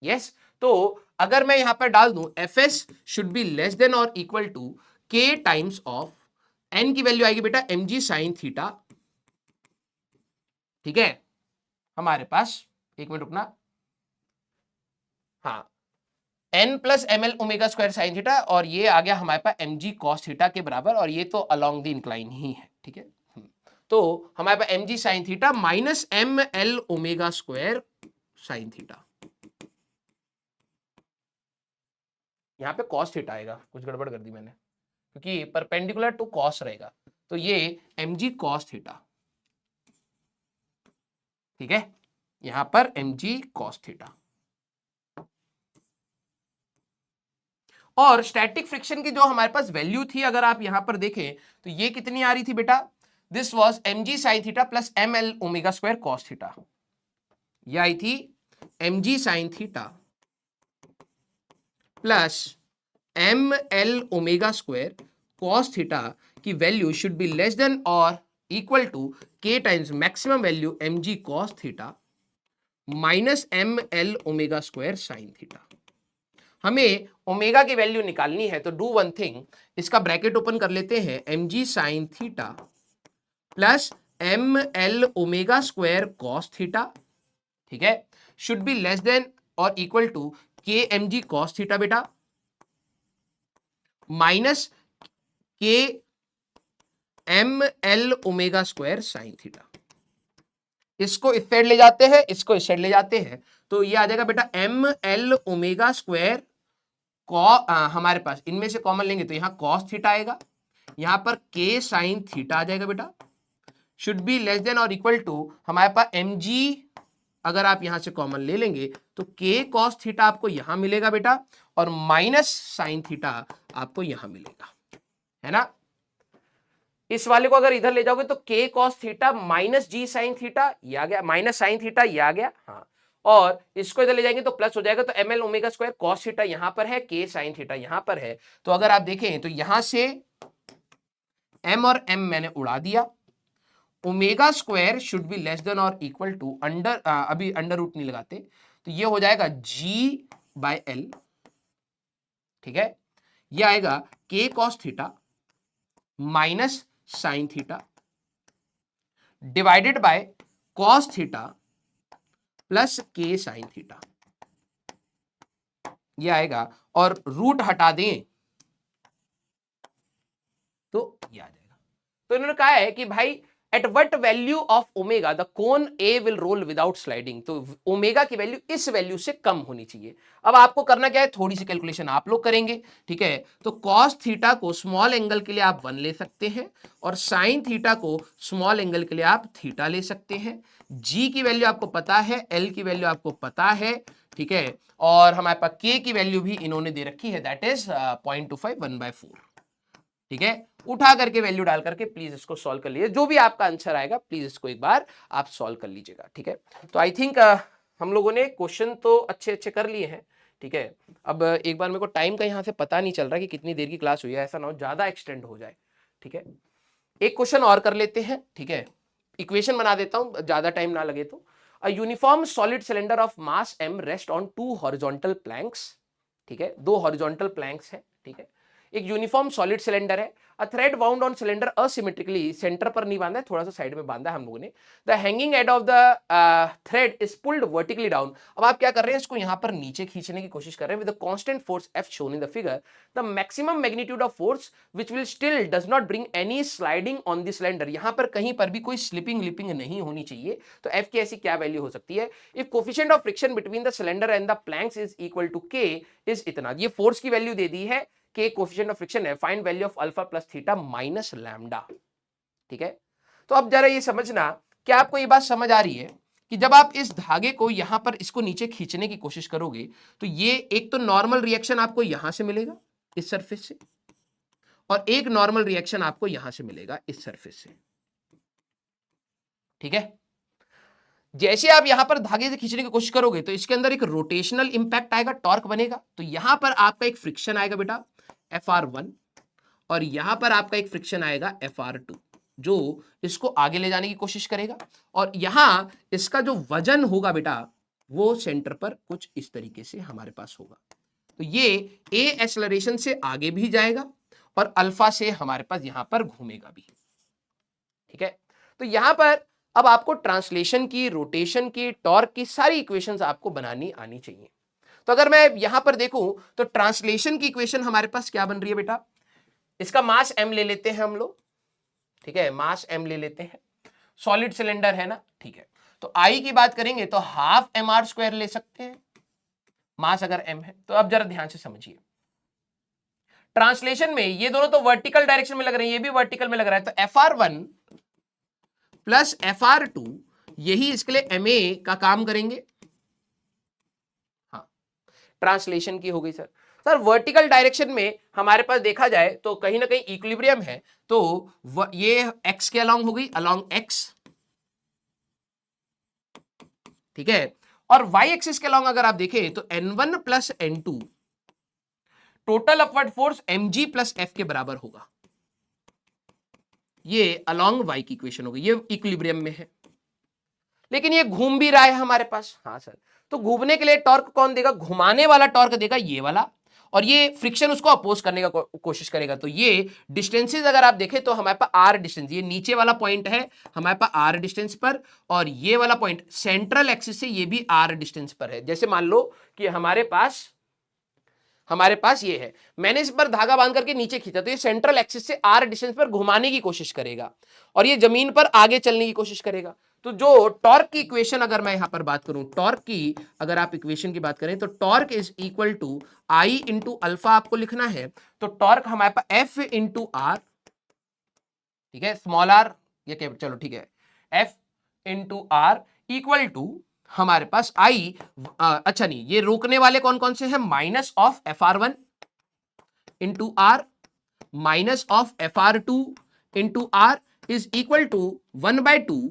यस, तो अगर मैं यहां पर डाल दूं F S should be less than और इक्वल टू के टाइम्स ऑफ एन की वैल्यू आएगी बेटा एम जी साइन थीटा, ठीक है। हमारे पास एक मिनट रुकना, हाँ, N plus M L omega square sine theta, और ये आ गया हमारे पास एम जी कॉस थीटा के बराबर, और ये तो अलोंग द इंक्लाइन ही है, ठीक है। तो हमारे पास M G sine theta minus m L omega square sine theta, यहाँ पे cos थीटा आएगा, कुछ गड़बड़ कर दी मैंने, क्योंकि परपेंडिकुलर टू cos रहेगा, तो ये mg cos थीटा, ठीक है, यहां पर mg cos थीटा। और स्टैटिक फ्रिक्शन की जो हमारे पास वैल्यू थी, अगर आप यहां पर देखें तो ये कितनी आ रही थी बेटा, this was mg sin theta plus ml omega square cos theta, ये आई थी mg sin theta plus ml omega square cos theta की value should be less than और equal to k times maximum value mg cos theta minus ml omega square sin theta. हमें omega की value निकालनी है, तो do one thing, इसका bracket open कर लेते हैं, mg sin theta plus ml omega square cos theta, ठीक है, शुड बी लेस देन और equal to k mg cos थीटा बेटा minus k ml omega square sin theta. इसको इस साइड ले जाते हैं, इसको इस साइड ले जाते हैं, तो ये आ जाएगा बेटा ml ओमेगा स्क्वायर हमारे पास इनमें से कॉमन लेंगे तो यहां cos थीटा आएगा, यहां पर k sin थीटा आ जाएगा बेटा, शुड बी लेस देन और इक्वल टू हमारे पास mg, अगर आप यहां से कॉमन ले लेंगे तो k cos थीटा आपको यहां मिलेगा बेटा, और माइनस sin थीटा आपको यहां मिलेगा, है ना। इस वाले को अगर इधर ले जाओगे तो k cos theta minus g sin theta, ये आ गया, माइनस sin थीटा ये आ गया, हाँ, और इसको इधर ले जाएंगे तो प्लस हो जाएगा, तो ml omega square cos theta यहां पर है, k sin थीटा यहां पर है, तो अगर आप देखें तो यहां से m और m मैंने उड़ा दिया, omega square should be less than और इक्वल टू अंडर, अभी अंडर रूट नहीं लगाते, तो ये हो जाएगा g बाय l, ठीक है, ये आएगा k cos theta minus sine theta divided by cos theta plus k sign theta, ये आएगा, और रूट हटा दें तो ये आ जाएगा। तो इन्होंने कहा है कि भाई at what value of omega the cone A will roll without sliding, तो ओमेगा की वैल्यू इस वैल्यू से कम होनी चाहिए। अब आपको करना क्या है, थोड़ी सी कैलकुलेशन आप लोग करेंगे, ठीक है, तो cos थीटा को स्मॉल एंगल के लिए आप 1 ले सकते हैं, और sin थीटा को स्मॉल एंगल के लिए आप थीटा ले सकते हैं। g की वैल्यू आपको पता है, l की वैल्यू आपको पता है, ठीक है, और हमारे पास k की वैल्यू भी इन्होंने दे रखी है, दैट इज 0.25 1/4, ठीक है। उठा करके वैल्यू डाल करके प्लीज इसको सॉल्व कर लीजिए, जो भी आपका आंसर आएगा प्लीज इसको एक बार आप सॉल्व कर लीजिएगा, ठीक है। तो आई थिंक हम लोगों ने क्वेश्चन तो अच्छे अच्छे कर लिए हैं, ठीक है। अब एक बार मेरे को टाइम का यहाँ से पता नहीं चल रहा कि कितनी देर की क्लास हुई है, ऐसा ना हो ज्यादा एक्सटेंड हो जाए, ठीक है। एक क्वेश्चन और कर लेते हैं, ठीक है, इक्वेशन बना देता हूं ज्यादा टाइम ना लगे तो। A uniform solid cylinder of mass m rest on 2 horizontal planks, ठीक है, 2 हॉरिजॉन्टल प्लैंक्स है, ठीक है, एक यूनिफॉर्म सॉलिड सिलेंडर है, a thread bound on cylinder asymmetrically, centre पर नहीं बांधा है, थोड़ा सा साइड में बांधा है हम लोगों ने, the hanging end of the thread is pulled vertically down. अब आप क्या कर रहे हैं, इसको यहां पर नीचे खींचने की कोशिश कर रहे हैं with the constant force F shown in the figure, the maximum magnitude of force which will still does not bring any sliding on the cylinder, यहां पर कहीं पर भी कोई स्लिपिंग लिपिंग नहीं होनी चाहिए, तो F की ऐसी क्या वैल्यू हो सकती है, if coefficient of friction between the cylinder and the planks is equal to K is इतना, ये फोर्स की वैल्यू दे दी है, के कोफिशिएंट ऑफ फ्रिक्शन है, find value of alpha plus theta minus lambda, ठीक है। तो अब जरा ये समझना, क्या आपको ये बात समझ आ रही है कि जब आप इस धागे को यहां पर इसको नीचे खींचने की कोशिश करोगे तो ये एक तो नॉर्मल रिएक्शन आपको यहां से मिलेगा इस सरफेस से, और एक नॉर्मल रिएक्शन आपको यहां से मिलेगा इस सरफेस से, ठीक है। जैसे आप यहां पर धागे से खींचने की कोशिश करोगे तो इसके अंदर एक रोटेशनल इंपैक्ट आएगा, टॉर्क बनेगा, तो यहां पर आपका एक फ्रिक्शन आएगा बेटा Fr1, और यहां पर आपका एक फ्रिक्शन आएगा Fr2 जो इसको आगे ले जाने की कोशिश करेगा, और यहां इसका जो वजन होगा बेटा वो सेंटर पर कुछ इस तरीके से हमारे पास होगा, तो ये ए एक्सेलरेशन से आगे भी जाएगा और अल्फा से हमारे पास यहां पर घूमेगा भी, ठीक है। तो यहां पर अब आपको ट्रांसलेशन की, रोटेशन की, टॉर्क की सारी इक्वेशंस आपको बनानी आनी चाहिए। तो अगर मैं यहां पर देखूं तो ट्रांसलेशन की इक्वेशन हमारे पास क्या बन रही है बेटा, इसका मास m ले लेते हैं हम लोग, ठीक है, मास m ले लेते हैं, सॉलिड सिलेंडर है ना, ठीक है, तो I की बात करेंगे तो हाफ mr स्क्वायर ले सकते हैं, मास अगर m है। तो अब जरा ध्यान से समझिए, ट्रांसलेशन में ये दोनों तो वर्टिकल डायरेक्शन में लग रहे हैं, ये भी वर्टिकल में लग रहा है, तो FR1 प्लस FR2 यही इसके लिए MA का काम करेंगे। हाँ, ट्रांसलेशन की हो गई सर। सर वर्टिकल डायरेक्शन में हमारे पास देखा जाए तो कहीं ना कहीं इक्विलिब्रियम है, तो ये x के अलोंग हो गई, अलोंग x, ठीक है। और y एक्सिस के अलोंग अगर आप देखें तो N1 plus N2 total upward force mg plus f के बराबर होगा। ये अलोंग y की इक्वेशन होगी, ये इक्विलिब्रियम में है, लेकिन ये घूम भी रहा है हमारे पास। हाँ सर, तो घूमने के लिए टॉर्क कौन देगा? घुमाने वाला टॉर्क देगा ये वाला, और ये फ्रिक्शन उसको अपोज करने का कोशिश करेगा। तो ये डिस्टेंसेस अगर आप देखें तो हमारे पास r डिस्टेंस, ये नीचे वाला पॉइंट है हमारे पास r डिस्टेंस पर, और ये वाला पॉइंट सेंट्रल एक्सिस से ये भी r डिस्टेंस पर है। जैसे मान लो कि हमारे पास ये है, मैंने इस पर धागा बांध करके नीचे खींचा, तो ये सेंट्रल एक्सिस से r डिस्टेंस पर घुमाने की कोशिश करेगा, और ये जमीन पर आगे चलने की कोशिश करेगा। तो जो टॉर्क की इक्वेशन अगर मैं यहां पर बात करूं, टॉर्क की अगर आप इक्वेशन की बात करें तो torque is equal to I into alpha आपको लिखना है। तो टॉर्क हमारे पास एफ इंटू आर, ठीक है, स्मॉल आर या क्या, चलो ठीक है, F into R equal to हमारे पास आई, अच्छा नहीं, ये रोकने वाले कौन कौन से हैं? Minus of FR1 into R minus of FR2 into R is equal to 1/2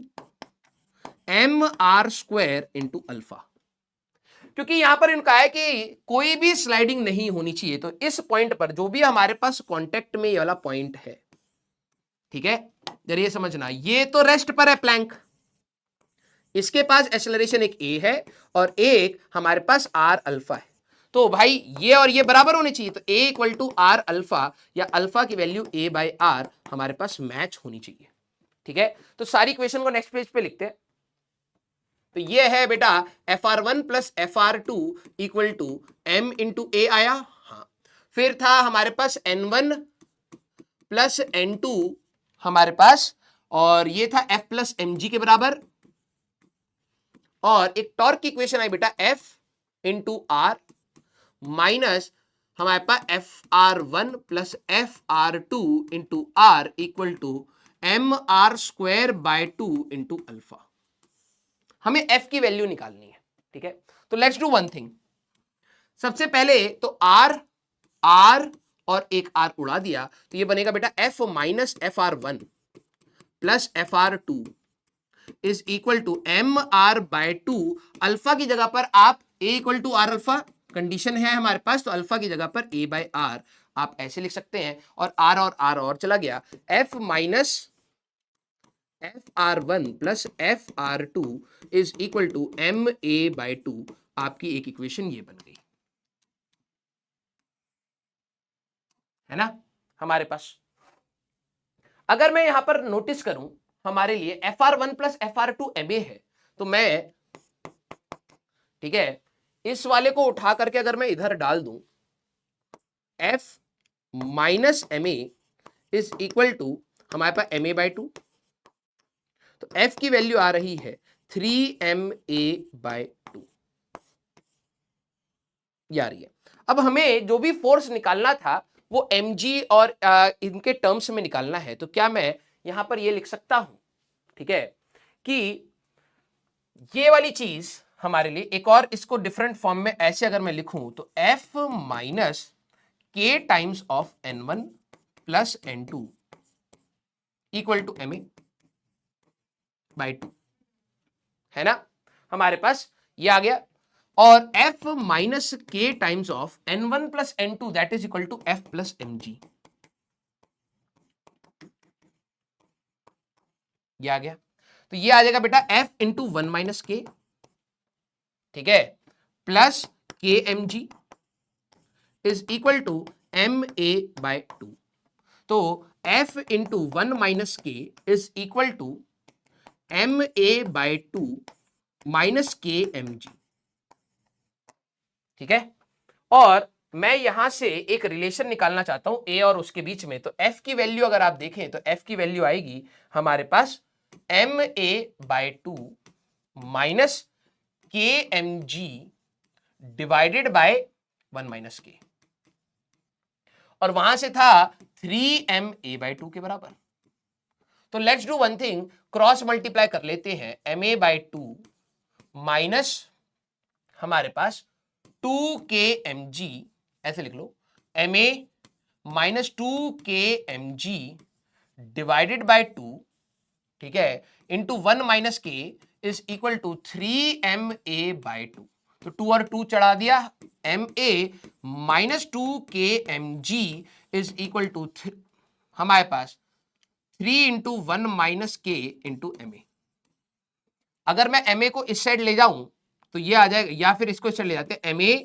MR square into alpha. क्योंकि यहां पर इनका है कि कोई भी स्लाइडिंग नहीं होनी चाहिए, तो इस पॉइंट पर जो भी हमारे पास कांटेक्ट में ये वाला पॉइंट है, ठीक है, जरा ये समझना, ये तो रेस्ट पर है प्लैंक, इसके पास एक्सेलरेशन एक a है और एक हमारे पास r अल्फा है, तो भाई ये और ये बराबर होने चाहिए, तो a equal to r alpha या अल्फा की वैल्यू a बाई r हमारे पास मैच होनी चाहिए, ठीक है। तो सारी इक्वेशन को नेक्स्ट पेज पे लिखते हैं। तो ये है बेटा FR1 plus FR2 equal to m into a आया, हाँ, फिर था हमारे पास N1 प्लस N2 हमारे पास, और ये था F प्लस mg के बराबर, और एक टॉर्क की इक्वेशन आई बेटा F इंटू आर माइनस हमारे पास FR1 plus FR2 into R equal to MR square by 2 into alpha. हमें F की वैल्यू निकालनी है, ठीक है। तो लेट्स डू वन थिंग, सबसे पहले तो R और एक R उड़ा दिया, तो ये बनेगा बेटा F minus FR1 plus FR2 is equal to MR by 2, alpha की जगह पर आप A equal to R alpha, condition है हमारे पास, तो अल्फा की जगह पर A बाय आर आप ऐसे लिख सकते हैं, और R और चला गया, F minus FR1 plus FR2 is equal to MA by 2, आपकी एक इक्वेशन ये बन गई, है ना हमारे पास। अगर मैं यहां पर नोटिस करूं, हमारे लिए FR1 प्लस FR2 MA है, तो मैं, ठीक है, इस वाले को उठा करके अगर मैं इधर डाल दूं, F minus MA is equal to हमारे पास MA बाय 2, तो F की वैल्यू आ रही है 3MA बाय 2, ये आ रही है। अब हमें जो भी फोर्स निकालना था वो mg और इनके टर्म्स में निकालना है, तो क्या मैं यहां पर ये लिख सकता हूं, ठीक है, कि ये वाली चीज हमारे लिए एक और, इसको डिफरेंट फॉर्म में ऐसे अगर मैं लिखूं तो F minus K times of N1 plus N2 equal to MA by 2, है ना हमारे पास, ये आ गया, और F minus K times of N1 plus N2 that is equal to F plus mg, ये आ गया। तो ये आ जाएगा बेटा F इंटू 1 माइनस K, ठीक है, plus KMG is equal to MA by 2, तो F into 1 minus K is equal to MA by 2 minus KMG, ठीक है। और मैं यहां से एक रिलेशन निकालना चाहता हूं A और उसके बीच में, तो F की वैल्यू अगर आप देखें तो F की वैल्यू आएगी हमारे पास MA by 2 minus KMG divided by 1 minus K, और वहां से था 3ma/2 के बराबर। तो let's do one thing, cross multiply कर लेते हैं, ma/2 माइनस हमारे पास 2kmg, ऐसे लिख लो, ma minus 2kmg divided by 2, ठीक है, into 1 minus K is equal to 3ma/2। तो 2 और 2 चढ़ा दिया, ma minus 2kmg is equal to हमारे पास 3 into 1 minus K into ma। अगर मैं ma को इस साइड ले जाऊं तो ये आ जाएगा, या फिर इसको इस साइड ले जाते हैं, ma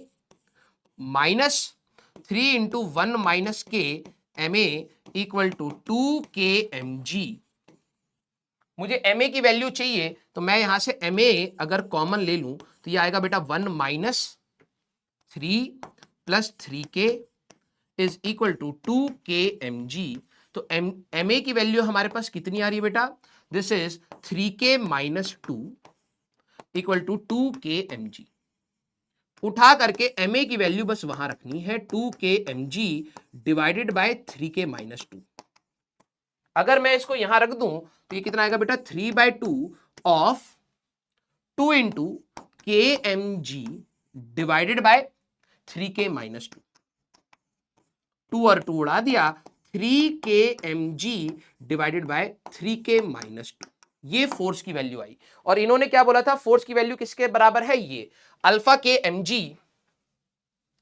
minus 3 into 1 minus K ma equal to 2kmg। मुझे ma की वैल्यू चाहिए, तो मैं यहां से ma अगर कॉमन ले लूं तो ये आएगा बेटा 1 minus 3 plus 3k is equal to 2kmg। तो ma की वैल्यू हमारे पास कितनी आ रही है बेटा? This is 3k minus 2 equal to 2kmg। उठा करके ma की वैल्यू बस वहां रखनी है, 2kmg divided bye 3k minus 2। अगर मैं इसको यहां रख दूं तो ये कितना आएगा बेटा? 3/2 of 2 into kmg divided bye 3k minus 2। 2 और 2 उड़ा दिया, 3kmg divided by 3k minus 2। ये फोर्स की वैल्यू आई। और इन्होंने क्या बोला था? फोर्स की वैल्यू किसके बराबर है? ये अल्फा के mg।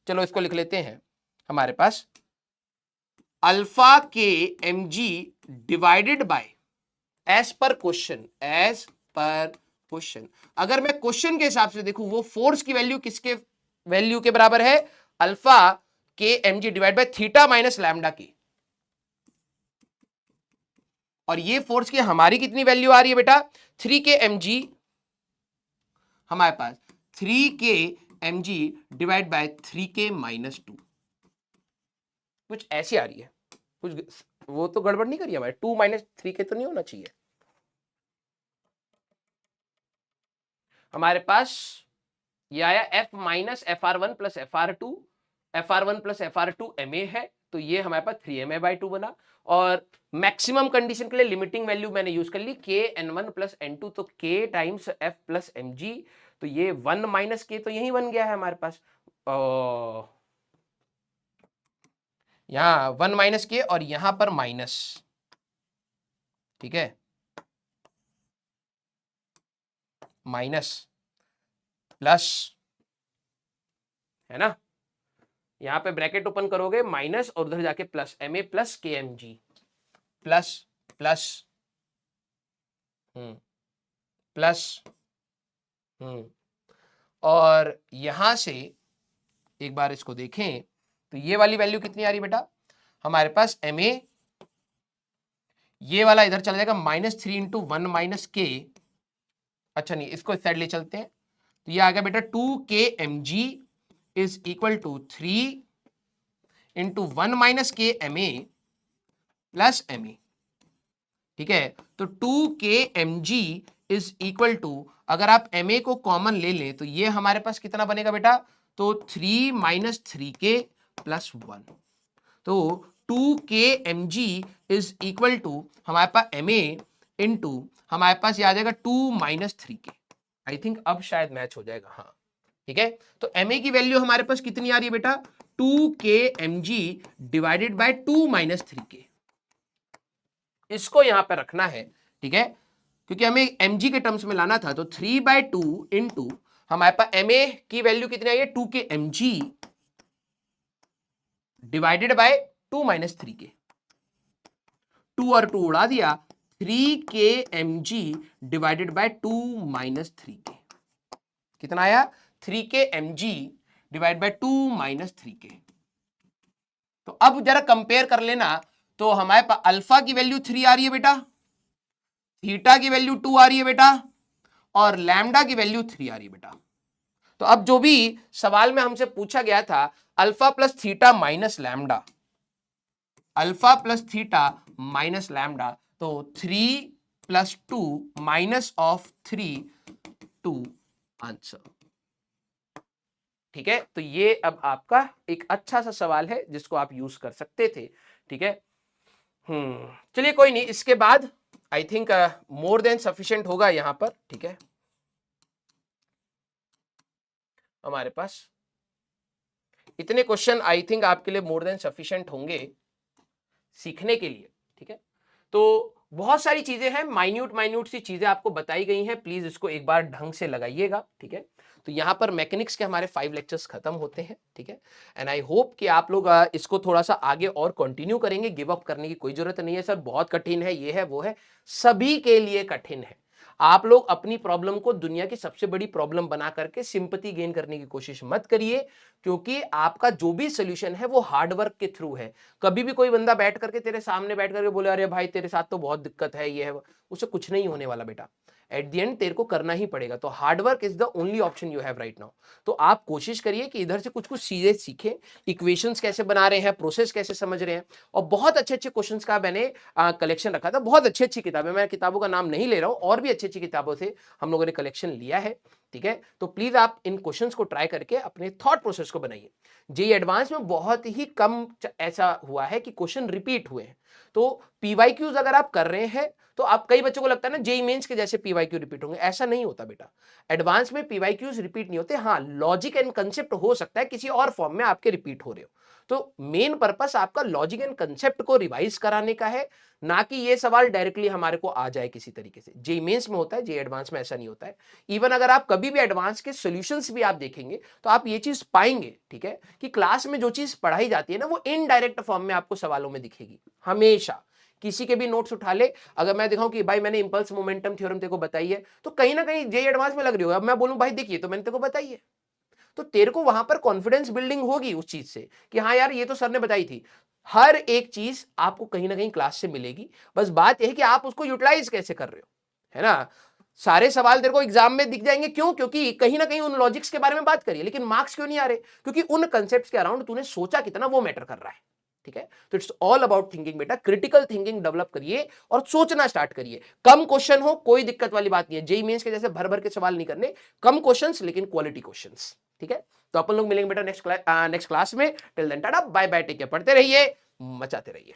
चलो इसको लिख लेते हैं हमारे पास, alpha K mg divided by, as per question, as per question. अगर मैं क्वेश्चन के हिसाब से देखूं, वो फोर्स की वैल्यू किसके वैल्यू के बराबर है? Alpha K mg divide by theta minus lambda की। और ये फोर्स की हमारी कितनी वैल्यू आ रही है बेटा? 3kmg, हमारे पास 3kmg divide by 3k minus 2। कुछ ऐसी आ रही है, कुछ वो तो गड़बड़ नहीं करी हमारे, 2 माइनस 3k तो नहीं होना चाहिए हमारे पास। ये आया f minus FR1 plus FR2, FR1 plus FR2 ma है, तो ये हमारे पास 3ma/2 बना। और मैक्सिमम कंडीशन के लिए लिमिटिंग वैल्यू मैंने यूज कर ली k n1 प्लस n2, तो k times f plus mg, तो ये 1 माइनस k तो यही बन गया है हमारे पास। यहां 1 माइनस k और यहां पर माइनस, ठीक है, माइनस प्लस, है ना, यहां पे ब्रैकेट ओपन करोगे माइनस और उधर जाके plus, ma plus kmg plus plus plus और यहां से एक बार इसको देखें तो ये वाली वैल्यू कितनी आ रही बेटा हमारे पास? ma, ये वाला इधर चला जाएगा -3 इंटू 1 माइनस के, अच्छा नहीं, इसको इस साइड ले चलते हैं, तो ये आ गया बेटा 2kmg is equal to 3 into 1 minus K ma plus ma, ठीक है। तो 2kmg इज इक्वल टू, अगर आप ma को कॉमन ले लें तो ये हमारे पास कितना बनेगा बेटा? तो 3 माइनस 3k प्लस 1, तो 2kmg इज इक्वल टू हमारे पास ma इंटू हमारे पास ये आ जाएगा 2 माइनस 3k। आई थिंक अब शायद मैच हो जाएगा, हाँ ठीक है। तो ma की वैल्यू हमारे पास कितनी आ रही है बेटा? 2kmg divided by 2 minus 3k। इसको यहां पर रखना है, ठीक है, क्योंकि हमें mg के टर्म्स में लाना था। तो 3/2 इंटू हमारे पास ma की वैल्यू कितनी आई है? 2kmg divided by 2 minus 3k। 2 और 2 उड़ा दिया, 3kmg divided by 2 minus 3k। कितना आया? 3kmg divide by 2 minus 3k। तो अब जरा कंपेयर कर लेना, तो हमारे पास अल्फा की वैल्यू 3 आ रही है बेटा, थीटा की वैल्यू 2 आ रही है बेटा, और लैम्डा की वैल्यू 3 आ रही है बेटा। तो अब जो भी सवाल में हमसे पूछा गया था, alpha plus theta minus lambda, alpha plus theta minus lambda, तो 3 प्लस 2 माइनस ऑफ 3, 2 आंसर। ठीक है, तो ये अब आपका एक अच्छा सा सवाल है जिसको आप यूज कर सकते थे। ठीक है, चलिए कोई नहीं, इसके बाद I think more than sufficient होगा यहां पर। ठीक है, हमारे पास इतने क्वेश्चन आई थिंक आपके लिए मोर देन सफिशिएंट होंगे सीखने के लिए। ठीक है, तो बहुत सारी चीजें हैं, माइन्यूट माइन्यूट सी चीजें आपको बताई गई हैं, प्लीज इसको एक बार ढंग से लगाइएगा। ठीक है, तो यहां पर मैकेनिक्स के हमारे 5 लेक्चर्स खत्म होते हैं। ठीक है, एंड आई होप कि आप लोग इसको थोड़ा सा आगे और कंटिन्यू करेंगे। गिव अप करने की कोई जरूरत नहीं है सर, बहुत कठिन है, ये है वो है, सभी के लिए कठिन है। आप लोग अपनी प्रॉब्लम को दुनिया की सबसे बड़ी प्रॉब्लम बना करके सिंपैथी गेन करने की कोशिश मत करिए, क्योंकि आपका जो भी सोल्यूशन है वो हार्डवर्क के थ्रू है। कभी भी कोई बंदा बैठ करके तेरे सामने बैठ करके बोले अरे भाई तेरे साथ तो बहुत दिक्कत है, ये है, उससे कुछ नहीं होने वाला बेटा। एट द एंड तेरे को करना ही पड़ेगा। तो hard work is the only option you have right now. तो आप कोशिश करिए कि इधर से कुछ कुछ चीजें सीखें, इक्वेशंस कैसे बना रहे हैं, प्रोसेस कैसे समझ रहे हैं, और बहुत अच्छे अच्छे क्वेश्चंस का मैंने कलेक्शन रखा था। बहुत अच्छी अच्छी किताबें, मैं किताबों का नाम नहीं ले रहा हूं, और भी अच्छी अच्छी किताबों से हम लोगों ने कलेक्शन लिया है। ठीक है, तो प्लीज आप इन क्वेश्चंस को ट्राई करके अपने थॉट प्रोसेस को बनाइए। जेई एडवांस में बहुत ही कम ऐसा हुआ है कि क्वेश्चन रिपीट हुए हैं। तो पीवाईक्यूज अगर आप कर रहे हैं तो आप, कई बच्चों को लगता है ना जेई मेंस के जैसे पीवाईक्यू रिपीट होंगे, ऐसा नहीं होता बेटा। एडवांस में पीवाईक्यूज रिपीट नहीं होते। हाँ, लॉजिक एंड कंसेप्ट हो सकता है किसी और फॉर्म में आपके रिपीट हो रहे हो। तो मेन पर्पस आपका लॉजिक एंड कंसेप्ट को रिवाइज कराने का है, ना कि ये सवाल डायरेक्टली हमारे को आ जाए किसी तरीके से। जेई मेंस में होता है, जेई एडवांस में ऐसा नहीं होता है। इवन अगर आप कभी भी एडवांस के सॉल्यूशंस भी आप देखेंगे तो आप ये चीज पाएंगे, ठीक है, कि क्लास में जो चीज पढ़ाई जाती है ना वो इनडायरेक्ट फॉर्म में आपको सवालों में दिखेगी हमेशा। किसी के भी नोट्स उठा ले, अगर मैं दिखाऊं कि भाई मैंने इंपल्स मोमेंटम थ्योरम तेरे को बताई है, तो कहीं ना कहीं जेई एडवांस में लग रही होगा। अब मैं बोलूं भाई देखिए तो मैंने तेरे को बताई है, तो तेरे को वहां पर कॉन्फिडेंस बिल्डिंग होगी उस चीज से कि हाँ यार ये तो सर ने बताई थी। हर एक चीज आपको कहीं ना कहीं क्लास से मिलेगी, बस बात यह है कि आप उसको यूटिलाइज कैसे कर रहे हो, है ना। सारे सवाल तेरे को एग्जाम में दिख जाएंगे, क्यों? क्योंकि कहीं ना कहीं उन लॉजिक्स के बारे में बात करिए, लेकिन मार्क्स क्यों नहीं आ रहे? क्योंकि उन कंसेप्ट्स के अराउंड तूने सोचा कितना वो मैटर कर रहा है। ठीक है, तो इट्स ऑल अबाउट थिंकिंग बेटा। क्रिटिकल थिंकिंग डेवलप करिए और सोचना स्टार्ट करिए। कम क्वेश्चन हो कोई दिक्कत वाली बात नहीं है, जेई मेंस के जैसे भर भर के सवाल नहीं करने, कम क्वेश्चंस लेकिन क्वालिटी क्वेश्चंस। ठीक है, तो अपन लोग मिलेंगे बेटा नेक्स्ट क्लास में। Till then tata bye bye, take care, पढ़ते रहिए, मचाते रहिए।